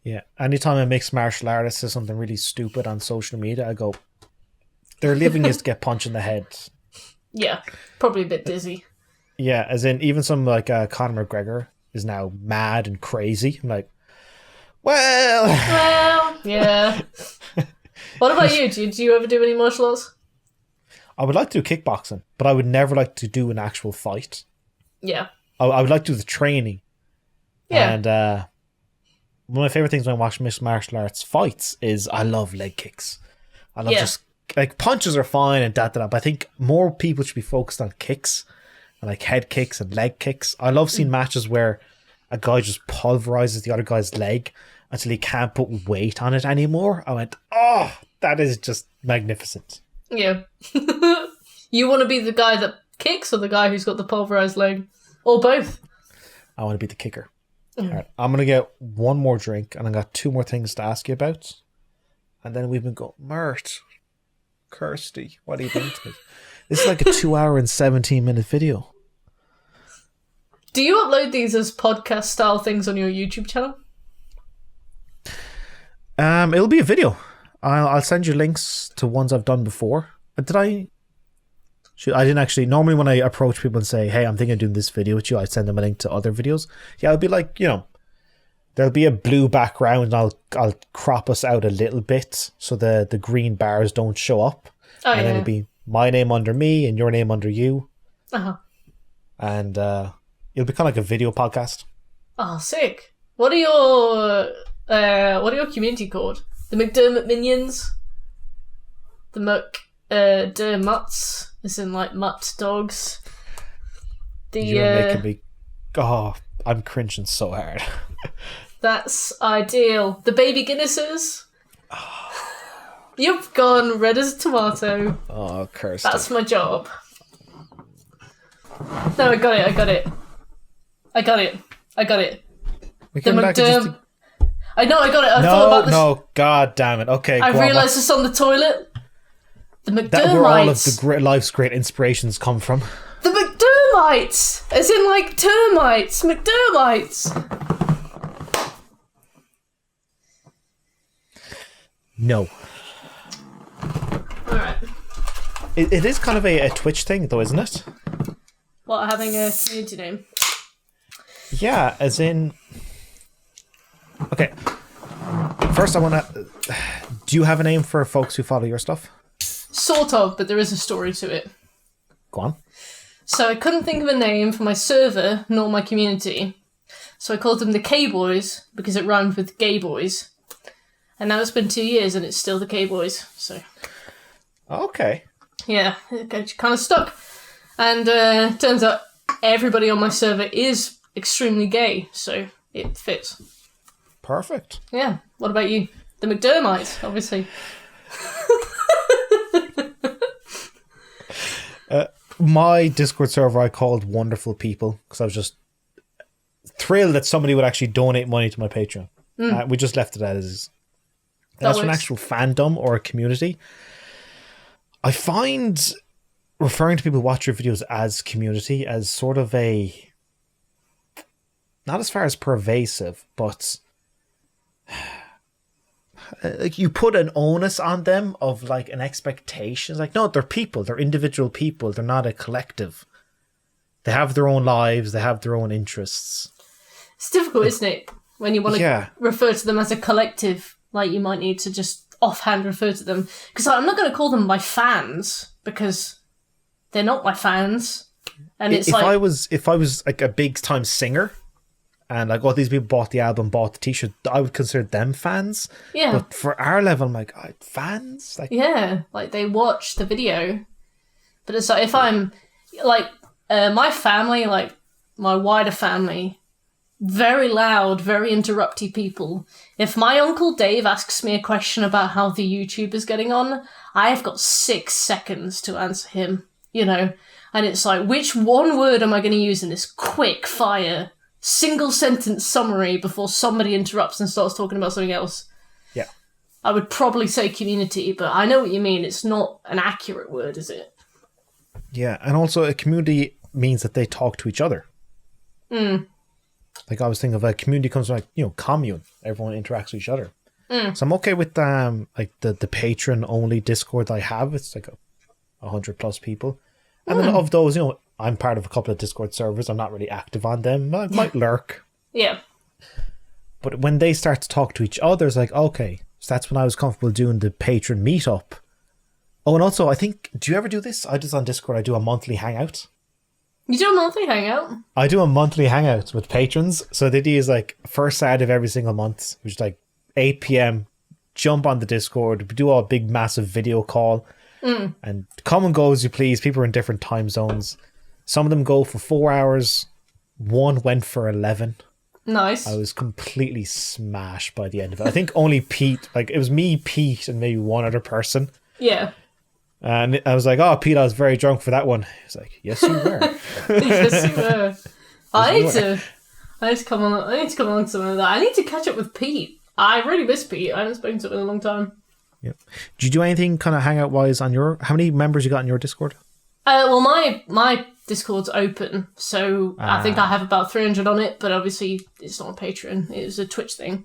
Yeah. Anytime a mixed martial artist says something really stupid on social media, I go, their living is to get punched in the head. Yeah. Probably a bit dizzy. Yeah. As in, even some Conor McGregor is now mad and crazy. I'm like, well, yeah. What about you? Do you ever do any martial arts? I would like to do kickboxing, but I would never like to do an actual fight. Yeah. I would like to do the training. Yeah. And one of my favorite things when I watch mixed martial arts fights is I love leg kicks. I love just like punches are fine and that, but I think more people should be focused on kicks and like head kicks and leg kicks. I love seeing matches where a guy just pulverizes the other guy's leg until he can't put weight on it anymore. I went, oh, that is just magnificent. Yeah. You want to be the guy that kicks or the guy who's got the pulverized leg? Or both? I want to be the kicker. All right, I'm going to get one more drink and I got two more things to ask you about. And then we've been going, Mert, Kirsty, what are you doing to me? This is like a 2-hour and 17-minute video. Do you upload these as podcast style things on your YouTube channel? It'll be a video. I'll send you links to ones I've done before. Did I? I didn't actually. Normally when I approach people and say, hey, I'm thinking of doing this video with you, I send them a link to other videos. Yeah, it'll be like, there'll be a blue background and I'll crop us out a little bit so the green bars don't show up. Oh, and then it'll be my name under me and your name under you. Uh-huh. And it'll be kind of like a video podcast. Oh, sick. What are your community called? The McDermott Minions? The McDermotts? As in like mutt dogs? You're making me... Oh, I'm cringing so hard. That's ideal. The baby Guinnesses? You've gone red as a tomato. Oh, Kirsty. That's my job. No, I got it. We The came back and just... McDermott... I know, I got it. I thought about this. No, god damn it. Okay, I realised it's on the toilet. The McDermites. That's where all of the life's great inspirations come from. The McDermites! As in, like, termites. McDermites. No. Alright. It is kind of a Twitch thing, though, isn't it? What, having a community name? Yeah, as in... Okay. First, I want to... Do you have a name for folks who follow your stuff? Sort of, but there is a story to it. Go on. So I couldn't think of a name for my server nor my community. So I called them the K-Boys because it rhymed with gay boys. And now it's been 2 years and it's still the K-Boys. So... Okay. Yeah, it kind of stuck. And turns out everybody on my server is extremely gay, so it fits. Perfect. Yeah. What about you? The McDermites, obviously. My Discord server I called Wonderful People because I was just thrilled that somebody would actually donate money to my Patreon. We just left it as that's an actual fandom or a community. I find referring to people who watch your videos as community as sort of a, not as far as pervasive, but like you put an onus on them of like an expectation. It's like, no, they're people, they're individual people, they're not a collective. They have their own lives, they have their own interests. It's difficult, isn't it? When you want to refer to them as a collective, like you might need to just offhand refer to them. Because I'm not going to call them my fans, because they're not my fans. And it's if I was like a big time singer, and like, oh, these people bought the album, bought the t-shirt, I would consider them fans. Yeah. But for our level, I'm like, fans? Like, yeah, like they watch the video. But it's like, if I'm, like, my family, like my wider family, very loud, very interrupty people. If my Uncle Dave asks me a question about how the YouTube is getting on, I've got 6 seconds to answer him, And it's like, which one word am I going to use in this quick fire single sentence summary before somebody interrupts and starts talking about something else? Yeah. I would probably say community, but I know what you mean. It's not an accurate word, is it? Yeah, and also a community means that they talk to each other. Mm. Like I was thinking of a community comes from like, commune. Everyone interacts with each other. Mm. So I'm okay with like the patron only Discord that I have. It's like 100+ people. And then of those, I'm part of a couple of Discord servers. I'm not really active on them. I might lurk. Yeah. But when they start to talk to each other, it's like, okay. So that's when I was comfortable doing the patron meetup. Oh, and also, I think, do you ever do this? I just on Discord, I do a monthly hangout. You do a monthly hangout? I do a monthly hangout with patrons. So the idea is like first Saturday of every single month, which is like 8 p.m. Jump on the Discord. We do a big massive video call. And come and go as you please. People are in different time zones. Some of them go for 4 hours. One went for 11. Nice. I was completely smashed by the end of it. I think only Pete, like it was me, Pete, and maybe one other person. Yeah. And I was like, oh, Pete, I was very drunk for that one. He's like, yes, you were. Yes, you were. I need to come on. I need to come along to some of that. I need to catch up with Pete. I really miss Pete. I haven't spoken to him in a long time. Yep. Did you do anything kind of hangout wise on your? How many members you got in your Discord? Well, my Discord's open, so I think I have about 300 on it. But obviously, it's not a Patreon; it was a Twitch thing.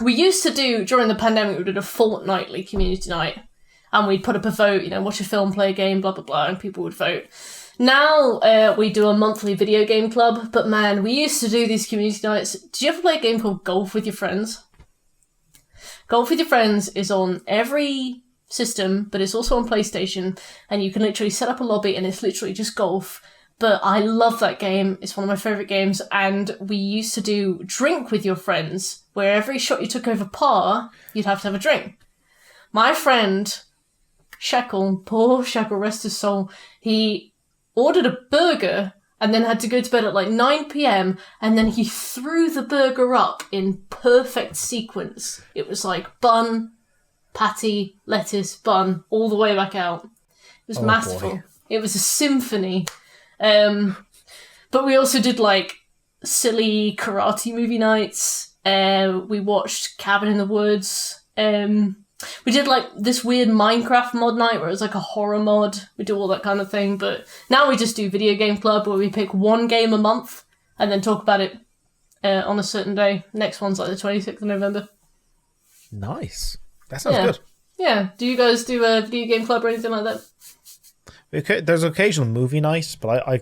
We used to do, during the pandemic, we did a fortnightly community night, and we'd put up a vote, watch a film, play a game, blah, blah, blah, and people would vote. Now, we do a monthly video game club, but man, we used to do these community nights. Did you ever play a game called Golf with Your Friends? Golf with Your Friends is on every system, but it's also on PlayStation, and you can literally set up a lobby, and it's literally just golf. But I love that game. It's one of my favourite games. And we used to do drink with your friends, where every shot you took over par, you'd have to have a drink. My friend, Shekel, poor Shekel, rest his soul, he ordered a burger and then had to go to bed at like 9 p.m. and then he threw the burger up in perfect sequence. It was like bun, patty, lettuce, bun, all the way back out. It was masterful. Boy. It was a symphony. But we also did like silly karate movie nights. We watched Cabin in the Woods. We did like this weird Minecraft mod night where it was like a horror mod. We do all that kind of thing. But now we just do video game club where we pick one game a month and then talk about it on a certain day. Next one's like the 26th of November. Nice. That sounds good. Yeah. Do you guys do a video game club or anything like that? Okay, there's occasional movie nights, but I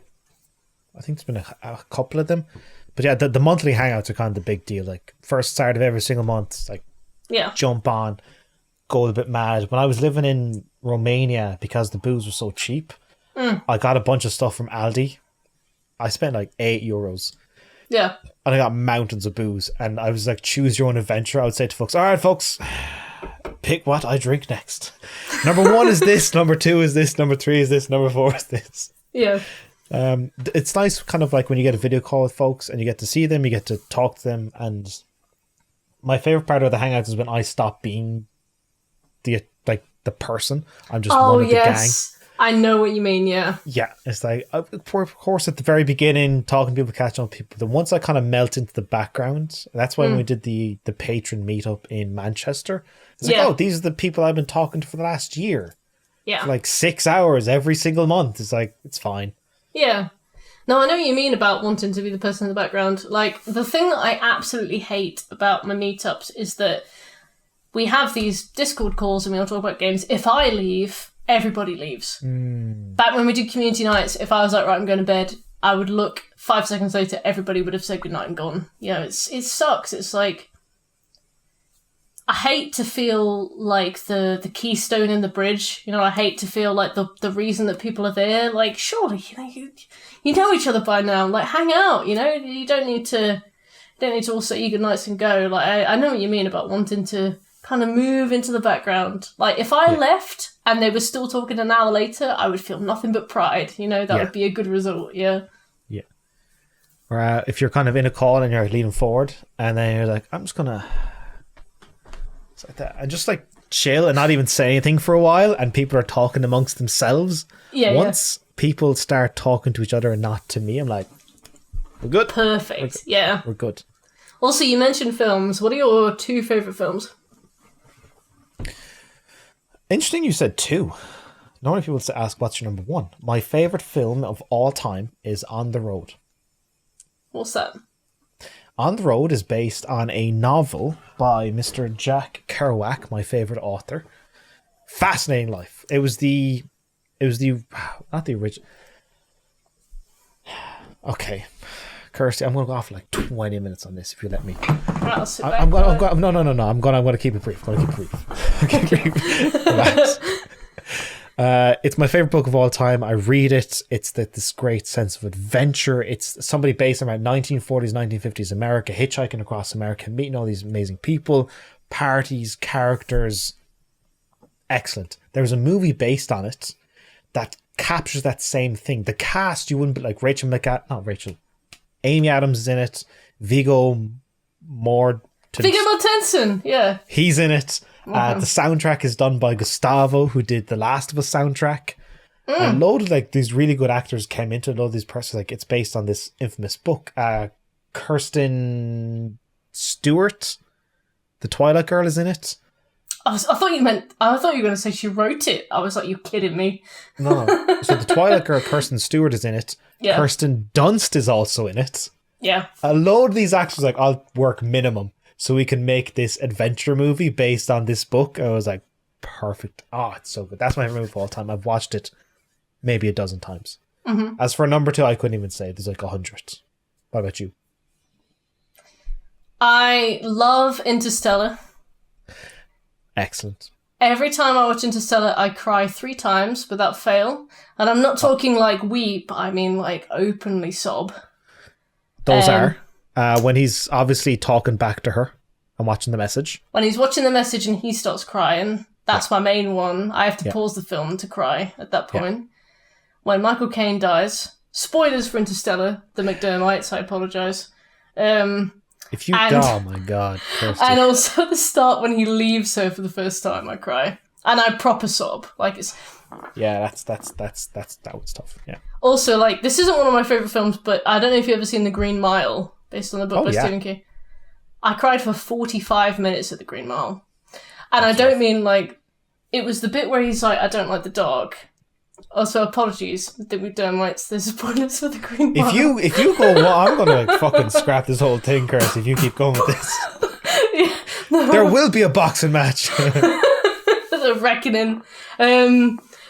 think there's been a couple of them. But yeah, the monthly hangouts are kind of the big deal. Like first start of every single month, like jump on, go a bit mad. When I was living in Romania, because the booze was so cheap, I got a bunch of stuff from Aldi. I spent like €8. Yeah. And I got mountains of booze. And I was like, choose your own adventure. I would say to folks, all right, folks, pick what I drink next. Number 1 is this, number 2 is this, number 3 is this, number 4 is this. Yeah. It's nice kind of like when you get a video call with folks and you get to see them, you get to talk to them. And my favorite part of the hangouts is when I stop being the person. I'm just one of the gang. I know what you mean, yeah. Yeah, it's like, of course, at the very beginning, talking to people, catching up with people. Then once I kind of melt into the background, that's why when we did the patron meetup in Manchester, it's like, oh, these are the people I've been talking to for the last year. Yeah. For like 6 hours every single month. It's like, it's fine. Yeah. No, I know what you mean about wanting to be the person in the background. Like, the thing that I absolutely hate about my meetups is that we have these Discord calls and we all talk about games. If I leave, everybody leaves. Back when we did community nights, if I was like, right, I'm going to bed, I would look 5 seconds later, everybody would have said goodnight and gone. It sucks. It's like, I hate to feel like the keystone in the bridge. I hate to feel like the reason that people are there. Like, surely, you know each other by now. Like, hang out, you don't need to all say your goodnights and go. Like, I know what you mean about wanting to kind of move into the background. Like, if I left and they were still talking an hour later, I would feel nothing but pride. That would be a good result, yeah. Yeah. Or if you're kind of in a call and you're leaning forward and then you're like, I'm just going to... It's like that. And just like chill and not even say anything for a while and people are talking amongst themselves. Yeah, Once people start talking to each other and not to me, I'm like, we're good. Perfect, we're good. Also, you mentioned films. What are your 2 favourite films? Interesting you said 2. Normally people ask what's your number 1. My favourite film of all time is On the Road. What's that? On the Road is based on a novel by Mr. Jack Kerouac, my favourite author. Fascinating life. It was the not the original. Okay, Kirsty, I'm going to go off for like 20 minutes on this if you let me. Right, I'll sit back. I'm going to keep it brief. Relax. It's my favorite book of all time. I read it. It's this great sense of adventure. It's somebody based around 1940s, 1950s America, hitchhiking across America, meeting all these amazing people, parties, characters. Excellent. There's a movie based on it that captures that same thing. The cast, you wouldn't be like Amy Adams is in it. Viggo Mortensen, yeah. He's in it. The soundtrack is done by Gustavo, who did the Last of Us soundtrack. A load of like these really good actors came into it. All these persons, like it's based on this infamous book. Kirsten Stewart, the Twilight Girl, is in it. I thought you were going to say she wrote it. I was like, you kidding me? No. So the Twilight Girl, Kirsten Stewart, is in it. Yeah. Kirsten Dunst is also in it. Yeah. A load of these actors like, I'll work minimum so we can make this adventure movie based on this book. I was like, perfect. Oh, it's so good. That's my favorite movie of all time. I've watched it maybe a dozen times. As for number 2, I couldn't even say. There's like 100. What about you? I love Interstellar. Excellent. Every time I watch Interstellar, I cry 3 times without fail. And I'm not talking like weep, I mean like openly sob. Those are when he's obviously talking back to her and watching the message. When he's watching the message and he starts crying, that's my main one. I have to pause the film to cry at that point. Yeah. When Michael Caine dies, spoilers for Interstellar, the McDermotts, I apologise. If you oh my god. Kirsty. And also the start when he leaves her for the first time, I cry. And I proper sob. Like it's yeah, that was tough. Yeah. Also, like, this isn't one of my favourite films, but I don't know if you've ever seen The Green Mile, based on the book by Stephen King. I cried for 45 minutes at The Green Mile. And I don't mean, like, it was the bit where he's like, I don't like the dark. Also, apologies, the McDermotts, there's spoilers for The Green Mile. If you go, well, I'm going to like fucking scrap this whole thing, Kirsty, if you keep going with this. Yeah, no. There will be a boxing match. The reckoning.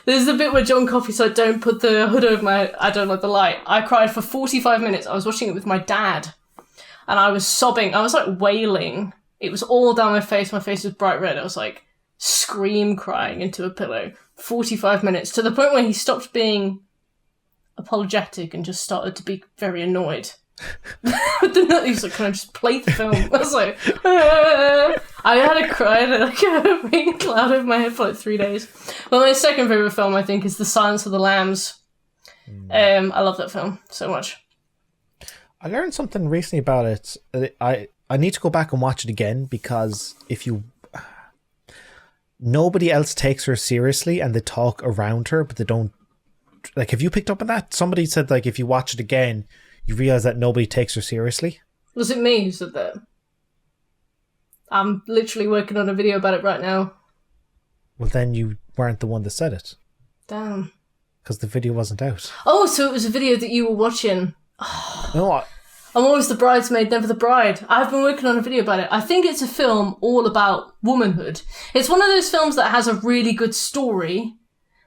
There's the bit where John Coffey's like, don't put the hood over my head, I don't like the light. I cried for 45 minutes. I was watching it with my dad. And I was sobbing. I was like wailing. It was all down my face. My face was bright red. I was like scream crying into a pillow. 45 minutes. To the point where he stopped being apologetic and just started to be very annoyed. He was like, can I just play the film? I was like, I had a cry and like a rain cloud over my head for like 3 days. Well, my second favourite film, I think, is The Silence of the Lambs. I love that film so much. I learned something recently about it. I need to go back and watch it again because nobody else takes her seriously and they talk around her, but they don't. Like, have you picked up on that? Somebody said, like, if you watch it again, you realise that nobody takes her seriously. Was it me who said that? I'm literally working on a video about it right now. Well, then you weren't the one that said it. Damn. Because the video wasn't out. Oh, so it was a video that you were watching. No, I'm always the bridesmaid, never the bride. I've been working on a video about it. I think it's a film all about womanhood. It's one of those films that has a really good story,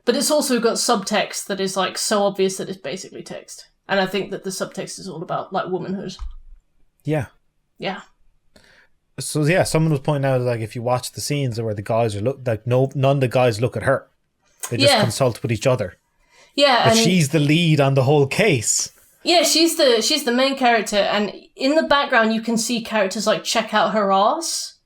but it's also got subtext that is like so obvious that it's basically text. And I think that the subtext is all about like womanhood. Yeah. Yeah. So yeah, someone was pointing out like if you watch the scenes where the guys are none of the guys look at her. They just consult with each other. Yeah. But she's the lead on the whole case. Yeah, she's the main character, and in the background you can see characters like check out her ass,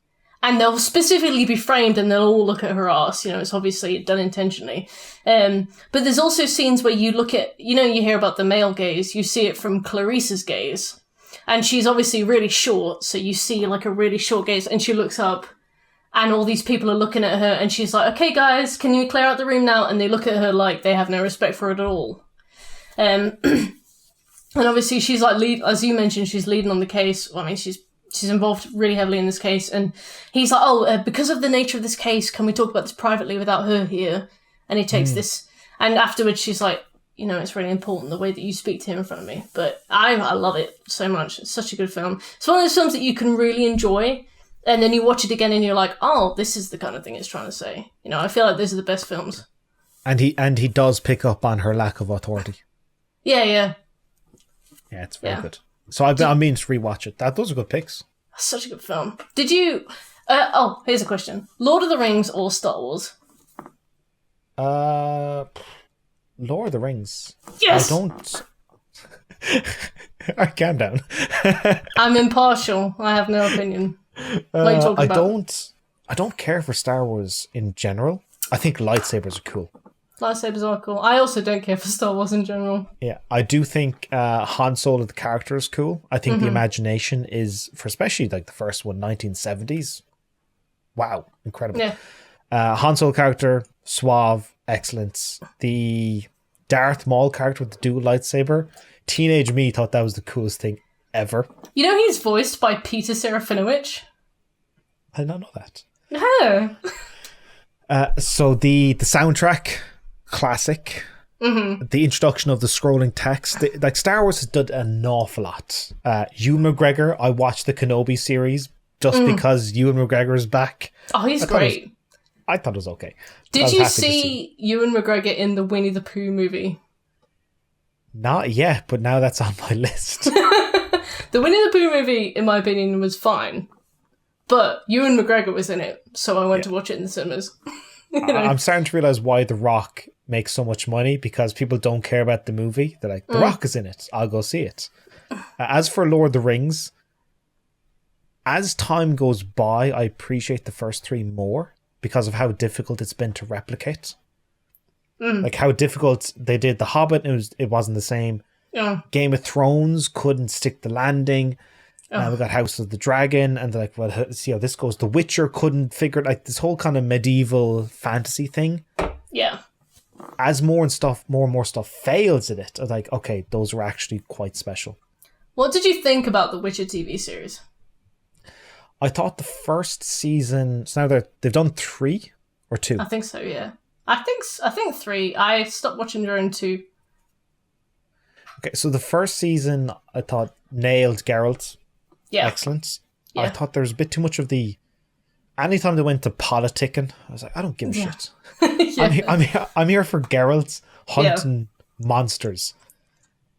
and they'll specifically be framed and they'll all look at her ass. You know, it's obviously done intentionally. But there's also scenes where you look at, you know, you hear about the male gaze, you see it from Clarice's gaze, and she's obviously really short, so you see like a really short gaze, and she looks up, and all these people are looking at her, and she's like, "Okay, guys, can you clear out the room now?" And they look at her like they have no respect for it at all. And obviously she's like as you mentioned, she's leading on the case. Well, I mean, she's involved really heavily in this case. And he's like, because of the nature of this case, can we talk about this privately without her here? And he takes this. And afterwards she's like, you know, it's really important the way that you speak to him in front of me. But I love it so much. It's such a good film. It's one of those films that you can really enjoy. And then you watch it again and you're like, oh, this is the kind of thing it's trying to say. You know, I feel like those are the best films. And he does pick up on her lack of authority. Yeah. Yeah, it's very good. So I mean to rewatch it. Those are good picks. Such a good film. Did you... here's a question. Lord of the Rings or Star Wars? Lord of the Rings. Yes! I don't... Alright, calm down. I'm impartial. I have no opinion. What are you talking about? I don't care for Star Wars in general. I think lightsabers are cool. Lightsabers are cool. I also don't care for Star Wars in general. Yeah, I do think Han Solo, the character, is cool. I think the imagination is, for especially like the first one, 1970s. Wow, incredible. Yeah. Han Solo character, suave, excellence. The Darth Maul character with the dual lightsaber, teenage me thought that was the coolest thing ever. You know he's voiced by Peter Serafinowicz? I did not know that. No. So the soundtrack, classic. The introduction of the scrolling text. Like Star Wars has done an awful lot. Ewan McGregor, I watched the Kenobi series just because Ewan McGregor is back. Oh, he's great. I thought it was okay. Did you see Ewan McGregor in the Winnie the Pooh movie? Not yet, but now that's on my list. The Winnie the Pooh movie, in my opinion, was fine. But Ewan McGregor was in it, so I went to watch it in the cinemas. I'm starting to realise why The Rock makes so much money, because people don't care about the movie. They're like, The Rock is in it. I'll go see it. As for Lord of the Rings, as time goes by, I appreciate the first three more because of how difficult it's been to replicate. Like how difficult they did The Hobbit, it wasn't the same. Yeah. Game of Thrones couldn't stick the landing. We got House of the Dragon, and they're like, well, see how this goes. The Witcher couldn't figure it, like this whole kind of medieval fantasy thing. Yeah. As more and more stuff fails at it, I was like, okay, those were actually quite special. What did you think about the Witcher TV series? I thought the first season, so now they've done 3 or 2. I think so, yeah. I think 3. I stopped watching during 2. Okay, so the first season I thought nailed Geralt. Yeah. Excellence. Yeah. I thought there was a bit too much of the... Anytime they went to politicking, I was like, I don't give a shit. Yeah. I'm here for Geralt hunting monsters.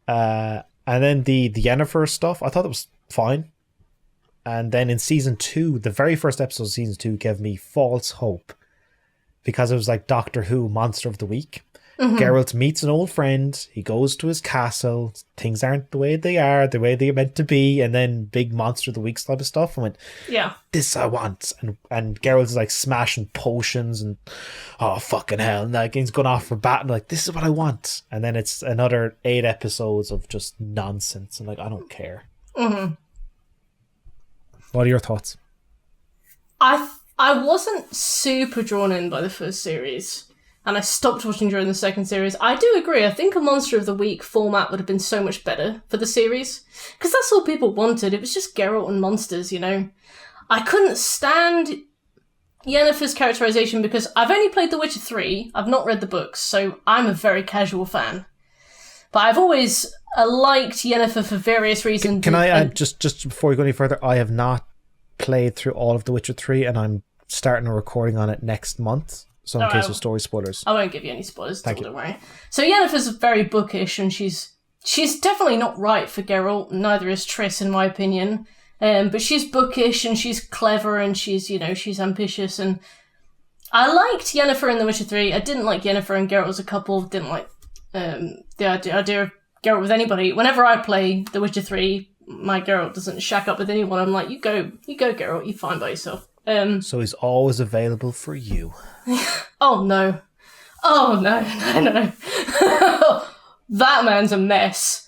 And then the Yennefer stuff, I thought it was fine. And then in season 2, the very first episode of season 2 gave me false hope, because it was like Doctor Who Monster of the Week. Geralt meets an old friend, he goes to his castle, things aren't the way they are, the way they're meant to be, and then big Monster of the Week type of stuff. I went, this I want. And Geralt is like smashing potions and, oh fucking hell, and like he's going off for battle, like this is what I want. And then it's another 8 episodes of just nonsense, and like I don't care. What are your thoughts? I wasn't super drawn in by the first series, and I stopped watching during the second series. I do agree. I think a Monster of the Week format would have been so much better for the series, because that's all people wanted. It was just Geralt and monsters, you know. I couldn't stand Yennefer's characterization because I've only played The Witcher 3. I've not read the books, so I'm a very casual fan. But I've always liked Yennefer for various reasons. Can I add, just before we go any further, I have not played through all of The Witcher 3, and I'm starting a recording on it next month. So in case of story spoilers. I won't give you any spoilers, don't worry. So Yennefer's very bookish, and she's definitely not right for Geralt, neither is Triss in my opinion. But she's bookish and she's clever and she's ambitious, and I liked Yennefer in The Witcher 3. I didn't like Yennefer and Geralt as a couple, didn't like the idea of Geralt with anybody. Whenever I play The Witcher 3, my Geralt doesn't shack up with anyone. I'm like, you go Geralt, you're fine by yourself. So he's always available for you. Oh no. That man's a mess.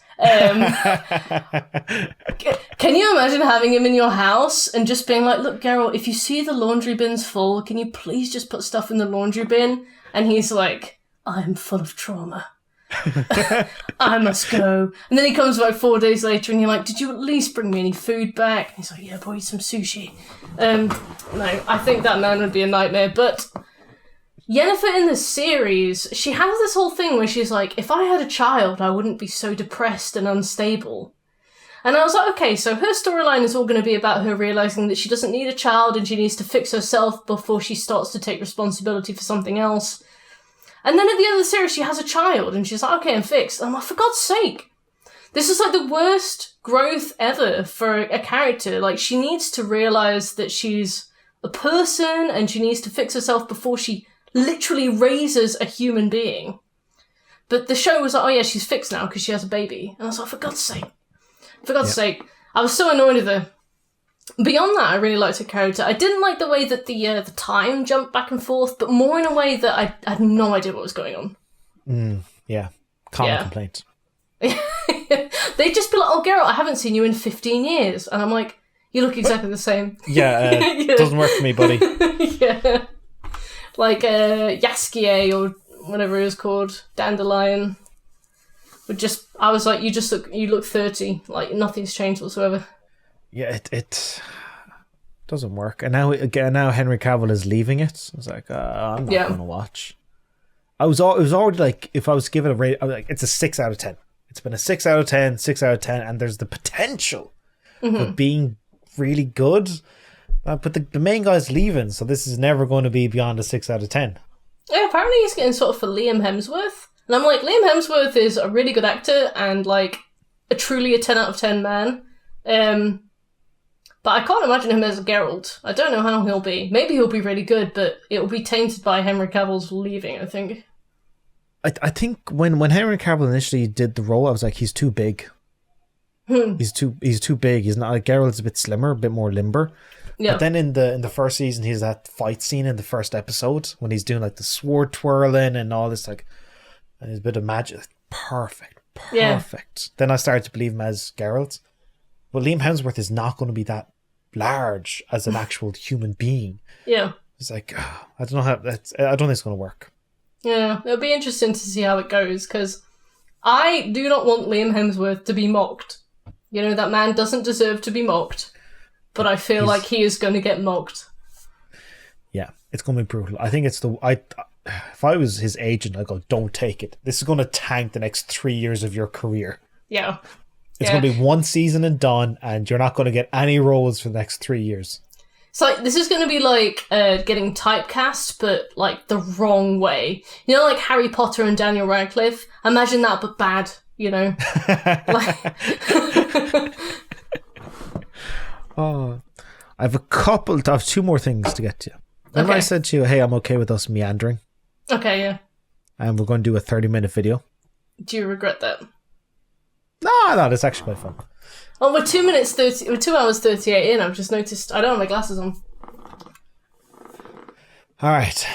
Can you imagine having him in your house and just being like, look, Geralt, if you see the laundry bin's full, can you please just put stuff in the laundry bin? And he's like, I'm full of trauma. I must go. And then he comes back 4 days later and you're like, did you at least bring me any food back? And he's like, yeah, boy, some sushi. No, I think that man would be a nightmare. But Yennefer in the series, she has this whole thing where she's like, if I had a child, I wouldn't be so depressed and unstable. And I was like, okay, so her storyline is all going to be about her realising that she doesn't need a child and she needs to fix herself before she starts to take responsibility for something else. And then at the end of the series, she has a child, and she's like, okay, I'm fixed. And I'm like, for God's sake. This is like the worst growth ever for a character. Like, she needs to realise that she's a person, and she needs to fix herself before she literally raises a human being. But the show was like, oh yeah, she's fixed now because she has a baby. And I was like, for God's sake. For God's sake. I was so annoyed with her. Beyond that, I really liked her character. I didn't like the way that the time jumped back and forth, but more in a way that I had no idea what was going on. Common complaint. They'd just be like, oh, Geralt, I haven't seen you in 15 years. And I'm like, you look exactly the same. Doesn't work for me, buddy. Like Yaskie or whatever it was called, Dandelion. I was like, you look 30. Like, nothing's changed whatsoever. Yeah, it doesn't work. And now Henry Cavill is leaving it. I was like, I'm not going to watch. It was already like, if I was given a rate, I was like, it's a 6 out of 10. It's been a 6 out of 10, 6 out of 10, and there's the potential for being really good. But the main guy's leaving, so this is never going to be beyond a 6 out of 10. Yeah, apparently he's getting sort of for Liam Hemsworth. And I'm like, Liam Hemsworth is a really good actor and like a 10 out of 10 man. But I can't imagine him as Geralt. I don't know how he'll be. Maybe he'll be really good, but it'll be tainted by Henry Cavill's leaving, I think. I think when Henry Cavill initially did the role, I was like, he's too big. He's too big. He's not like Geralt's a bit slimmer, a bit more limber. Yeah. But then in the first season, he's that fight scene in the first episode when he's doing like the sword twirling and all this, like, and there's a bit of magic. Perfect. Yeah. Then I started to believe him as Geralt. But Liam Hemsworth is not going to be that large as an actual human being. Yeah. It's like, I don't know I don't think it's going to work. Yeah, it'll be interesting to see how it goes, because I do not want Liam Hemsworth to be mocked. You know, that man doesn't deserve to be mocked, but I feel like he is going to get mocked. Yeah, it's going to be brutal. I think it's if I was his agent, I'd go, don't take it. This is going to tank the next 3 years of your career. Yeah. It's going to be one season and done, and you're not going to get any roles for the next 3 years. It's like, this is going to be like getting typecast, but like the wrong way. You know, like Harry Potter and Daniel Radcliffe? Imagine that, but bad, you know? I have two more things to get to. Remember I said to you, hey, I'm okay with us meandering? Okay, yeah. And we're going to do a 30-minute video. Do you regret that? No, it's actually quite fun. Oh, we're 2 hours 38 in. I've just noticed I don't have my glasses on. All right,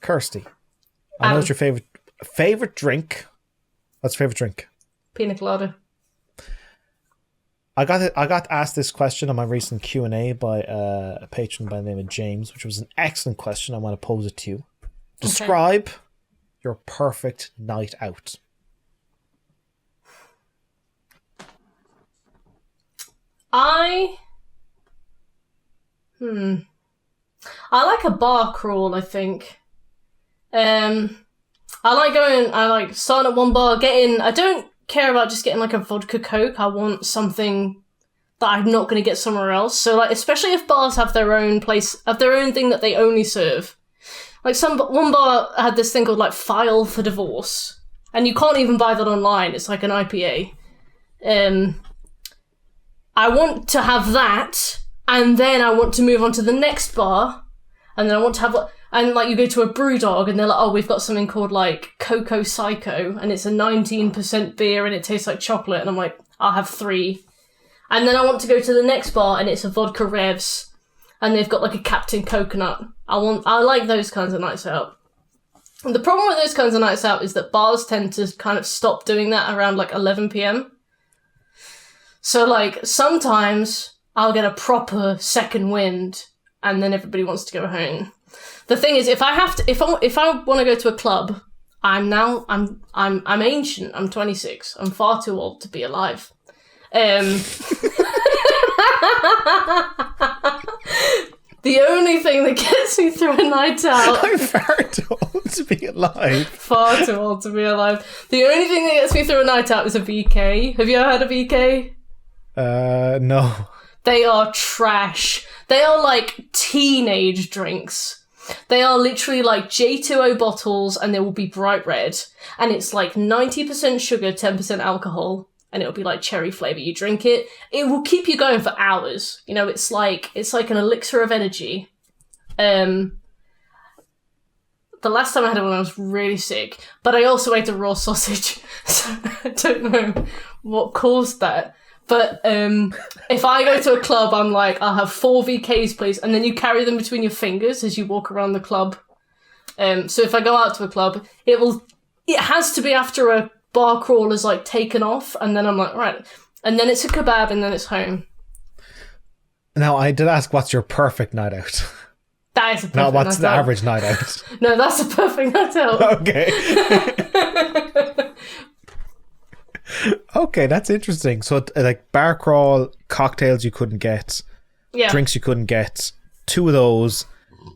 Kirsty. I know it's your favorite drink. What's your favorite drink? Pina colada. I got asked this question on my recent Q&A by a patron by the name of James, which was an excellent question. I want to pose it to you. Describe your perfect night out. I like a bar crawl, I think. I like starting at one bar, I don't care about just getting like a vodka Coke. I want something that I'm not going to get somewhere else. So like, especially if bars have their own thing that they only serve. Like one bar had this thing called like File for Divorce, and you can't even buy that online. It's like an IPA. I want to have that, and then I want to move on to the next bar, and then I want to have, and like you go to a Brewdog, and they're like, oh, we've got something called like Cocoa Psycho, and it's a 19% beer, and it tastes like chocolate, and I'm like, I'll have 3. And then I want to go to the next bar, and it's a Vodka Revs, and they've got like a Captain Coconut. I like those kinds of nights out. And the problem with those kinds of nights out is that bars tend to kind of stop doing that around like 11 p.m. So, like, sometimes I'll get a proper second wind, and then everybody wants to go home. The thing is, if I want to go to a club, I'm ancient. I'm 26. I'm far too old to be alive. The only thing that gets me through a night out... I'm far too old to be alive. Far too old to be alive. The only thing that gets me through a night out is a VK. Have you ever heard of VK? No. They are trash. They are like teenage drinks. They are literally like J2O bottles, and they will be bright red. And it's like 90% sugar, 10% alcohol. And it'll be like cherry flavour. You drink it, it will keep you going for hours. You know, it's like an elixir of energy. And the last time I had it when I was really sick, but I also ate a raw sausage, so I don't know what caused that. But if I go to a club, I'm like, I'll have 4 VKs, please, and then you carry them between your fingers as you walk around the club. So if I go out to a club, it has to be after a bar crawl is like taken off, and then I'm like, right, and then it's a kebab, and then it's home. Now, I did ask, what's your perfect night out? That is a perfect Not what's night the out. average night out. No, that's a perfect night out. Okay. Okay, that's interesting. So, like, bar crawl, cocktails you couldn't get, drinks you couldn't get, 2 of those,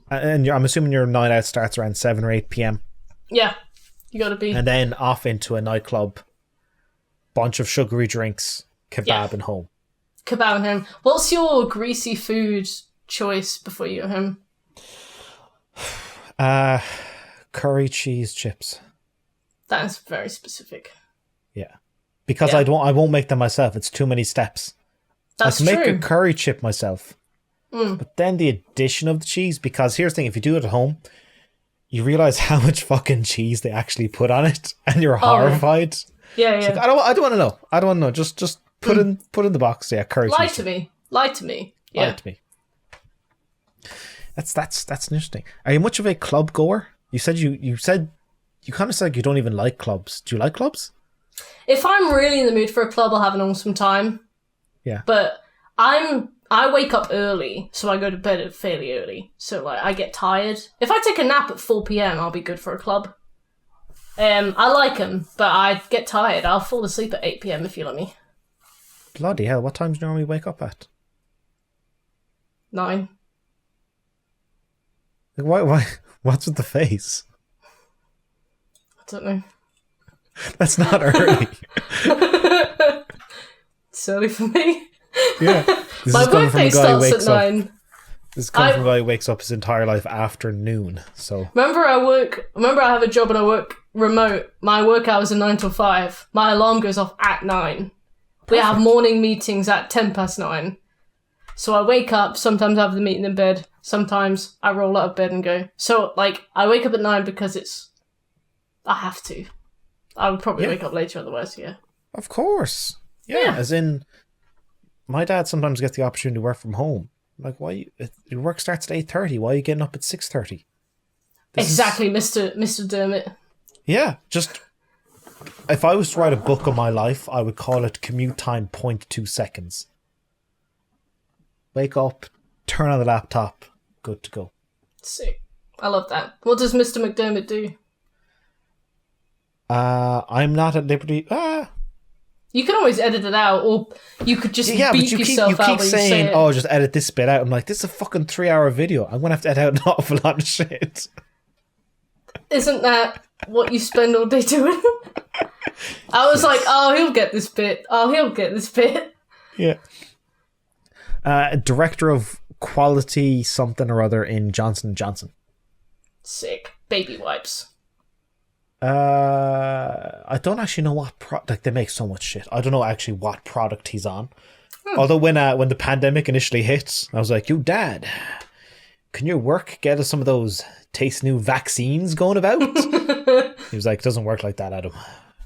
and I'm assuming your night out starts around 7 or 8 p.m. Yeah, you gotta be. And then off into a nightclub, bunch of sugary drinks, kebab and home. Kebab and home. What's your greasy food choice before you go home? Curry cheese chips. That is very specific. Yeah. Because I won't make them myself. It's too many steps. That's I can true. make a curry chip myself. But then the addition of the cheese, because here's the thing, if you do it at home, you realise how much fucking cheese they actually put on it, and you're horrified. Yeah. Like, I don't want to know. I don't want to know. Just put in the box. Yeah, curry Lie cheese. to me. Lie to me. Yeah. Lie to me. That's interesting. Are you much of a club goer? You kind of said you don't even like clubs. Do you like clubs? If I'm really in the mood for a club, I'll have an awesome time. Yeah. But I wake up early, so I go to bed fairly early. So like I get tired. If I take a nap at 4 p.m, I'll be good for a club. I like them, but I get tired. I'll fall asleep at 8 p.m. if you let me. Bloody hell! What time do you normally wake up at? 9. Like, why? What's with the face? I don't know. That's not early. It's early for me. Yeah. This My is coming from a birthday guy who starts wakes at up. 9. This is coming from a guy who wakes up his entire life after noon. So Remember I have a job and I work remote. My work hours are 9 till 5. My alarm goes off at 9. We have morning meetings at 9:10. So I wake up, sometimes I have the meeting in bed, sometimes I roll out of bed and go. So, like, I wake up at 9 because I have to. I would probably wake up later otherwise, yeah. of course, yeah. As in, my dad sometimes gets the opportunity to work from home. Like, why? Your work starts at 8:30. Why are you getting up at 6:30? Exactly, Mr. Dermot. Yeah, just if I was to write a book on my life, I would call it Commute Time 0.2 seconds. Wake up, turn on the laptop, good to go. Sick. I love that. What does Mr. McDermott do? I'm not at liberty. You can always edit it out, or you could just beep but yourself you out keep when saying, you say it. "Oh, just edit this bit out." I'm like, this is a fucking 3-hour video. I'm gonna have to edit out an awful lot of shit. Isn't that what you spend all day doing? I was like, oh, he'll get this bit. Oh, he'll get this bit. Yeah. Director of quality something or other in Johnson & Johnson. Sick. Baby wipes. I don't actually know what product. They make so much shit. I don't know actually what product he's on. Although when the pandemic initially hit, I was like, "You dad, can your work get us some of those taste new vaccines going about?" He was like, "It doesn't work like that, Adam."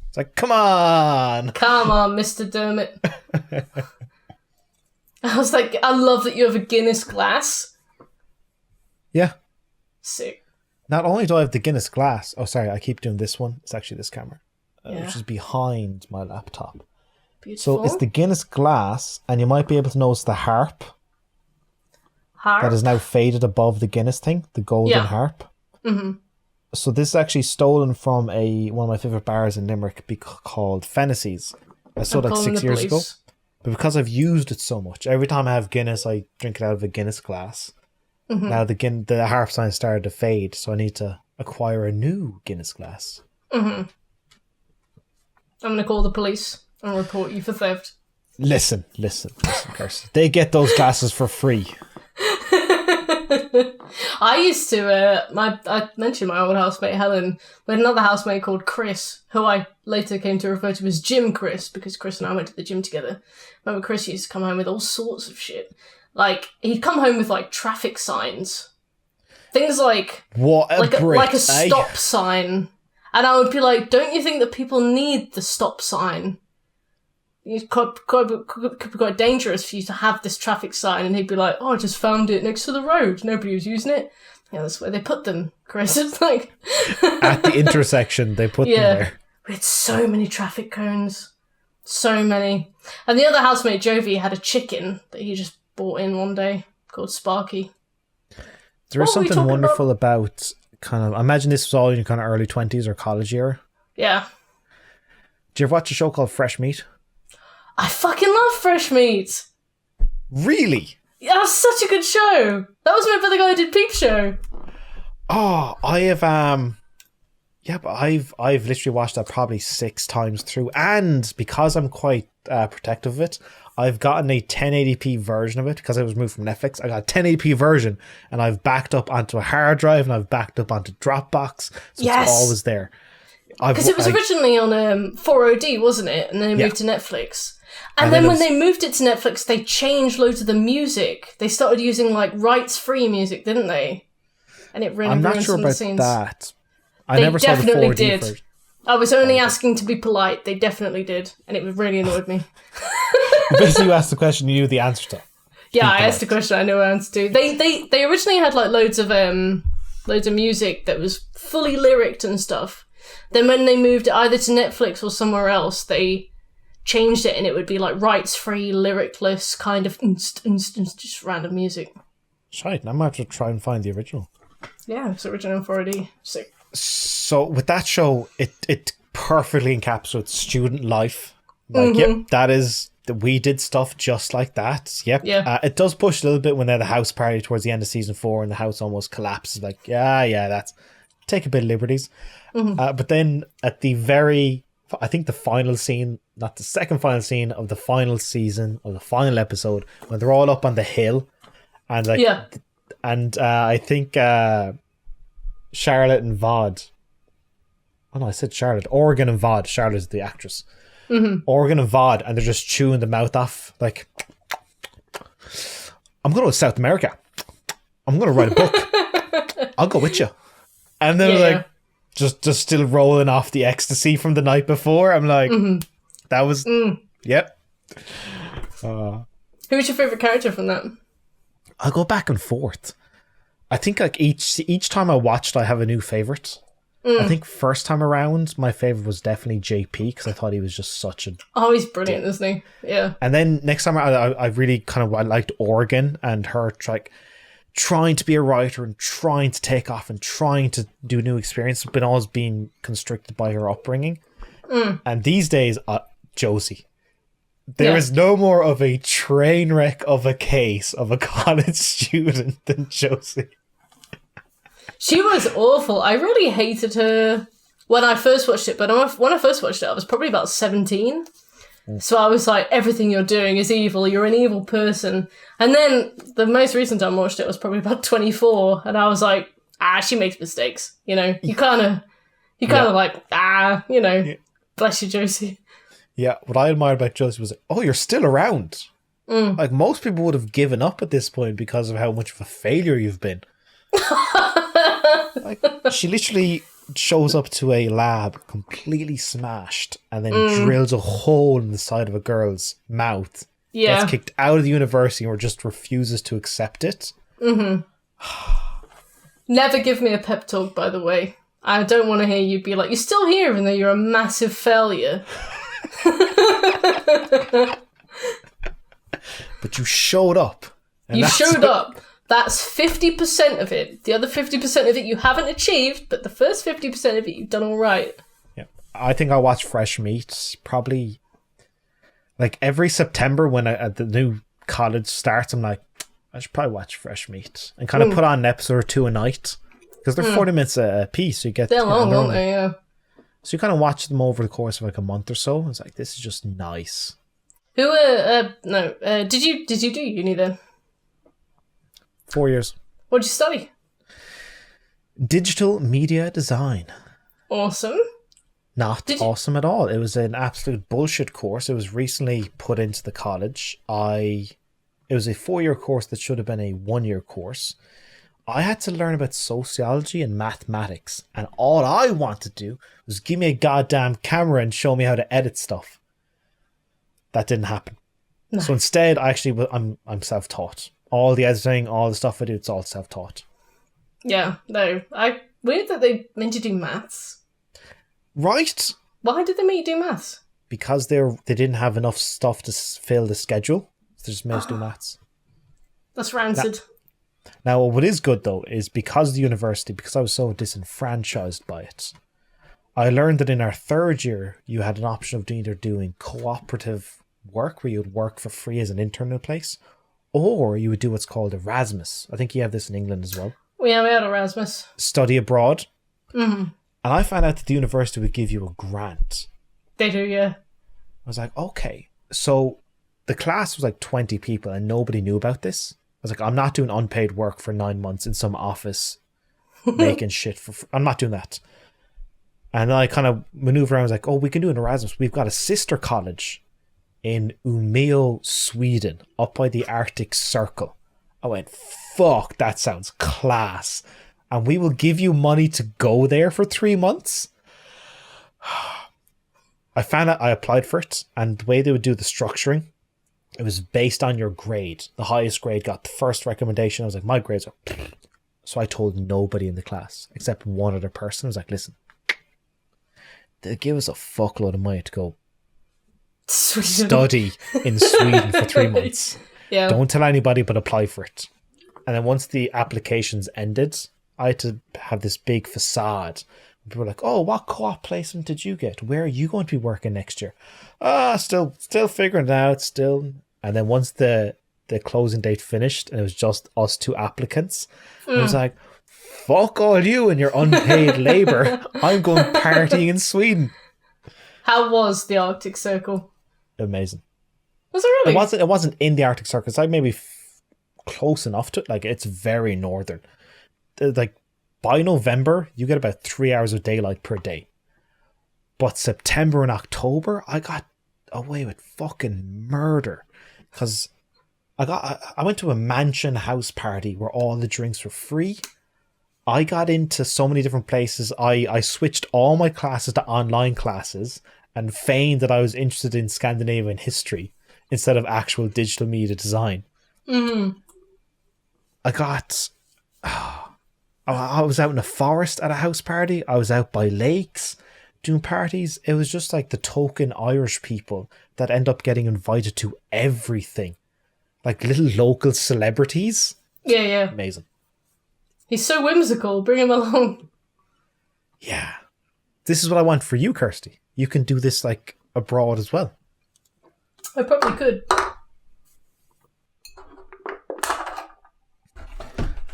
It's like, come on, Mr. Dermot. I was like, I love that you have a Guinness glass. Yeah. Sick. Not only do I have the Guinness glass. Oh, sorry, I keep doing this one. It's actually this camera, which is behind my laptop. Beautiful. So it's the Guinness glass, and you might be able to notice the harp. That is now faded above the Guinness thing, the golden harp. Mm-hmm. So this is actually stolen from one of my favourite bars in Limerick called Fennessy's. I saw it like 6 years ago. But because I've used it so much, every time I have Guinness, I drink it out of a Guinness glass. Mm-hmm. Now the harp sign started to fade, so I need to acquire a new Guinness glass. Mm-hmm. I'm going to call the police and report you for theft. Listen, Kirsty. They get those glasses for free. I used to, I mentioned my old housemate Helen. We had another housemate called Chris, who I later came to refer to as Gym Chris, because Chris and I went to the gym together. Remember, Chris used to come home with all sorts of shit. Like, he'd come home with, like, traffic signs. Things like What a brick, like a stop sign. And I would be like, don't you think that people need the stop sign? It could be quite dangerous for you to have this traffic sign. And he'd be like, oh, I just found it next to the road. Nobody was using it. Yeah, that's where they put them, Chris. It's like... At the intersection, they put them there. We had so many traffic cones. So many. And the other housemate, Jovi, had a chicken that he just bought in one day called Sparky. There is something wonderful about kind of... I imagine this was all in your kind of early 20s or college year. Yeah. Did you ever watch a show called Fresh Meat? I fucking love Fresh Meat. Really? Yeah, that's such a good show. That was made by the guy who did Peep Show. Oh, I have... Yeah, but I've literally watched that probably 6 times through. And because I'm quite protective of it, I've gotten a 1080p version of it because it was moved from Netflix. I got a 1080p version and I've backed up onto a hard drive and I've backed up onto Dropbox. So it's always there. Because it was originally on 4OD, wasn't it? And then it moved to Netflix. And then when they moved it to Netflix, they changed loads of the music. They started using like rights-free music, didn't they? And it ruined some of the scenes. I'm not sure about that. I never saw the 4D version. I was only asking to be polite. They definitely did. And it really annoyed me. Basically, you asked the question you knew the answer to. Yeah, I asked the question I knew the answer to. They originally had like loads of music that was fully lyricked and stuff. Then when they moved it either to Netflix or somewhere else, they changed it and it would be like rights-free, lyricless, kind of just random music. Shite, I might have to try and find the original. Yeah, it's original 4D. Sick. So with that show, it perfectly encapsulates student life. Like, yep, that is... We did stuff just like that. Yep. Yeah. It does push a little bit when they're the house party towards the end of season 4 and the house almost collapses. Like, yeah, that's... Take a bit of liberties. But then at the I think the final scene, not the second final scene of the final season of the final episode, when they're all up on the hill, and like, I think Charlotte and Vaude. Oh no, I said Charlotte. Oregon and Vaude. Charlotte is the actress. Oregon and Vaude, and they're just chewing the mouth off. Like, I'm going to South America. I'm going to write a book. I'll go with you. And then like, just still rolling off the ecstasy from the night before. I'm like, that was, yep. Who was your favourite character from that? I'll go back and forth. I think like each time I watched, I have a new favourite. I think first time around, my favourite was definitely JP because I thought he was just such a... Oh, he's brilliant, isn't he? Yeah. And then next time I really kind of... I liked Oregon and her trying to be a writer and trying to take off and trying to do new experiences, but always being constricted by her upbringing. And these days, Josie. There is no more of a train wreck of a case of a college student than Josie. She was awful. I really hated her when I first watched it, but when I first watched it, I was probably about 17. So I was like, everything you're doing is evil. You're an evil person. And then the most recent time I watched it was probably about 24. And I was like, she makes mistakes. You know, you kind of like, bless you, Josie. Yeah, what I admired about Josie was, you're still around. Like, most people would have given up at this point because of how much of a failure you've been. Like, she literally shows up to a lab completely smashed and then drills a hole in the side of a girl's mouth. Yeah. Gets kicked out of the university or just refuses to accept it. Never give me a pep talk, by the way. I don't want to hear you be like, you're still here even though you're a massive failure. But you showed up. You showed up. That's 50% of it. The other 50% of it you haven't achieved, but the first 50% of it you've done all right. Yeah, I think I watch Fresh Meat probably like every September when the new college starts. I'm like, I should probably watch Fresh Meat and kind of put on an episode or two a night because they're 40 minutes a piece. So you get they're long, aren't they? Yeah. So you kind of watch them over the course of like a month or so. It's like, this is just nice. Who? Did you do uni then? 4 years. What'd you study? Digital media design. Awesome. Not awesome at all. It was an absolute bullshit course. It was recently put into the college. It was a 4-year course that should have been a 1-year course. I had to learn about sociology and mathematics, and all I wanted to do was give me a goddamn camera and show me how to edit stuff. That didn't happen. No. So instead, I'm self-taught. All the editing, all the stuff I do, it's all self-taught. Yeah, no. Weird that they made you do maths. Right? Why did they make you do maths? Because they didn't have enough stuff to fill the schedule. So they just made us do maths. That's rancid. Now, what is good, though, is because of the university, because I was so disenfranchised by it, I learned that in our third year, you had an option of either doing cooperative work, where you would work for free as an intern in a place, or you would do what's called Erasmus. I think you have this in England as well. Yeah, we had Erasmus. Study abroad. Mm-hmm. And I found out that the university would give you a grant. They do, yeah. I was like, okay. So the class was like 20 people and nobody knew about this. I was like, I'm not doing unpaid work for 9 months in some office making shit for free. I'm not doing that. And then I kind of maneuver around. I was like, oh, we can do an Erasmus. We've got a sister college in Umeå, Sweden, up by the Arctic Circle. I went, fuck, that sounds class. And we will give you money to go there for 3 months. I found out, I applied for it, and the way they would do the structuring, it was based on your grade. The highest grade got the first recommendation. I was like, my grades are... So I told nobody in the class, except one other person. I was like, listen, they'll give us a fuckload of money to go study in Sweden for 3 months. Yeah. Don't tell anybody, but apply for it. And then once the applications ended, I had to have this big facade. People were like, oh, what co-op placement did you get? Where are you going to be working next year? Still figuring it out, still. And then once the closing date finished and it was just us 2 applicants, I was like, fuck all you and your unpaid labour. I'm going partying in Sweden. How was the Arctic Circle? Amazing. Was it really? It wasn't in the Arctic Circle. It's like maybe close enough to it. Like, it's very northern. Like, by November, you get about 3 hours of daylight per day. But September and October, I got away with fucking murder. Because I went to a mansion house party where all the drinks were free. I got into so many different places. I switched all my classes to online classes and feigned that I was interested in Scandinavian history instead of actual digital media design. Mm-hmm. I was out in a forest at a house party. I was out by lakes doing parties. It was just like the token Irish people that end up getting invited to everything. Like little local celebrities. Yeah. Amazing. He's so whimsical. Bring him along. Yeah. This is what I want for you, Kirsty. You can do this like abroad as well. I probably could.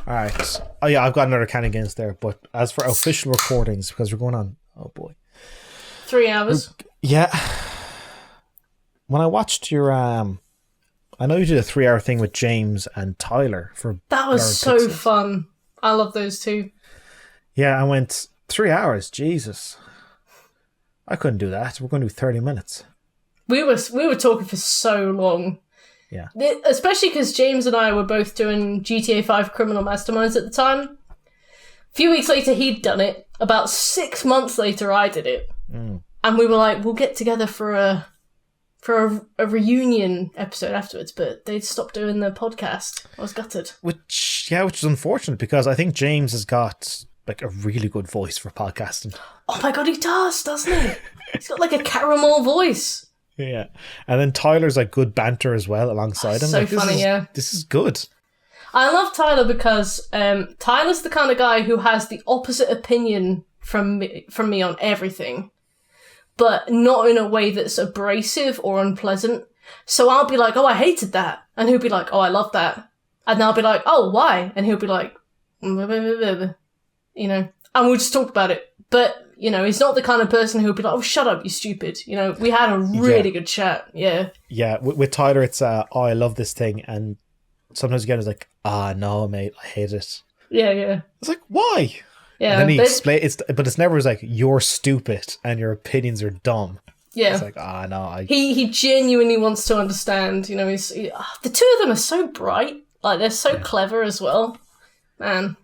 Alright. Oh yeah, I've got another can of Guinness there, but as for official recordings, because we're going on, oh boy, 3 hours. Yeah. When I watched your I know you did a 3-hour thing with James and Tyler for That was so fun. I love those two. Yeah, I went 3 hours, Jesus. I couldn't do that. We're going to do 30 minutes. We were talking for so long. Yeah. Especially because James and I were both doing GTA 5 Criminal Masterminds at the time. A few weeks later, he'd done it. About 6 months later, I did it. Mm. And we were like, we'll get together for a reunion episode afterwards, but they'd stopped doing the podcast. I was gutted. Which is unfortunate, because I think James has got like a really good voice for podcasting. Oh my god, he does, doesn't he? He's got like a caramel voice. Yeah. And then Tyler's like good banter as well alongside him. So like, funny, yeah. This is good. I love Tyler because Tyler's the kind of guy who has the opposite opinion from me on everything, but not in a way that's abrasive or unpleasant. So I'll be like, oh, I hated that. And he'll be like, oh, I love that. And I'll be like, oh, why? And he'll be like, you know, and we'll just talk about it. But, you know, he's not the kind of person who'll be like, oh, shut up, you stupid. You know, we had a really good chat. Yeah. Yeah. With Tyler, it's, oh, I love this thing. And sometimes again, it's like, no, mate, I hate it. Yeah. It's like, why? Yeah. And then he explains, but it's never like, you're stupid and your opinions are dumb. Yeah. It's like, no. He genuinely wants to understand. You know, the two of them are so bright. Like, they're so clever as well. Man.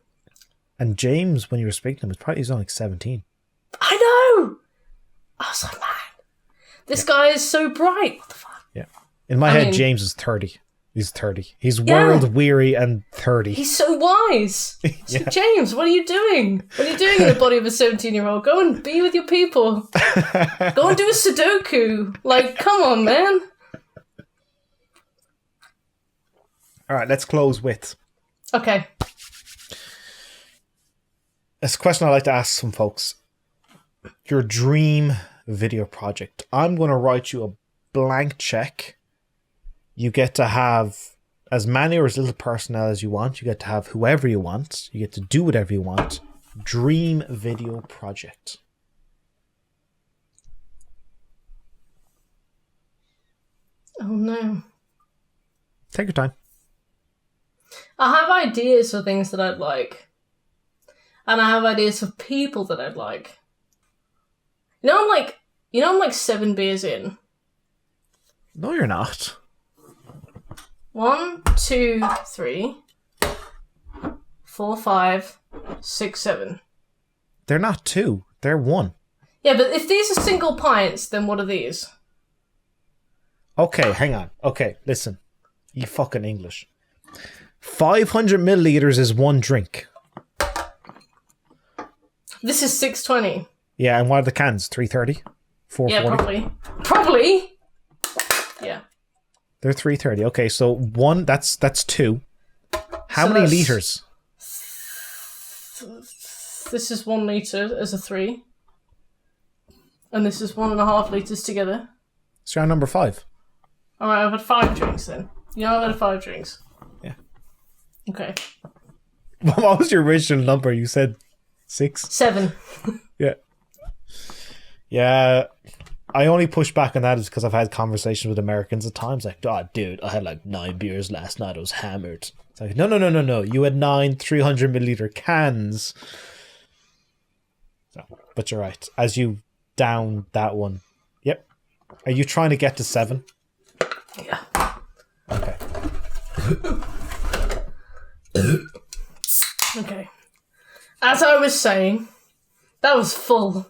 And James, when you were speaking to him, he's only like 17. I know! I was like, man, this guy is so bright. What the fuck? Yeah. In my head, James is 30. He's 30. He's world-weary and 30. He's so wise. Yeah. James, what are you doing? What are you doing in the body of a 17-year-old? Go and be with your people. Go and do a Sudoku. Like, come on, man. All right, let's close with... Okay. It's a question I like to ask some folks. Your dream video project. I'm going to write you a blank check. You get to have as many or as little personnel as you want. You get to have whoever you want. You get to do whatever you want. Dream video project. Oh, no. Take your time. I have ideas for things that I'd like. And I have ideas for people that I'd like. I'm like 7 beers in. No, you're not. 1, 2, 3, 4, 5, 6, 7. They're not 2. They're 1. Yeah, but if these are single pints, then what are these? Okay, hang on. Okay, listen. You fucking English. 500 milliliters is 1 drink. This is 620. Yeah, and what are the cans? 330? 440? Yeah, probably. Yeah. They're 330. Okay, so 1, that's 2. How many liters? This is 1 litre as a 3. And this is 1.5 litres together. So you're on number 5. Alright, I've had 5 drinks then. I've had 5 drinks. Yeah. Okay. What was your original number? You said 6? 7. Yeah. Yeah. I only push back on that is because I've had conversations with Americans at times like, oh, dude, I had like 9 beers last night. I was hammered. It's like, no. You had 9 300 milliliter cans. So, but you're right. As you down that one. Yep. Are you trying to get to 7? Yeah. Okay. Okay. As I was saying, that was full.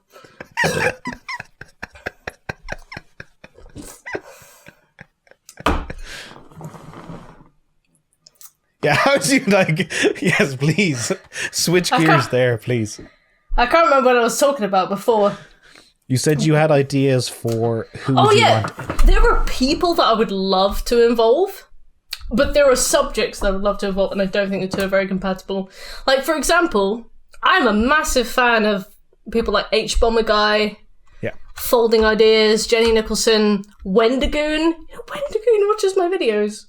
Yeah, how do you like... Yes, please. Switch gears there, please. I can't remember what I was talking about before. You said you had ideas for who you want. There are people that I would love to involve, but there are subjects that I would love to involve, and I don't think the two are very compatible. Like, for example, I'm a massive fan of people like H-Bomber Guy, Folding Ideas, Jenny Nicholson, Wendigoon. Wendigoon watches my videos.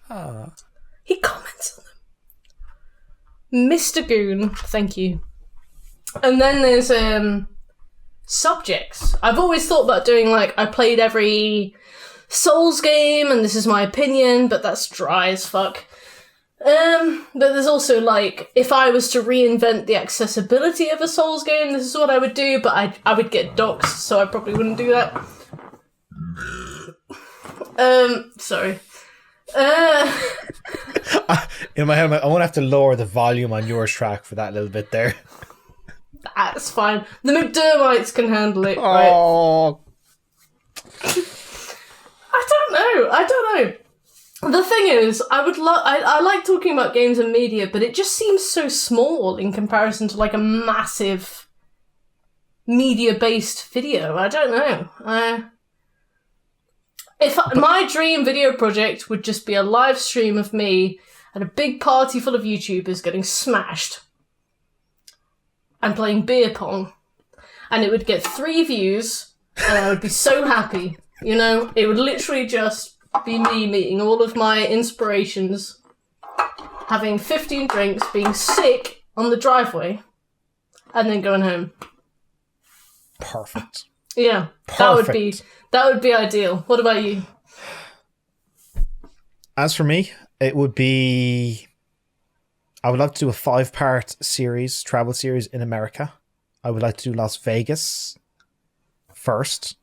Ah. He comments on them. Mr. Goon, thank you. And then there's subjects. I've always thought about doing, like, I played every Souls game, and this is my opinion, but that's dry as fuck. But there's also, like, if I was to reinvent the accessibility of a Souls game, this is what I would do, but I would get doxxed, so I probably wouldn't do that. Sorry. In my head, I won't have to lower the volume on your track for that little bit there. That's fine. The McDermotts can handle it, Oh. right? I don't know. The thing is, I like talking about games and media, but it just seems so small in comparison to like a massive media-based video. I don't know. My dream video project would just be a live stream of me at a big party full of YouTubers getting smashed and playing beer pong, and it would get 3 views, and I would be so happy. It would literally just be me meeting all of my inspirations, having 15 drinks, being sick on the driveway, and then going home. Perfect. Yeah, Perfect. that would be ideal. What about you? As for me, it would be... I would like to do a 5-part series, travel series in America. I would like to do Las Vegas first,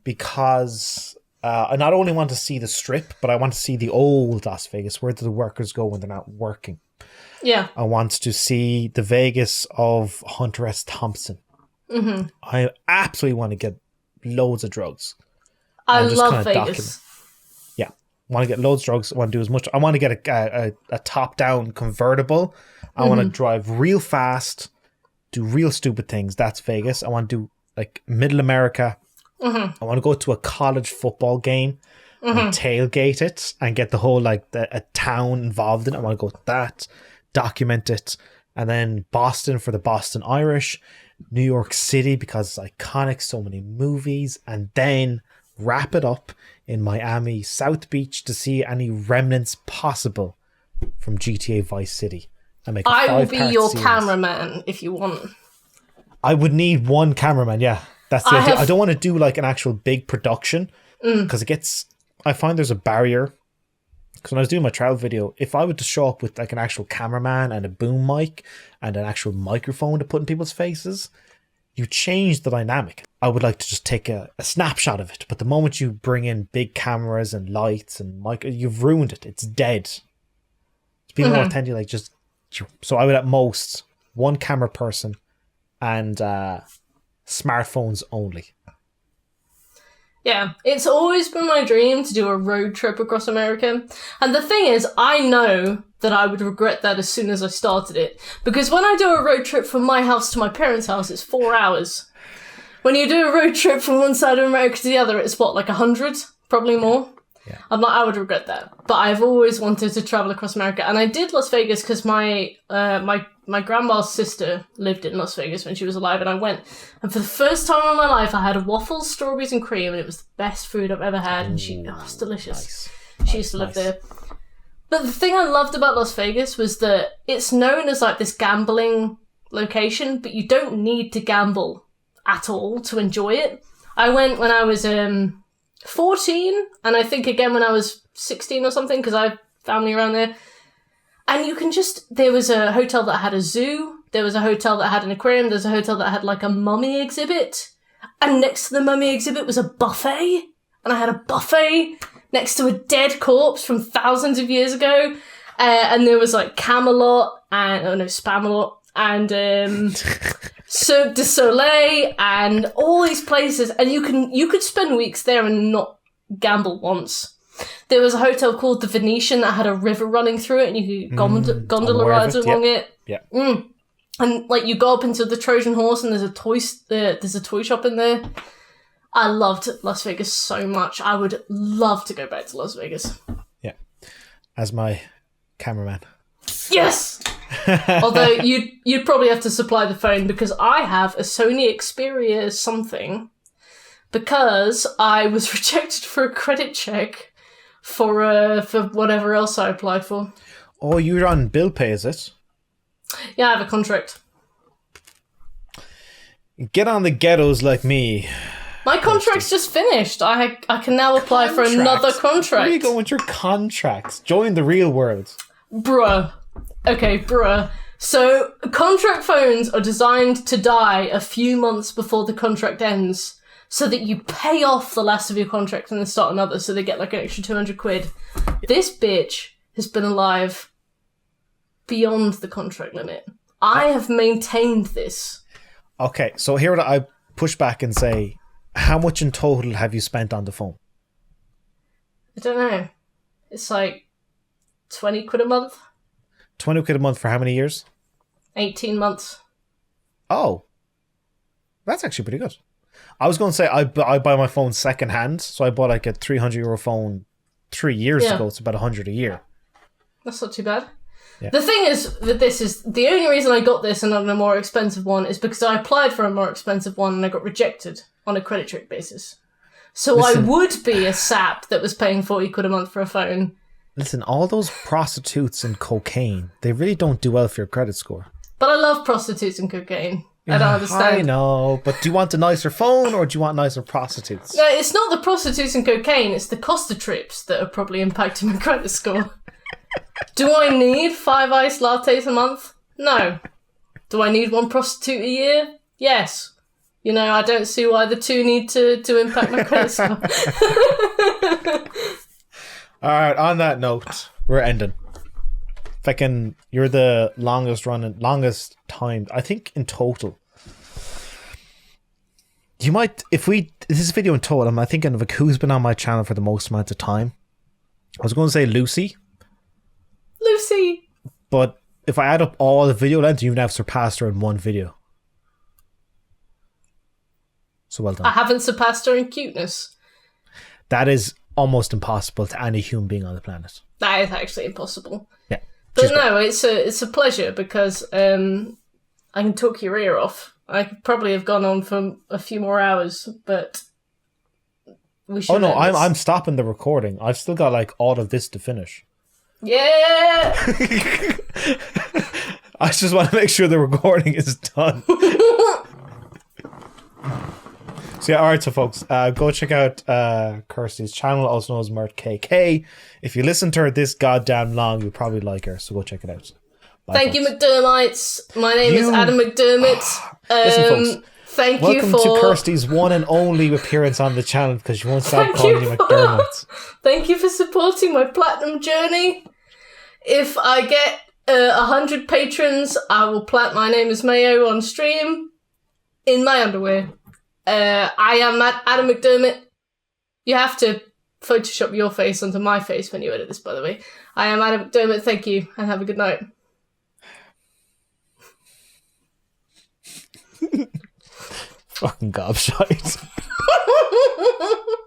because I not only want to see the strip, but I want to see the old Las Vegas. Where do the workers go when they're not working? Yeah. I want to see the Vegas of Hunter S. Thompson. Mm-hmm. I absolutely want to get loads of drugs. I love Vegas. Yeah. I want to get loads of drugs. I want to do as much. I want to get a top-down convertible. I want to drive real fast, do real stupid things. That's Vegas. I want to do like Middle America. I want to go to a college football game and tailgate it and get the whole a town involved in it. I want to go to that, document it, and then Boston for the Boston Irish, New York City because it's iconic, so many movies, and then wrap it up in Miami, South Beach to see any remnants possible from GTA Vice City. I will be your cameraman if you want. I would need one cameraman, yeah. That's the idea. I don't want to do an actual big production because I find there's a barrier. Because when I was doing my travel video, if I were to show up with an actual cameraman and a boom mic and an actual microphone to put in people's faces, you change the dynamic. I would like to just take a snapshot of it. But the moment you bring in big cameras and lights and you've ruined it. It's dead. To be more authentic, so I would at most one camera person and smartphones only. Yeah, it's always been my dream to do a road trip across America. And the thing is, I know that I would regret that as soon as I started it. Because when I do a road trip from my house to my parents' house, it's 4 hours. When you do a road trip from one side of America to the other, it's 100? Probably more. Yeah. I would regret that. But I've always wanted to travel across America. And I did Las Vegas because my grandma's sister lived in Las Vegas when she was alive, and I went. And for the first time in my life, I had waffles, strawberries, and cream, and it was the best food I've ever had. And it was delicious. Nice. She used to live there. But the thing I loved about Las Vegas was that it's known as this gambling location, but you don't need to gamble at all to enjoy it. I went when I was 14, and I think again when I was 16 or something, because I have family around there. And you can there was a hotel that had a zoo, there was a hotel that had an aquarium, there's a hotel that had a mummy exhibit, and next to the mummy exhibit was a buffet, and I had a buffet next to a dead corpse from thousands of years ago, and there was Camelot, and, Spamalot, and Cirque du Soleil, and all these places, and you could spend weeks there and not gamble once. There was a hotel called the Venetian that had a river running through it, and you could gondola rides along it. Yeah. And you go up into the Trojan Horse, and there's a toy shop in there. I loved Las Vegas so much. I would love to go back to Las Vegas. Yeah, as my cameraman. Yes. Although you'd probably have to supply the phone because I have a Sony Xperia something because I was rejected for a credit check for whatever else I applied for. Oh, you're on bill pay, is it? Yeah, I have a contract. Get on the ghettos like me. My contract's just finished. I can now apply for another contract. Where are you going with your contracts? Join the real world. Bruh. Okay, bruh. So, contract phones are designed to die a few months before the contract ends, so that you pay off the last of your contract and then start another, so they get an extra 200 quid. This bitch has been alive beyond the contract limit. I have maintained this. Okay, so here I push back and say, how much in total have you spent on the phone? I don't know. It's 20 quid a month. 20 quid a month for how many years? 18 months. Oh. That's actually pretty good. I was going to say I buy my phone second hand, so I bought a €300 phone 3 years ago. It's about 100 a year. That's not too bad. Yeah. The thing is that this is the only reason I got this and not a more expensive one is because I applied for a more expensive one and I got rejected on a credit check basis. So listen, I would be a sap that was paying 40 quid a month for a phone. Listen, all those prostitutes and cocaine, they really don't do well for your credit score. But I love prostitutes and cocaine. I don't understand. I know, but do you want a nicer phone or do you want nicer prostitutes? No, it's not the prostitutes and cocaine, it's the Costa trips that are probably impacting my credit score. Do I need 5 iced lattes a month? No. Do I need 1 prostitute a year? Yes. I don't see why the two need to impact my credit score. Alright, on that note, we're ending. fucking, you're the longest time, I think in total. You might, this is a video in total, I'm thinking of who's been on my channel for the most amount of time. I was going to say Lucy. But if I add up all the video length, you've now surpassed her in one video. So well done. I haven't surpassed her in cuteness. That is almost impossible to any human being on the planet. That is actually impossible. Yeah. But no, it's a pleasure because I can talk your ear off. I could probably have gone on for a few more hours, but we should. Oh no, I'm stopping the recording. I've still got like all of this to finish. Yeah. I just want to make sure the recording is done. So yeah, alright, so folks, go check out Kirsty's channel, also known as MertKayKay. If you listen to her this goddamn long, you'll probably like her, so go check it out. Bye, Thank folks. you, McDermotts. My name is Adam McDermott. Listen, folks. Thank you Welcome for to Kirsty's one and only appearance on the channel because you won't stop calling you McDermott. Thank you for supporting my platinum journey. If I get 100 patrons, I will plant My Name is Mayo on stream in my underwear. I am Adam McDermott. You have to Photoshop your face onto my face when you edit this, by the way. I am Adam McDermott. Thank you, and have a good night. Fucking gobshite.